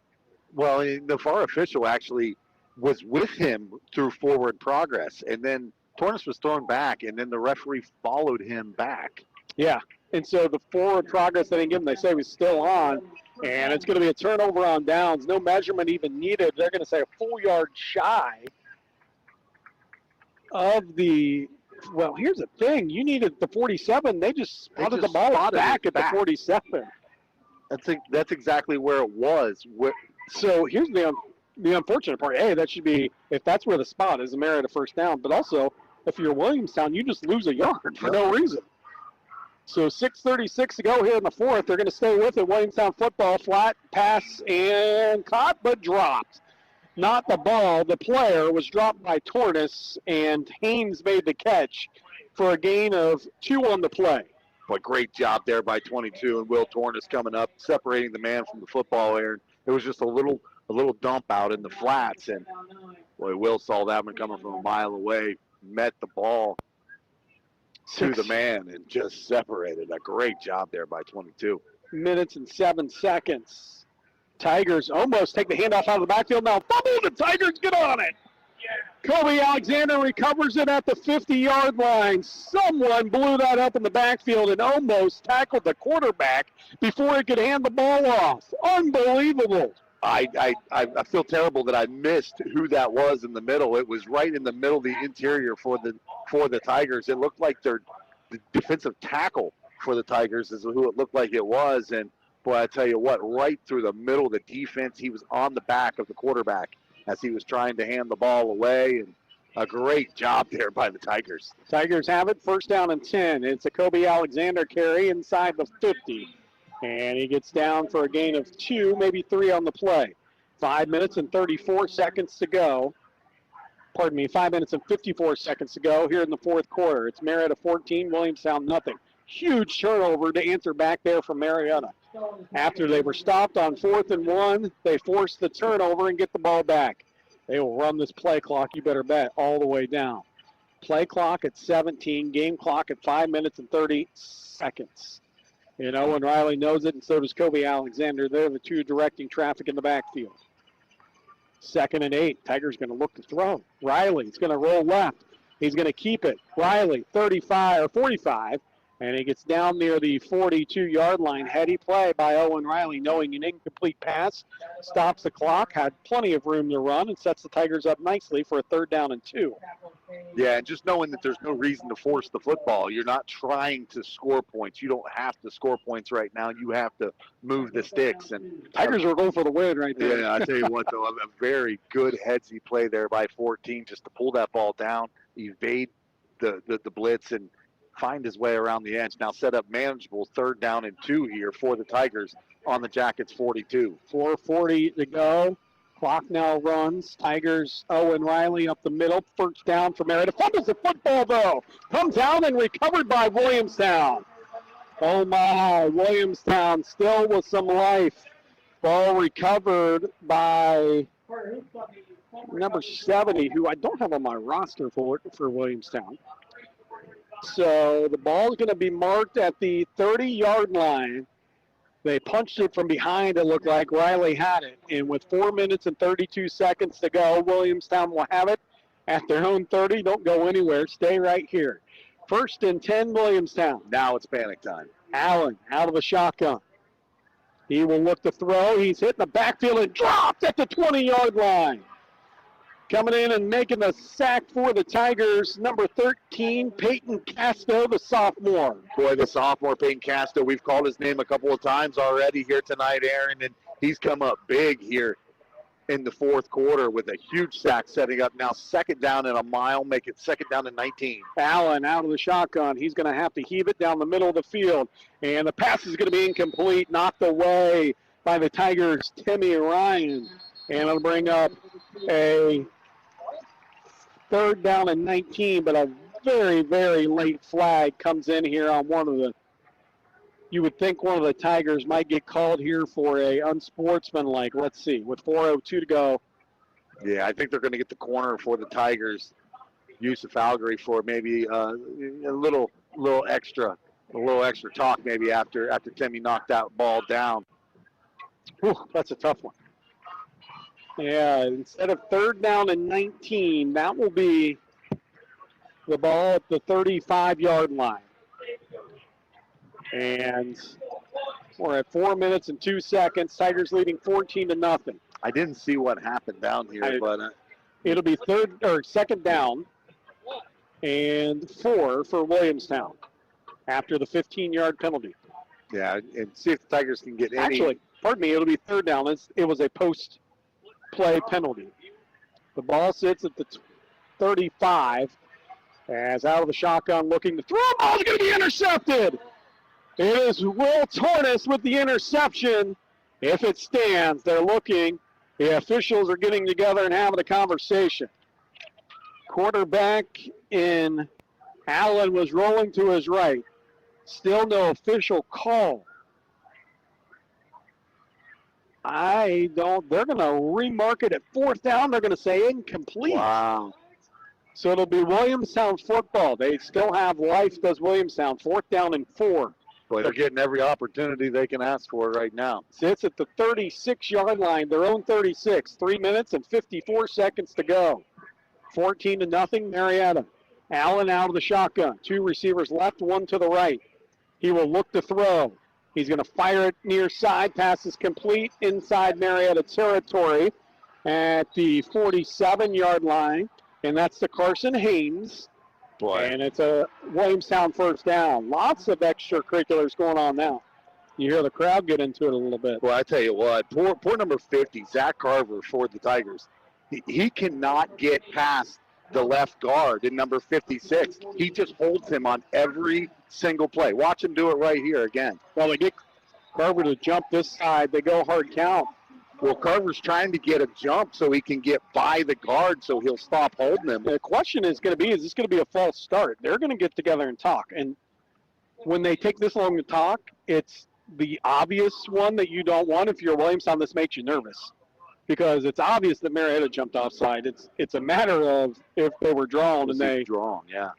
Well, the far official actually was with him through forward progress, and then Tornes was thrown back, and then the referee followed him back. Yeah, and so the forward progress they didn't give him, they say was still on, and it's going to be a turnover on downs. No measurement even needed. They're going to say a full yard shy of the, well, here's the thing. You needed the 47. They just spotted the ball back at the 47. That's exactly where it was. So here's the unfortunate part. Hey, that should be, if that's where the spot is, a Marietta 1st down. But also, if you're Williamstown, you just lose a yard for no reason. So 6:36 to go here in the 4th. They're going to stay with it. Williamstown football, flat pass and caught but dropped. Not the ball. The player was dropped by Tornes, and Haynes made the catch for a gain of 2 on the play. But great job there by 22, and Will Tornes coming up, separating the man from the football air. It was just a little dump out in the flats, and boy, Will saw that one coming from a mile away, met the ball to the man, and just separated. A great job there by 22. Minutes and 7 seconds. Tigers almost take the handoff out of the backfield. Now fumble, the Tigers get on it. Kobe Alexander recovers it at the 50-yard line. Someone blew that up in the backfield and almost tackled the quarterback before he could hand the ball off. Unbelievable. I feel terrible that I missed who that was in the middle. It was right in the middle of the interior for the Tigers. It looked like the defensive tackle for the Tigers is who it looked like it was. And, boy, I tell you what, right through the middle of the defense, he was on the back of the quarterback as he was trying to hand the ball away. And a great job there by the Tigers. Tigers have it, 1st down and 10. It's a Kobe Alexander carry inside the 50. And he gets down for a gain of 2, maybe 3 on the play. 5 minutes and 34 seconds to go. 5 minutes and 54 seconds to go here in the fourth quarter. It's Marietta 14, Williamstown nothing. Huge turnover to answer back there from Marietta. After they were stopped on 4th and 1, they forced the turnover and get the ball back. They will run this play clock, you better bet, all the way down. Play clock at 17, game clock at 5 minutes and 30 seconds. And Owen Riley knows it, and so does Kobe Alexander. They're the two directing traffic in the backfield. 2nd and 8. Tigers going to look to throw. Riley's going to roll left. He's going to keep it. Riley, 35 or 45, and he gets down near the 42-yard line. Heady play by Owen Riley, knowing an incomplete pass. Stops the clock, had plenty of room to run, and sets the Tigers up nicely for a 3rd down and 2. Yeah, and just knowing that there's no reason to force the football. You're not trying to score points. You don't have to score points right now. You have to move the sticks. And Tigers are going for the win right there. Yeah, I tell you what, though, a very good headsy play there by 14 just to pull that ball down, evade the blitz, and find his way around the edge. Now set up manageable 3rd down and 2 here for the Tigers on the Jackets 42. 4:40 to go. Clock now runs. Tigers, Owen Riley up the middle. 1st down for Marietta. Fumbles the football, though. Comes down and recovered by Williamstown. Oh, my. Williamstown still with some life. Ball recovered by number 70, who I don't have on my roster for Williamstown. So the ball is going to be marked at the 30-yard line. They punched it from behind. It looked like Riley had it. And with 4 minutes and 32 seconds to go, Williamstown will have it at their own 30. Don't go anywhere. Stay right here. 1st and 10, Williamstown. Now it's panic time. Allen out of the shotgun. He will look to throw. He's hitting the backfield and dropped at the 20-yard line. Coming in and making the sack for the Tigers, number 13, Peyton Casto, the sophomore. Boy, the sophomore, Peyton Casto, we've called his name a couple of times already here tonight, Aaron, and he's come up big here in the fourth quarter with a huge sack, setting up now 2nd down and a mile, make it 2nd down and 19. Allen out of the shotgun. He's going to have to heave it down the middle of the field, and the pass is going to be incomplete, knocked away by the Tigers' Timmy Ryan, and it'll bring up a 3rd down and 19, but a very, very late flag comes in here on one of the, you would think one of the Tigers might get called here for a unsportsmanlike. Let's see, with 4:02 to go. Yeah, I think they're going to get the corner for the Tigers. Yusuf Algary for maybe a little extra talk maybe after Timmy knocked that ball down. Whew, that's a tough one. Yeah, instead of 3rd down and 19, that will be the ball at the 35-yard line. And we're at 4 minutes and 2 seconds. Tigers leading 14-0. I didn't see what happened down here, but it'll be 2nd down and 4 for Williamstown after the 15-yard penalty. Yeah, and see if the Tigers can get any. Actually, pardon me, it'll be 3rd down. It was a post-play penalty. The ball sits at the 35 as out of the shotgun looking to throw. Ball's going to be intercepted. It is Will Tornes with the interception. If it stands, they're looking. The officials are getting together and having a conversation. Quarterback in Allen was rolling to his right. Still no official call. They're going to remark it at 4th down. They're going to say incomplete. Wow. So it'll be Williamstown football. They still have life, does Williamstown. 4th down and 4. Boy, they're getting every opportunity they can ask for right now. Sits at the 36-yard line, their own 36. 3 minutes and 54 seconds to go. 14-0, Marietta. Allen out of the shotgun. 2 receivers left, 1 to the right. He will look to throw. He's going to fire it near side. Pass is complete inside Marietta territory at the 47-yard line. And that's to Carson Haynes. Boy. And it's a Williamstown 1st down. Lots of extracurriculars going on now. You hear the crowd get into it a little bit. Well, I tell you what, poor number 50, Zach Carver for the Tigers. He cannot get past the left guard in number 56. He just holds him on every single play. Watch him do it right here again. Well, they get Carver to jump this side. They go hard count. Well, Carver's trying to get a jump so he can get by the guard so he'll stop holding him. The question is going to be, is this going to be a false start? They're going to get together and talk. And when they take this long to talk, it's the obvious one that you don't want. If you're Williamstown, this makes you nervous because it's obvious that Marietta jumped offside. It's a matter of if they were drawn and they drawn, yeah.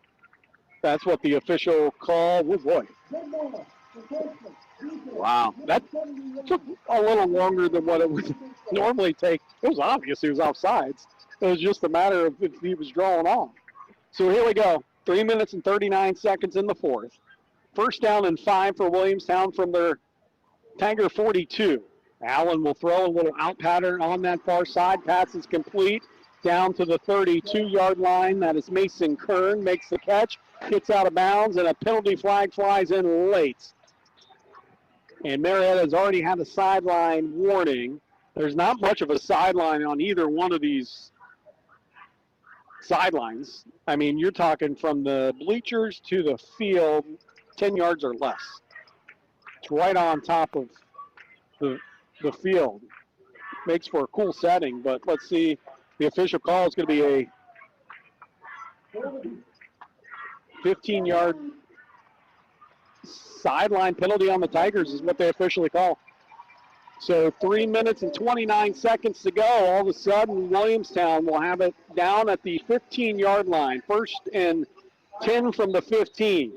That's what the official call. Oh boy! Wow, that took a little longer than what it would normally take. It was obvious he was offsides. It was just a matter of if he was drawing on. So here we go. 3 minutes and 39 seconds in the fourth. First down and 5 for Williamstown from their Tiger 42. Allen will throw a little out pattern on that far side. Pass is complete down to the 32-yard line. That is Mason Kern, makes the catch, gets out of bounds, and a penalty flag flies in late. And Marietta has already had a sideline warning. There's not much of a sideline on either one of these sidelines. I mean, you're talking from the bleachers to the field, 10 yards or less. It's right on top of the field. Makes for a cool setting, but let's see. The official call is going to be a 15-yard sideline penalty on the Tigers is what they officially call. So 3 minutes and 29 seconds to go. All of a sudden, Williamstown will have it down at the 15-yard line. 1st and 10 from the 15.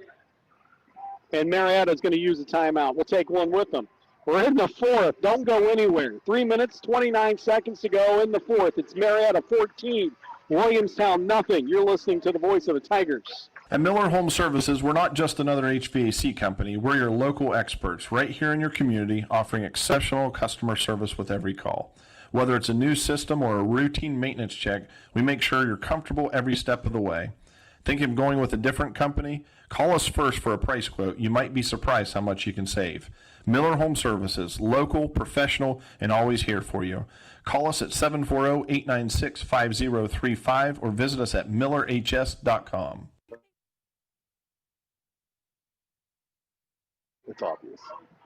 And Marietta is going to use a timeout. We'll take one with them. We're in the fourth. Don't go anywhere. 3 minutes, 29 seconds to go in the fourth. It's Marietta 14, Williamstown nothing. You're listening to the voice of the Tigers. At Miller Home Services, we're not just another HVAC company. We're your local experts right here in your community, offering exceptional customer service with every call. Whether it's a new system or a routine maintenance check, we make sure you're comfortable every step of the way. Thinking of going with a different company? Call us first for a price quote. You might be surprised how much you can save. Miller Home Services, local, professional, and always here for you. Call us at 740-896-5035 or visit us at millerhs.com. It's obvious.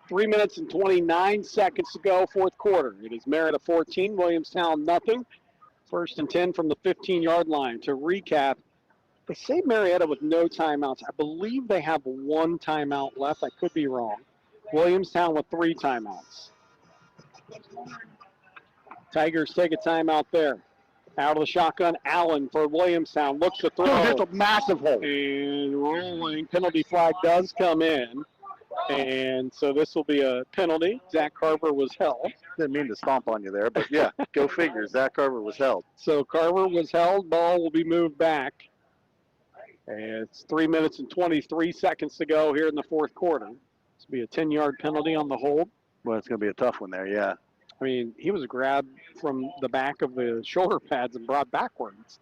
3 minutes and 29 seconds to go, fourth quarter. It is Marietta 14, Williamstown nothing. 1st and 10 from the 15-yard line. To recap, they say Marietta with no timeouts. I believe they have 1 timeout left. I could be wrong. Williamstown with 3 timeouts. Tigers take a timeout there. Out of the shotgun, Allen for Williamstown. Looks to throw. That's a massive hole. And rolling. Penalty flag does come in. And so this will be a penalty. Zach Carver was held. Didn't mean to stomp on you there, but yeah, go figure. Zach Carver was held. So Carver was held. Ball will be moved back. And it's 3 minutes and 23 seconds to go here in the fourth quarter. This will be a 10-yard penalty on the hold. Well, it's going to be a tough one there, yeah. I mean, he was grabbed from the back of the shoulder pads and brought backwards.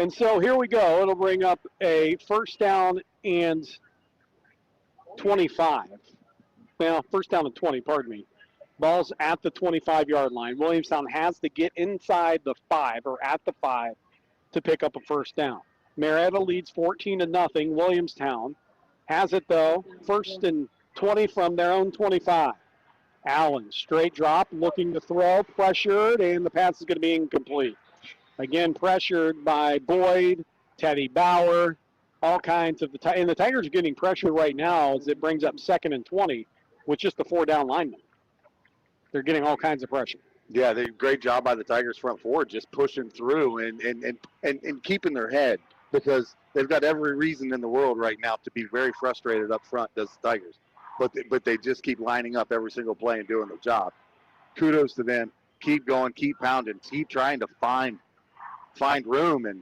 And so here we go. It'll bring up a 1st down and 25. Well, 1st down and 20, pardon me. Ball's at the 25-yard line. Williamstown has to get inside the 5 or at the 5 to pick up a 1st down. Marietta leads 14-0. Williamstown has it, though. 1st and 20 from their own 25. Allen, straight drop, looking to throw, pressured, and the pass is going to be incomplete. Again, pressured by Boyd, Teddy Bauer, all kinds of and the Tigers are getting pressure right now as it brings up 2nd and 20 with just the 4-down linemen. They're getting all kinds of pressure. Yeah, great job by the Tigers front four, just pushing through and keeping their head, because they've got every reason in the world right now to be very frustrated up front, does the Tigers. But they just keep lining up every single play and doing the job. Kudos to them. Keep going, keep pounding, keep trying to find room and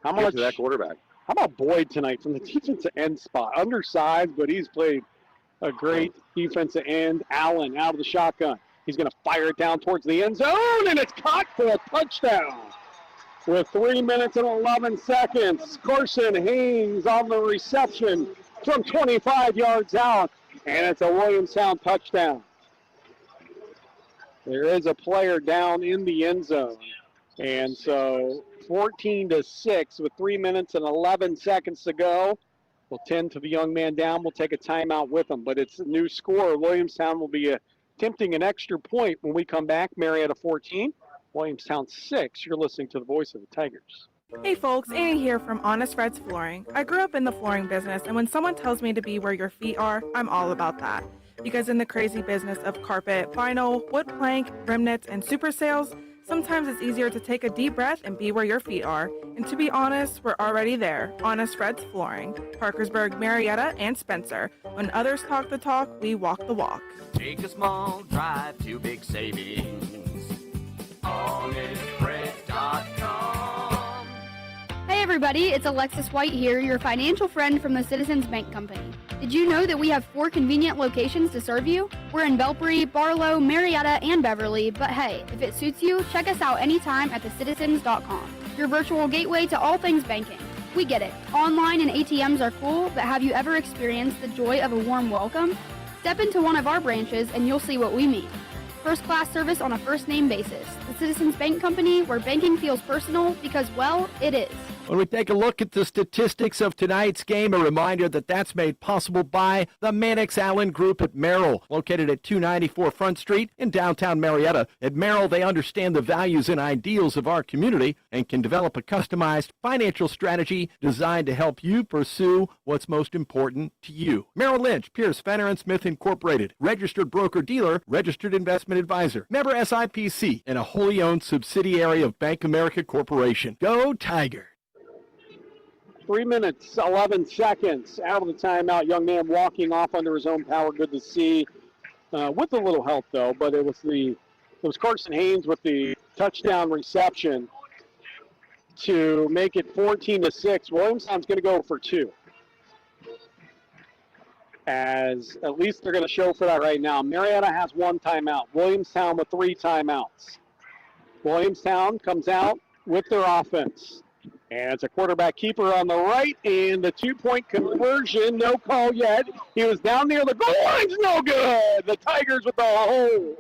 get to that quarterback. How about Boyd tonight from the defensive end spot? Undersized, but he's played a great defensive end. Allen out of the shotgun. He's going to fire it down towards the end zone, and it's caught for a touchdown. With 3 minutes and 11 seconds, Carson Haynes on the reception from 25 yards out, and it's a Williamstown touchdown. There is a player down in the end zone, and so 14-6 with 3 minutes and 11 seconds to go. We'll tend to the young man down. We'll take a timeout with him, but it's a new score. Williamstown will be a attempting an extra point when we come back. Marietta 14, Williamstown 6. You're listening to the voice of the Tigers. Hey folks, Annie here from Honest Fred's Flooring. I grew up in the flooring business, and when someone tells me to be where your feet are, I'm all about that. Because in the crazy business of carpet, vinyl, wood plank, remnants, and super sales, sometimes it's easier to take a deep breath and be where your feet are. And to be honest, we're already there. Honest Fred's Flooring. Parkersburg, Marietta, and Spencer. When others talk the talk, we walk the walk. Take a small drive to big savings. HonestFreds.com. Hey everybody, it's Alexis White here, your financial friend from the Citizens Bank Company. Did you know that we have 4 convenient locations to serve you? We're in Belpre, Barlow, Marietta, and Beverly, but hey, if it suits you, check us out anytime at thecitizens.com, your virtual gateway to all things banking. We get it. Online and ATMs are cool, but have you ever experienced the joy of a warm welcome? Step into one of our branches and you'll see what we mean. First-class service on a first-name basis. The Citizens Bank Company, where banking feels personal because, well, it is. When we take a look at the statistics of tonight's game, a reminder that that's made possible by the Mannix Allen Group at Merrill, located at 294 Front Street in downtown Marietta. At Merrill, they understand the values and ideals of our community and can develop a customized financial strategy designed to help you pursue what's most important to you. Merrill Lynch, Pierce, Fenner & Smith Incorporated, registered broker-dealer, registered investment advisor, member SIPC, and a wholly owned subsidiary of Bank America Corporation. Go Tiger! 3 minutes, 11 seconds out of the timeout. Young man walking off under his own power. Good to see. With a little help, though, but it was Carson Haynes with the touchdown reception to make it 14-6. Williamstown's going to go for 2. As at least they're going to show for that right now. Marietta has 1 timeout. Williamstown with 3 timeouts. Williamstown comes out with their offense. And it's a quarterback keeper on the right, and the 2-point conversion, no call yet. He was down near the goal line's no good. The Tigers with the hold.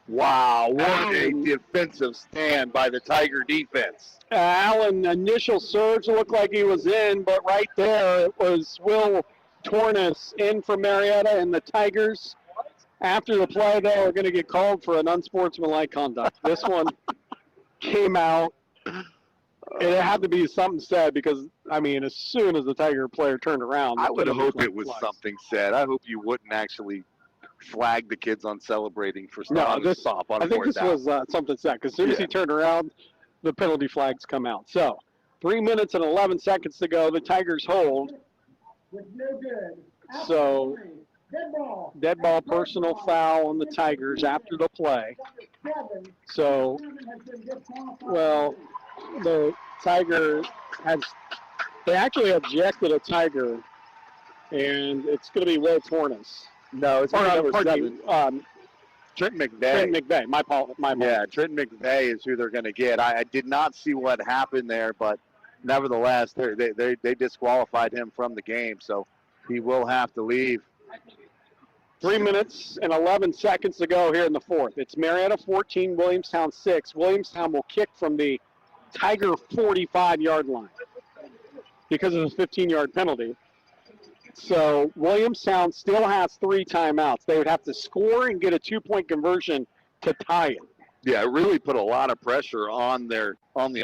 Wow, what a defensive stand by the Tiger defense. Allen, initial surge looked like he was in, but right there it was Will Tornes in for Marietta, and the Tigers, after the play, they are going to get called for an unsportsmanlike conduct. This one came out. It had to be something said because, I mean, as soon as the Tiger player turned around. I would hope it was something said. I hope you wouldn't actually flag the kids on celebrating for stop on I think this was something said because as soon as he turned around, the penalty flags come out. So 3 minutes and 11 seconds to go. The Tigers hold. So dead ball, personal foul on the Tigers after the play. So, well, the Tiger they actually objected a Tiger, and it's going to be Will Tornes. No, it's number 7. Trent McVeigh. Trent McVeigh. My fault. Yeah, Trent McVeigh is who they're going to get. I did not see what happened there, but nevertheless, they disqualified him from the game, so he will have to leave. 3 minutes and 11 seconds to go here in the fourth. It's Marietta 14, Williamstown 6. Williamstown will kick from the Tiger 45-yard line because of the 15-yard penalty. So Williamstown still has 3 timeouts. They would have to score and get a 2-point conversion to tie it. Yeah, it really put a lot of pressure on the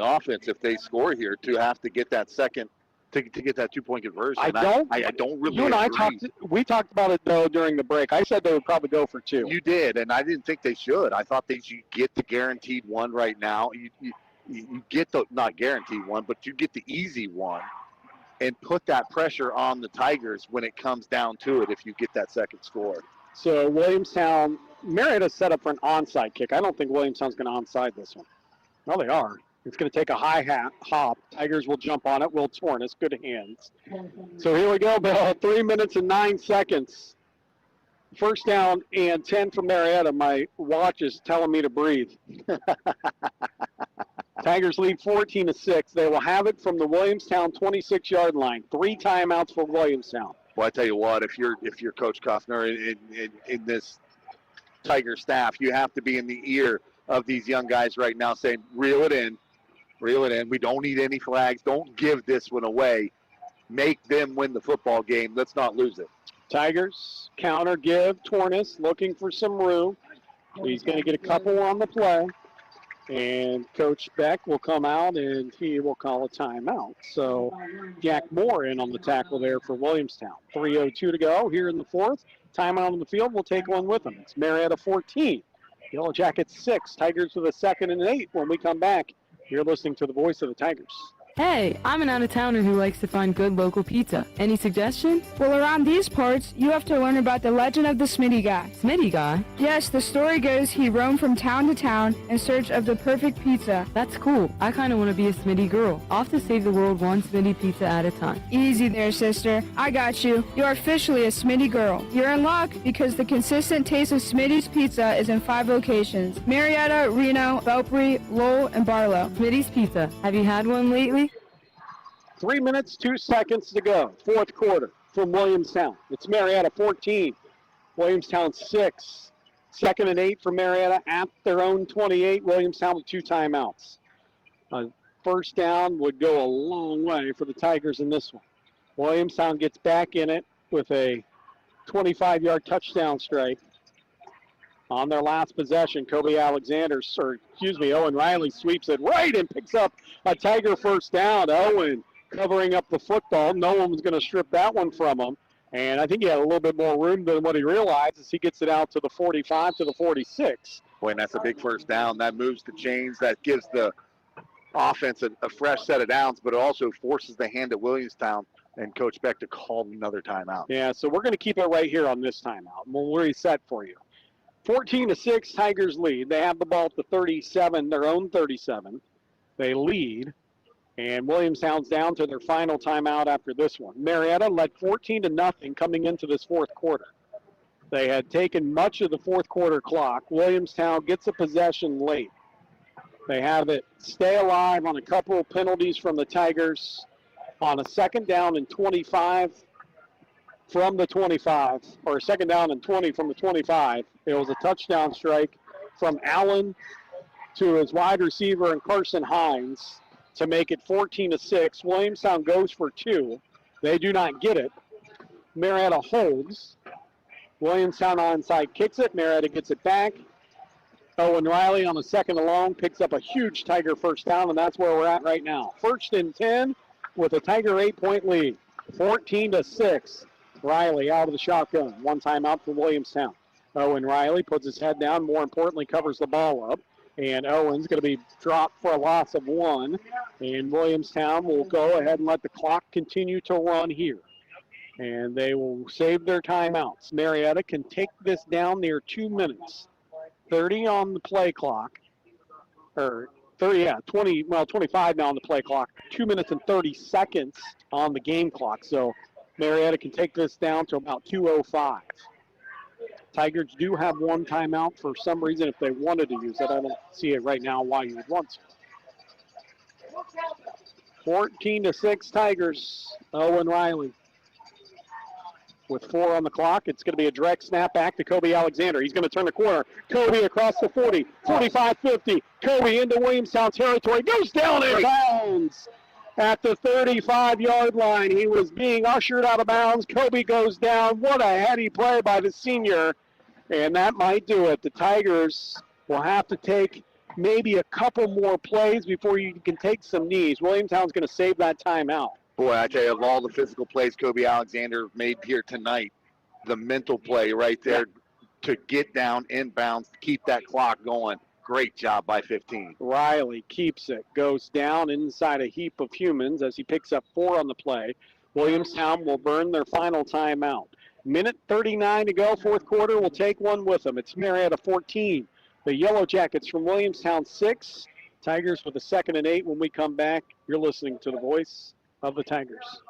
offense if they score here to have to get that second to get that 2-point conversion. I don't really. You and agree. We talked about it though during the break. I said they would probably go for 2. You did, and I didn't think they should. I thought they should get the guaranteed one right now. You get the not guaranteed one, but you get the easy one, and put that pressure on the Tigers when it comes down to it. If you get that second score. So Williamstown, Marietta set up for an onside kick. I don't think Williamstown's going to onside this one. No, they are. It's going to take a high hop. Tigers will jump on it. Will Tornes, good hands. So here we go, Bill. 3 minutes and 9 seconds. First down and 10 for Marietta. My watch is telling me to breathe. Tigers lead 14-6. They will have it from the Williamstown 26-yard line. 3 timeouts for Williamstown. Well, I tell you what, if you're Coach Kuffner in this Tiger staff, you have to be in the ear of these young guys right now saying, reel it in. We don't need any flags. Don't give this one away. Make them win the football game. Let's not lose it. Tigers counter give. Tornes looking for some room. He's going to get a couple on the play. And Coach Beck will come out and he will call a timeout. So Jack Moore in on the tackle there for Williamstown. 3:02 to go here in the fourth. Timeout on the field. We'll take one with them. It's Marietta 14. Yellow Jackets 6. Tigers with a 2nd and 8. When we come back, you're listening to the voice of the Tigers. Hey, I'm an out-of-towner who likes to find good local pizza. Any suggestions? Well, around these parts, you have to learn about the legend of the Smitty guy. Smitty guy? Yes, the story goes he roamed from town to town in search of the perfect pizza. That's cool. I kind of want to be a Smitty girl. Off to save the world one Smitty pizza at a time. Easy there, sister. I got you. You're officially a Smitty girl. You're in luck because the consistent taste of Smitty's pizza is in 5 locations: Marietta, Reno, Belpre, Lowell, and Barlow. Smitty's Pizza. Have you had one lately? 3 minutes, 2 seconds to go. Fourth quarter from Williamstown. It's Marietta 14. Williamstown 6. 2nd and 8 for Marietta at their own 28. Williamstown with 2 timeouts. First down would go a long way for the Tigers in this one. Williamstown gets back in it with a 25-yard touchdown strike. On their last possession, Owen Riley sweeps it right and picks up a Tiger first down. Owen covering up the football. No one was going to strip that one from him. And I think he had a little bit more room than what he realized as he gets it out to the 45 to the 46. Boy, and that's a big first down. That moves the chains. That gives the offense a fresh set of downs, but it also forces the hand at Williamstown and Coach Beck to call another timeout. Yeah, so we're going to keep it right here on this timeout. We'll reset for you. 14-6, Tigers lead. They have the ball at the 37, their own 37. They lead. And Williamstown's down to their final timeout after this one. Marietta led 14-0 coming into this fourth quarter. They had taken much of the fourth quarter clock. Williamstown gets a possession late. They have it stay alive on a couple of penalties from the Tigers on a 2nd down and 25 from the 25, or 2nd down and 20 from the 25. It was a touchdown strike from Allen to his wide receiver and Carson Hines to make it 14-6. Williamstown goes for 2. They do not get it. Marietta holds. Williamstown onside kicks it. Marietta gets it back. Owen Riley on the 2nd and long picks up a huge Tiger first down, and that's where we're at right now. 1st and 10 with a Tiger 8-point lead. 14-6. Riley out of the shotgun. 1 timeout for Williamstown. Owen Riley puts his head down. More importantly, covers the ball up. And Owen's going to be dropped for a loss of 1. And Williamstown will go ahead and let the clock continue to run here. And they will save their timeouts. Marietta can take this down near 2 minutes. 30 on the play clock. Or 25 now on the play clock. 2 minutes and 30 seconds on the game clock. So Marietta can take this down to about 2:05. Tigers do have 1 timeout for some reason if they wanted to use it. I don't see it right now why you would want to. 14-6 Tigers. Owen Riley with 4 on the clock. It's going to be a direct snap back to Kobe Alexander. He's going to turn the corner. Kobe across the 40, 45, 50. Kobe into Williamstown territory. Goes down in bounds at the 35-yard line. He was being ushered out of bounds. Kobe goes down. What a heady play by the senior. And that might do it. The Tigers will have to take maybe a couple more plays before you can take some knees. Williamstown's going to save that timeout. Boy, I tell you, of all the physical plays Kobe Alexander made here tonight, the mental play right there to get down inbounds, to keep that clock going. Great job by 15. Riley keeps it, goes down inside a heap of humans as he picks up 4 on the play. Williamstown will burn their final timeout. Minute 39 to go, fourth quarter. We'll take one with them. It's Marietta 14. The Yellow Jackets from Williamstown 6. Tigers with a 2nd and 8 when we come back. You're listening to the voice of the Tigers.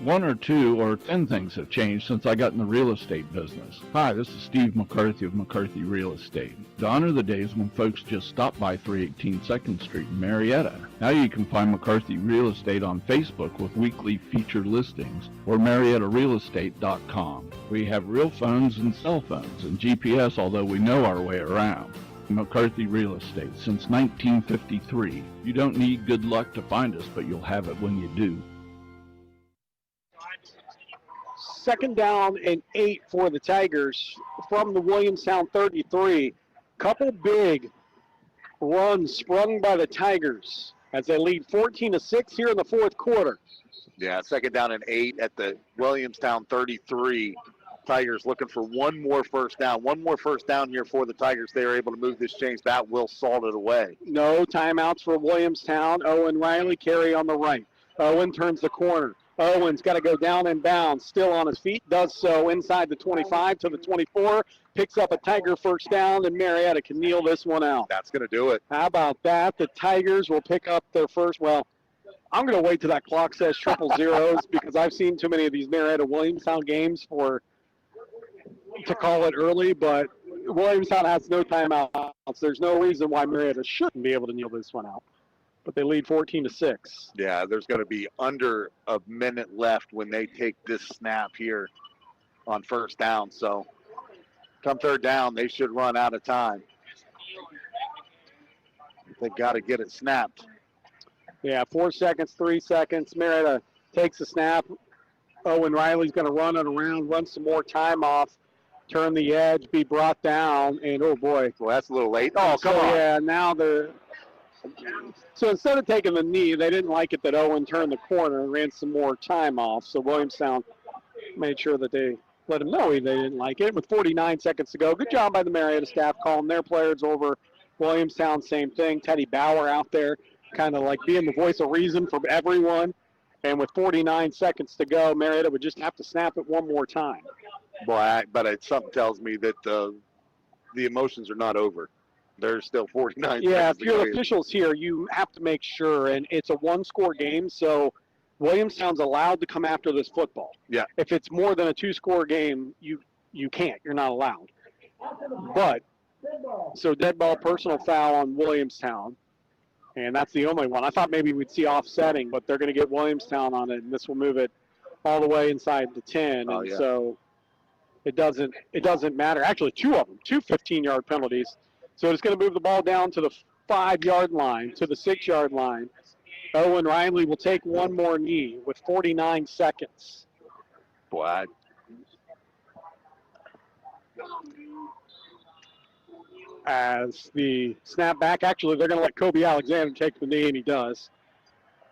1 or 2 or 10 things have changed since I got in the real estate business. Hi, this is Steve McCarthy of McCarthy Real Estate. Gone are the days when folks just stopped by 318 2nd Street in Marietta. Now you can find McCarthy Real Estate on Facebook with weekly featured listings or MariettaRealEstate.com. We have real phones and cell phones and GPS, although we know our way around. McCarthy Real Estate since 1953. You don't need good luck to find us, but you'll have it when you do. 2nd down and 8 for the Tigers from the Williamstown 33. Couple big runs sprung by the Tigers as they lead 14-6 here in the fourth quarter. Yeah, second down and 8 at the Williamstown 33. Tigers looking for one more first down. One more first down here for the Tigers. They are able to move this chains. That will salt it away. No timeouts for Williamstown. Owen Riley carry on the right. Owen turns the corner. Owen's got to go down and bounds. Still on his feet. Does so inside the 25 to the 24. Picks up a Tiger first down, and Marietta can kneel this one out. That's going to do it. How about that? The Tigers will pick up their first. Well, I'm going to wait till that clock says triple zeros because I've seen too many of these Marietta-Williamstown games to call it early, but Williamstown has no timeouts. There's no reason why Marietta shouldn't be able to kneel this one out. But they lead 14-6. Yeah, there's going to be under a minute left when they take this snap here on first down. So come third down, they should run out of time. They got to get it snapped. Yeah, 4 seconds, 3 seconds. Marietta takes the snap. Owen Riley's going to run it around, run some more time off, turn the edge, be brought down, and oh boy. Well, that's a little late. Oh, come on. Yeah, now so instead of taking the knee, they didn't like it that Owen turned the corner and ran some more time off. So Williamstown made sure that they let him know they didn't like it. With 49 seconds to go, good job by the Marietta staff calling their players over. Williamstown, same thing. Teddy Bauer out there, kind of like being the voice of reason for everyone. And with 49 seconds to go, Marietta would just have to snap it one more time. Boy, but something tells me that the emotions are not over. There's still 49 Yeah, seconds if you're officials here, you have to make sure, and it's a one-score game, so Williamstown's allowed to come after this football. Yeah. If it's more than a two-score game, you can't. You're not allowed. But, so dead ball, personal foul on Williamstown, and that's the only one. I thought maybe we'd see offsetting, but they're going to get Williamstown on it, and this will move it all the way inside the 10. Oh, and yeah. so it doesn't matter. Actually, two of them, two 15-yard penalties. So it's going to move the ball down to the 5-yard line, to the 6-yard line. Owen Riley will take one more knee with 49 seconds. Boy, As the snap back, actually, they're going to let Kobe Alexander take the knee, and he does.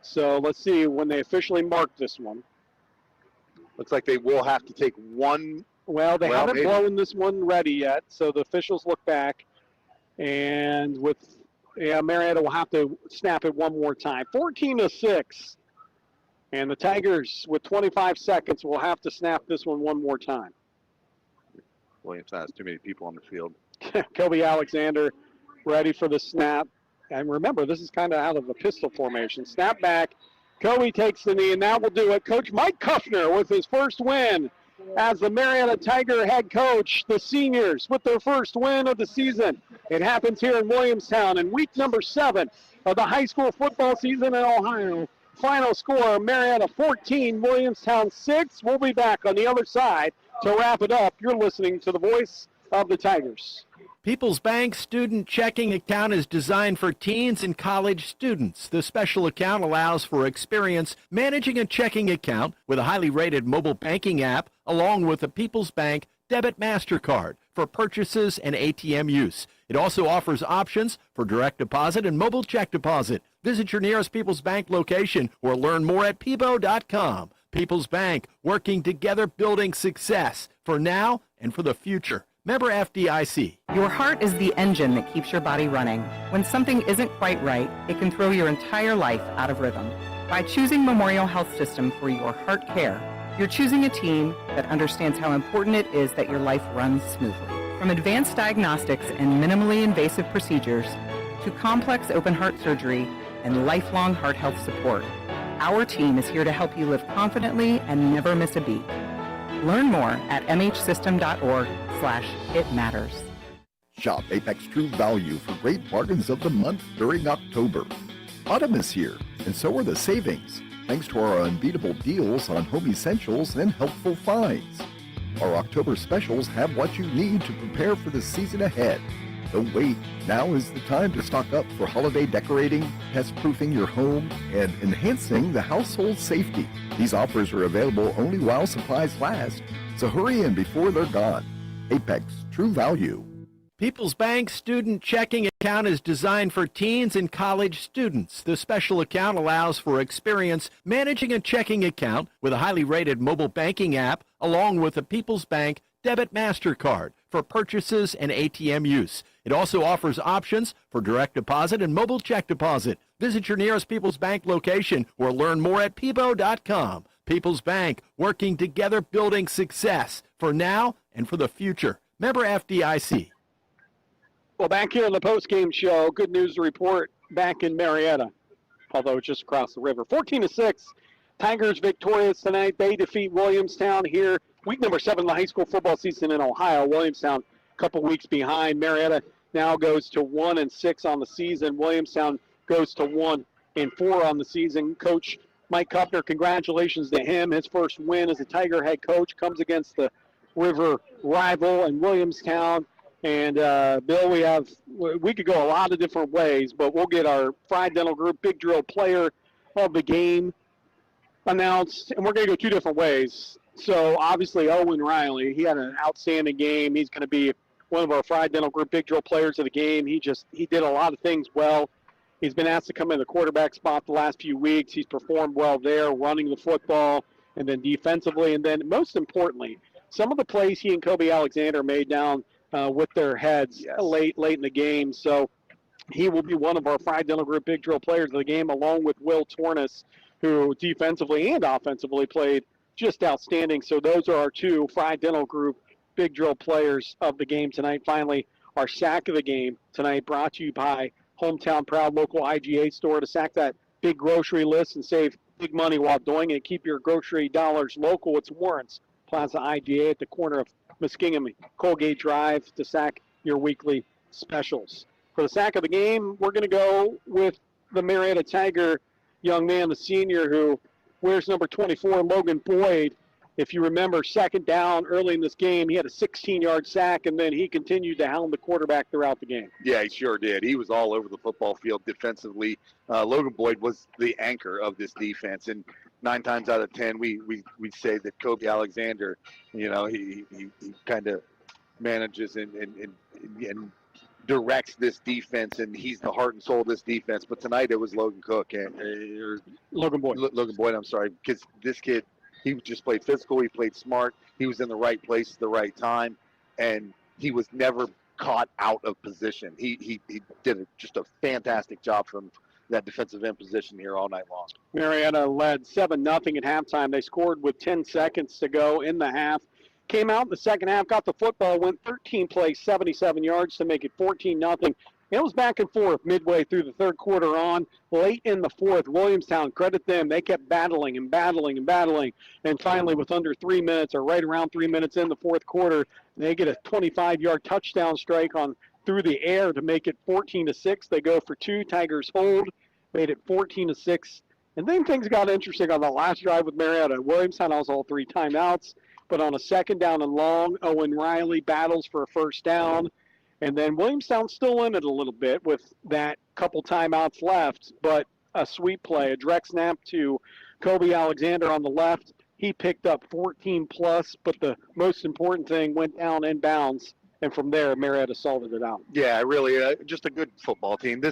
So let's see when they officially mark this one. looks like they will have to take one. Well, they haven't maybe. blown this one ready yet, so the officials look back. And Marietta will have to snap it one more time. 14-6. And the Tigers, with 25 seconds, will have to snap this one more time. Williamstown has too many people on the field. Kobe Alexander ready for the snap. And remember, this is kind of out of a pistol formation. Snap back. Kobe takes the knee, and now we'll do it. Coach Mike Kuffner with his first win as the Marietta Tiger head coach. The seniors with their first win of the season. It happens here in Williamstown in week number 7 of the high school football season in Ohio. Final score, Marietta 14, Williamstown 6. We'll be back on the other side to wrap it up. You're listening to the voice of the Tigers. People's Bank Student Checking Account is designed for teens and college students. The special account allows for experience managing a checking account with a highly rated mobile banking app, along with a People's Bank Debit MasterCard for purchases and ATM use. It also offers options for direct deposit and mobile check deposit. Visit your nearest People's Bank location or learn more at peebo.com. People's Bank, working together, building success for now and for the future. Member FDIC. Your heart is the engine that keeps your body running. When something isn't quite right, it can throw your entire life out of rhythm. By choosing Memorial Health System for your heart care, you're choosing a team that understands how important it is that your life runs smoothly. From advanced diagnostics and minimally invasive procedures to complex open heart surgery and lifelong heart health support, our team is here to help you live confidently and never miss a beat. Learn more at mhsystem.org/itmatters. Shop Apex True Value for great bargains of the month during October. Autumn is here, and so are the savings, thanks to our unbeatable deals on home essentials and helpful finds. Our October specials have what you need to prepare for the season ahead. Don't wait. Now is the time to stock up for holiday decorating, pest-proofing your home, and enhancing the household safety. These offers are available only while supplies last, so hurry in before they're gone. Apex True Value. People's Bank Student Checking Account is designed for teens and college students. The special account allows for experience managing a checking account with a highly rated mobile banking app, along with a People's Bank Debit MasterCard for purchases and ATM use. It also offers options for direct deposit and mobile check deposit. Visit your nearest People's Bank location or learn more at peebo.com. People's Bank, working together, building success for now and for the future. Member FDIC. Well, back here on the postgame show, good news to report back in Marietta, although it's just across the river. 14-6, Tigers victorious tonight. They defeat Williamstown here. Week number 7 of the high school football season in Ohio. Williamstown a couple weeks behind. Marietta now goes to 1-6 on the season. Williamstown goes to 1-4 on the season. Coach Mike Kuppner, congratulations to him. His first win as a Tiger head coach comes against the river rival in Williamstown. And, Bill, we could go a lot of different ways, but we'll get our Fried Dental Group Big Drill Player of the Game announced, and we're going to go two different ways. So, obviously, Owen Riley, he had an outstanding game. He's going to be one of our Fried Dental Group Big Drill Players of the Game. He did a lot of things well. He's been asked to come in the quarterback spot the last few weeks. He's performed well there, running the football, and then defensively. And then, most importantly, some of the plays he and Kobe Alexander made down with their heads late in the game. So he will be one of our Fried Dental Group Big Drill Players of the game, along with Will Tornes, who defensively and offensively played just outstanding. So those are our two Fried Dental Group Big Drill Players of the game tonight. Finally, our sack of the game tonight brought to you by Hometown Proud local IGA store. To sack that big grocery list and save big money while doing it, keep your grocery dollars local. It's Warrants Plaza IGA at the corner of Muskingum Colgate Drive to sack your weekly specials. For the sack of the game, we're going to go with the Marietta Tiger young man, the senior who wears number 24, Logan Boyd. If you remember, second down early in this game, he had a 16-yard sack, and then he continued to hound the quarterback throughout the game. Yeah, he sure did. He was all over the football field defensively. Logan Boyd was the anchor of this defense, and 9 times out of 10, we say that Kobe Alexander, he kind of manages and directs this defense, and he's the heart and soul of this defense. But tonight it was Logan Boyd. I'm sorry, because this kid, he just played physical. He played smart. He was in the right place at the right time, and he was never caught out of position. He did just a fantastic job from that defensive end position here all night long. Marietta led 7-0 at halftime. They scored with 10 seconds to go in the half. Came out in the second half, got the football, went 13 plays, 77 yards to make it 14-0. It was back and forth midway through the third quarter on. Late in the fourth, Williamstown, credit them, they kept battling. And finally, with under 3 minutes, or right around 3 minutes in the fourth quarter, they get a 25-yard touchdown strike on through the air to make it 14-6. They go for 2. Tigers hold, made it 14-6. And then things got interesting on the last drive with Marietta. Williamstown has all 3 timeouts, but on a second down and long, Owen Riley battles for a first down. And then Williamstown's still in it a little bit with that couple timeouts left, but a sweep play, a direct snap to Kobe Alexander on the left. He picked up 14+, but the most important thing, went down in bounds, and from there, Marietta salted it out. Yeah, really, just a good football team.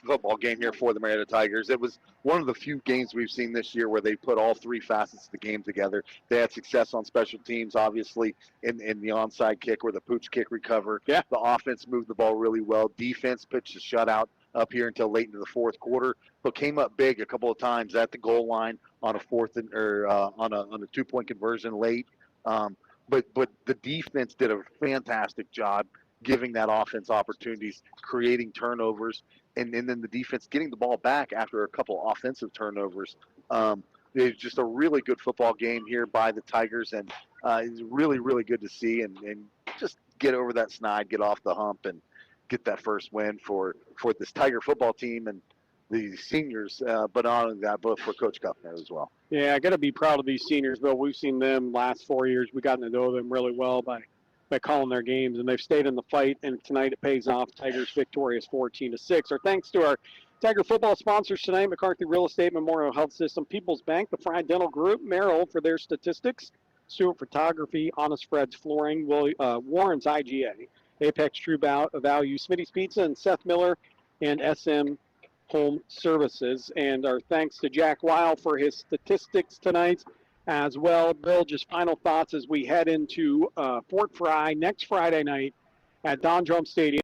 Football game here for the Marietta Tigers. It was one of the few games we've seen this year where they put all 3 facets of the game together. They had success on special teams, obviously, in the onside kick or the pooch kick recover. Yeah. The offense moved the ball really well. Defense pitched a shutout up here until late into the fourth quarter, but came up big a couple of times at the goal line on a on a 2-point conversion late. But the defense did a fantastic job giving that offense opportunities, creating turnovers, and then the defense getting the ball back after a couple offensive turnovers. It's just a really good football game here by the Tigers, and it's really, really good to see and just get over that snide, get off the hump, and get that first win for this Tiger football team and the seniors, but not only that, but for Coach Kuppner as well. Yeah, I got to be proud of these seniors, Bill. We've seen them last 4 years. We've gotten to know them really well by calling their games, and they've stayed in the fight, and tonight it pays off. Tigers victorious 14-6. Our thanks to our Tiger football sponsors tonight, McCarthy Real Estate, Memorial Health System, People's Bank, the Fried Dental Group, Merrill for their statistics, Stewart Photography, Honest Fred's Flooring, Warren's IGA, Apex True Value, Smitty's Pizza, and Seth Miller and SM Home Services. And our thanks to Jack Weil for his statistics tonight as well. Bill, just final thoughts as we head into Fort Fry next Friday night at Don Drum Stadium.